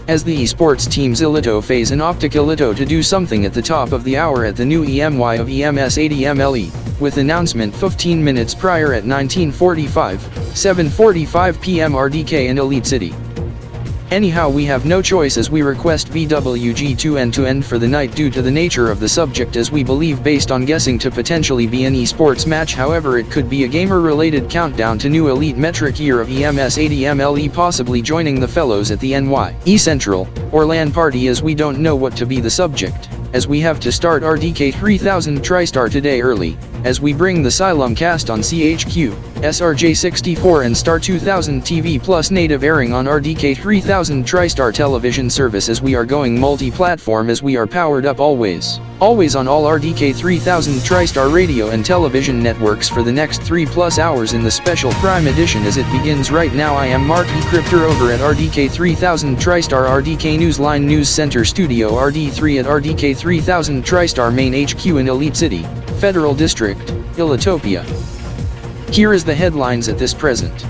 As the esports teams ElitoFaze and Optic Elito to do something at the top of the hour at the new EMY of EMS80MLE, with announcement 15 minutes prior at 1945, 7:45 PM RDK in Elite City. Anyhow, we have no choice as we request VWG2N to end for the night due to the nature of the subject, as we believe based on guessing to potentially be an esports match. However, it could be a gamer related countdown to new elite metric year of EMS80MLE, possibly joining the fellows at the NY Central or LAN party, as we don't know what to be the subject, as we have to start RDK 3000 TriStar today early, as we bring the Asylum cast on CHQ, SRJ64 and Star 2000 TV plus native airing on RDK 3000 TriStar television service, as we are going multi-platform, as we are powered up always on all RDK 3000 TriStar radio and television networks for the next 3+ hours in the special Prime Edition as it begins right now. I am Mark E Kryptor over at RDK 3000 TriStar RDK Newsline News Center Studio RD3 at RDK 3000 TriStar Main HQ in Elite City, Federal District, Elitopia. Here is the headlines at this present.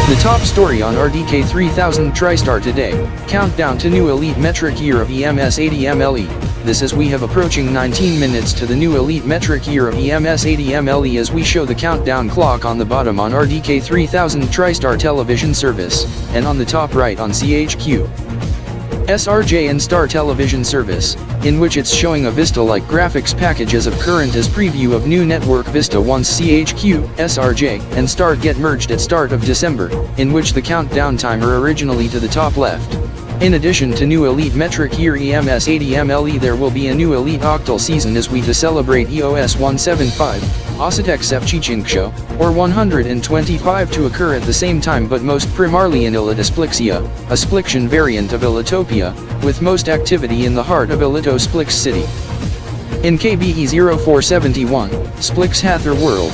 The top story on RDK 3000 TriStar today, countdown to new elite metric year of EMS80MLE. This is we have approaching 19 minutes to the new elite metric year of EMS80MLE as we show the countdown clock on the bottom on RDK 3000 TriStar television service, and on the top right on CHQ, SRJ and Star television service, in which it's showing a Vista-like graphics package as of current as preview of new network Vista once CHQ, SRJ, and Star get merged at start of December, in which the countdown timer originally to the top left. In addition to new elite metric year EMS80MLE, there will be a new elite octal season as we to celebrate EOS 175, Osetek Sepchichinksho, or 125 to occur at the same time, but most primarily in Elito-Splixia, a Splixian variant of Elitopia, with most activity in the heart of Elito-Splix City. In KBE 0471, Splix Hather World.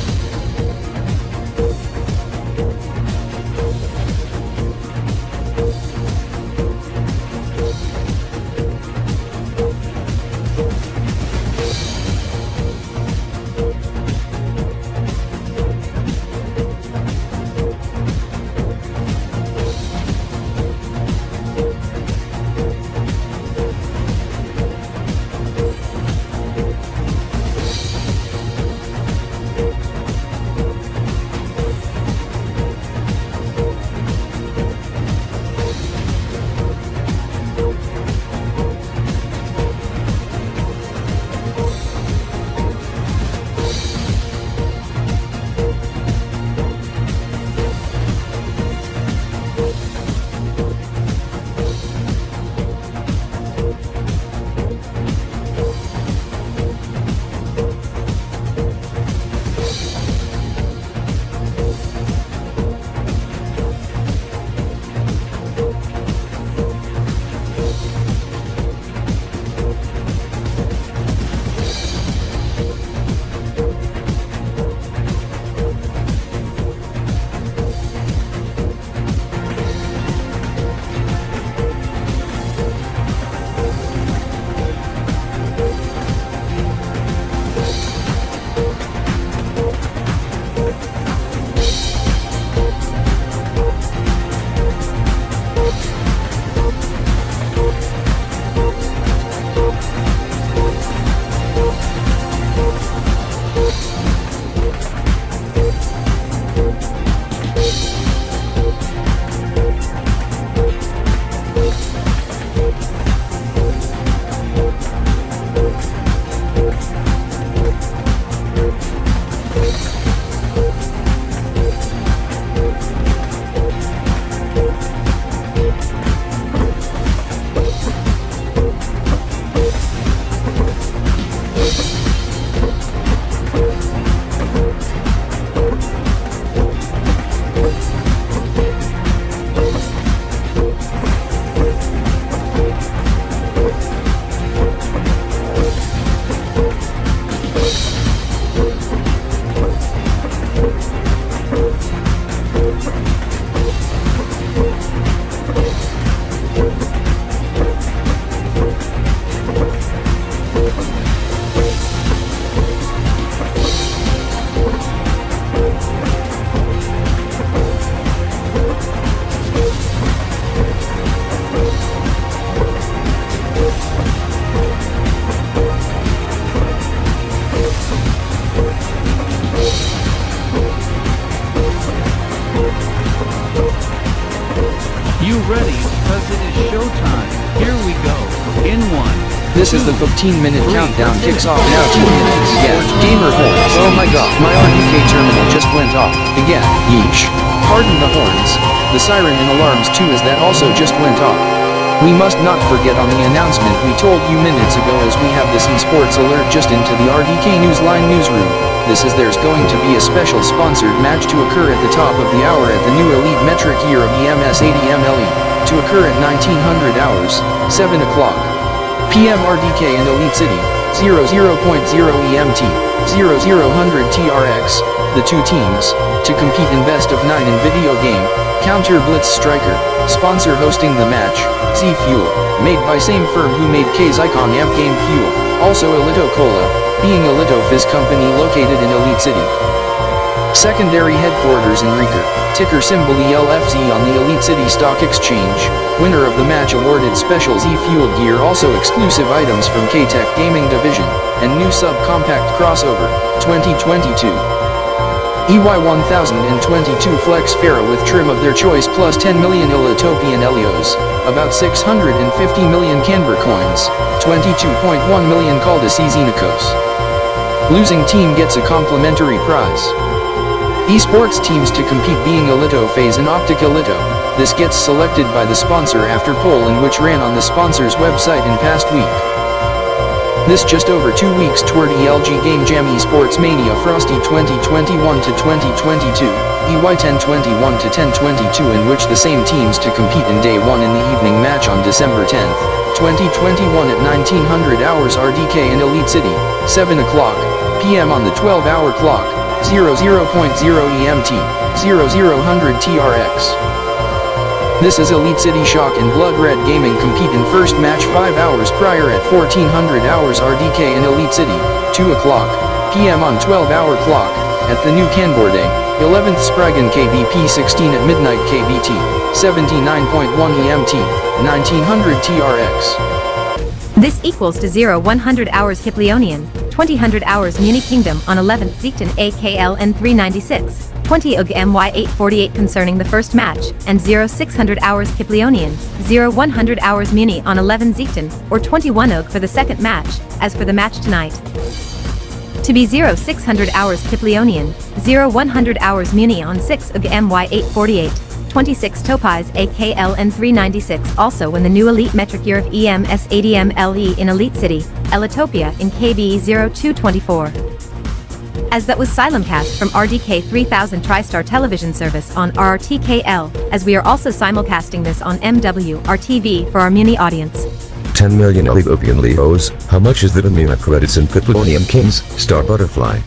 This is the 15-minute countdown kicks off now 2 minutes. Yeah, gamer horns. Oh my god, my RDK terminal just went off. Again, yeesh. Pardon the horns. The siren and alarms too as that also just went off. We must not forget on the announcement we told you minutes ago as we have this esports alert just into the RDK Newsline newsroom. This is there's going to be a special sponsored match to occur at the top of the hour at the new Elite metric year of EMS 80 MLE, to occur at 1900 hours, 7 o'clock. PM RDK and Elite City, 00.0 EMT, 0000 TRX, the two teams, to compete in best of 9 in video game, Counter Blitz Striker, sponsor hosting the match, Z Fuel, made by same firm who made K's icon Amp Game Fuel, also Elito-Cola, being ElitoFaze company located in Elite City. Secondary headquarters in Riker, ticker symbol ELFZ on the Elite City Stock Exchange, winner of the match awarded special Z-fueled gear, also exclusive items from K-Tech Gaming Division, and new sub-compact crossover, 2022. EY1022 Flex Pharaoh with trim of their choice plus 10 million Elitopian Elios, about 650 million Kanbor coins, 22.1 million Kaldasi Xenakos. Losing team gets a complimentary prize. Esports teams to compete being ElitoFaze and Optic Elito. This gets selected by the sponsor after poll in which ran on the sponsor's website in past week. This just over 2 weeks toward ELG Game Jam Esports Mania Frosty 2021 to 2022, EY 1021 to 1022, in which the same teams to compete in Day 1 in the evening match on December 10th, 2021 at 1900 hours RDK in Elite City, 7 o'clock p.m. on the 12-hour clock, 00.0 EMT, 0000 TRX. This is Elite City Shock and Blood Red Gaming compete in first match 5 hours prior at 1400 hours RDK in Elite City, 2 o'clock p.m. on 12-hour clock, at the new Kanbordee, 11th Spragan Kb.P 16 at midnight KBT, 79.1 EMT, 1900 TRX. This equals to 0100 hours Kiplionian, 2000 hours Muni Kingdom on 11th Zeekton AKL N396. 20 UG MY848 concerning the first match, and 0600 hours Kiplionian, 0100 hours Muni on 11 Zeekton, or 21 UG for the second match, as for the match tonight. To be 0600 hours Kiplionian, 0100 hours Muni on 6 UG MY848, 26 Topaz AKL N396 also when the new Elite metric year of EMS 80M LE in Elite City, Elitopia in KB0224. As that was Silemcast from RDK 3000 TriStar television service on RTKL, as we are also simulcasting this on MWRTV for our Muni audience. 10 million Ethiopian Leos, how much is that in Mina credits in Kiplonium Kings, Star Butterfly?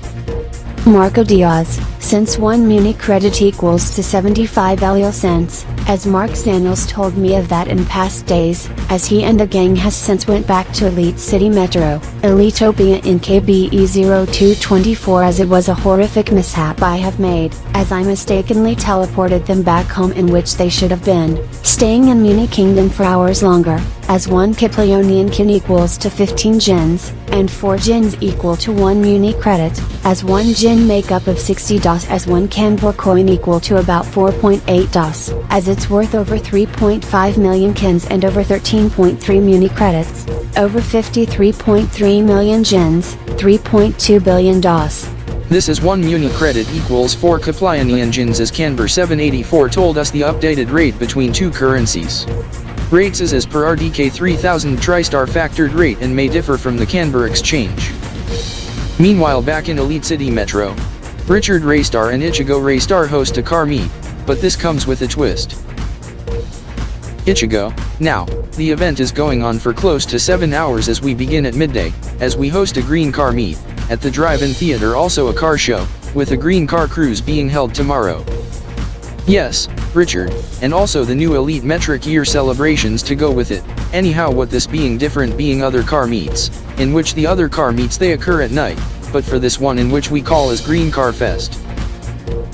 Marco Diaz, since 1 Muni credit equals to 75 Elio cents, as Mark Zaniels told me of that in past days, as he and the gang has since went back to Elite City Metro, Elitopia in KBE0224, as it was a horrific mishap I have made, as I mistakenly teleported them back home, in which they should have been, staying in Muni Kingdom for hours longer, as 1 Kiplionian kin equals to 15 gens, and 4 gens equal to 1 Muni credit, as 1 gen make up of 60 DOS, as 1 Kanbor coin equal to about 4.8 DOS, as it's worth over 3.5 million kins and over 13.3 Muni credits, over 53.3 million gens, 3.2 billion DOS. This is 1 Muni credit equals 4 Kiplionian gens, as Kanbor 784 told us the updated rate between two currencies. Rates is as per RDK 3000 TriStar factored rate and may differ from the Kanbor exchange. Meanwhile, back in Elite City Metro, Richard Rainstorm and Ichigo Rainstorm host a car meet, but this comes with a twist. Ichigo, now, the event is going on for close to 7 hours as we begin at midday, as we host a green car meet, at the drive-in theater, also a car show, with a green car cruise being held tomorrow. Yes, Richard, and also the new Elite metric year celebrations to go with it. Anyhow, what this being different being other car meets, in which the other car meets they occur at night, but for this one, in which we call as Green Car Fest,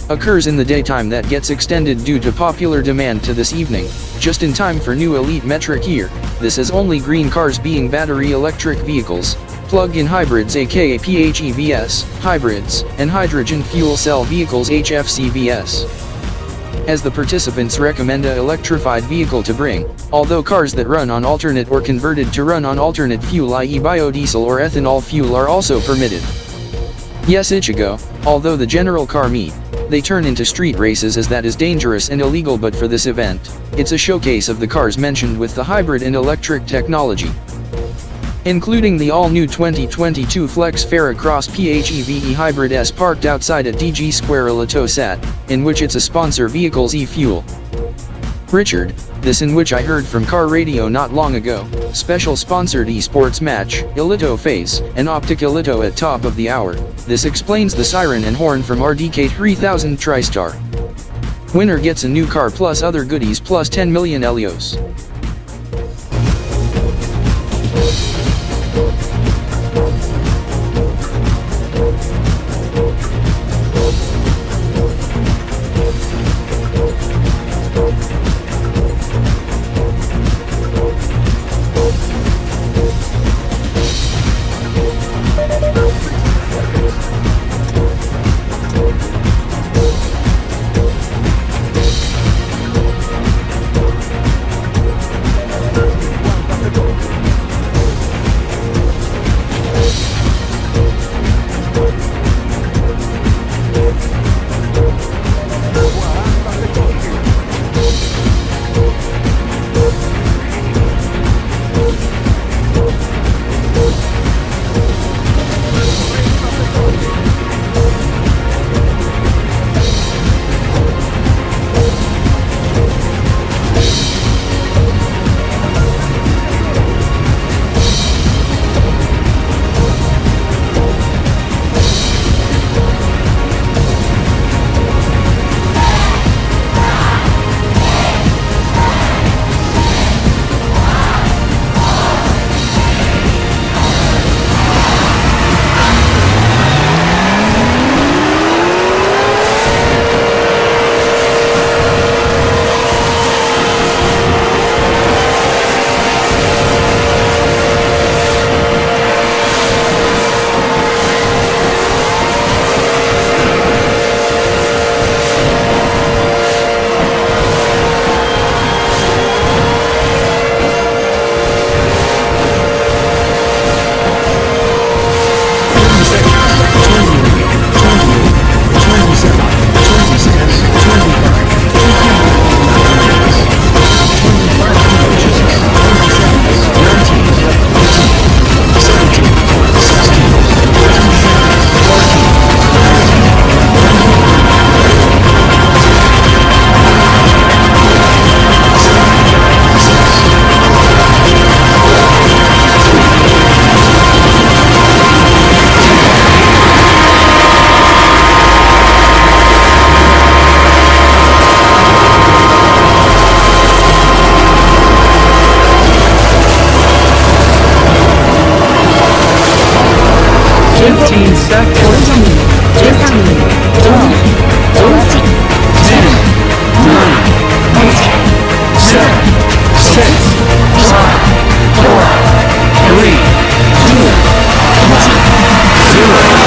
occurs in the daytime, that gets extended due to popular demand to this evening, just in time for new Elite metric year. This is only green cars being battery electric vehicles, plug-in hybrids aka PHEVs, hybrids, and hydrogen fuel cell vehicles HFCVs. As the participants recommend a electrified vehicle to bring, although cars that run on alternate or converted to run on alternate fuel, i.e. biodiesel or ethanol fuel, are also permitted. Yes, Ichigo, although the general car meet, they turn into street races, as that is dangerous and illegal, but for this event, it's a showcase of the cars mentioned with the hybrid and electric technology, including the all-new 2022 Flex Ferrocross PHEVE Hybrid S parked outside at DG Square ElitoSat, in which it's a sponsor vehicles e-fuel. Richard, this in which I heard from car radio not long ago, special sponsored esports match, ElitoFaze, and Optic Elito at top of the hour. This explains the siren and horn from RDK 3000 TriStar. Winner gets a new car plus other goodies plus 10 million Elios. 15 seconds. 10, 9, 8, 7, 6, 5, 4, 3, 2, 1, 0.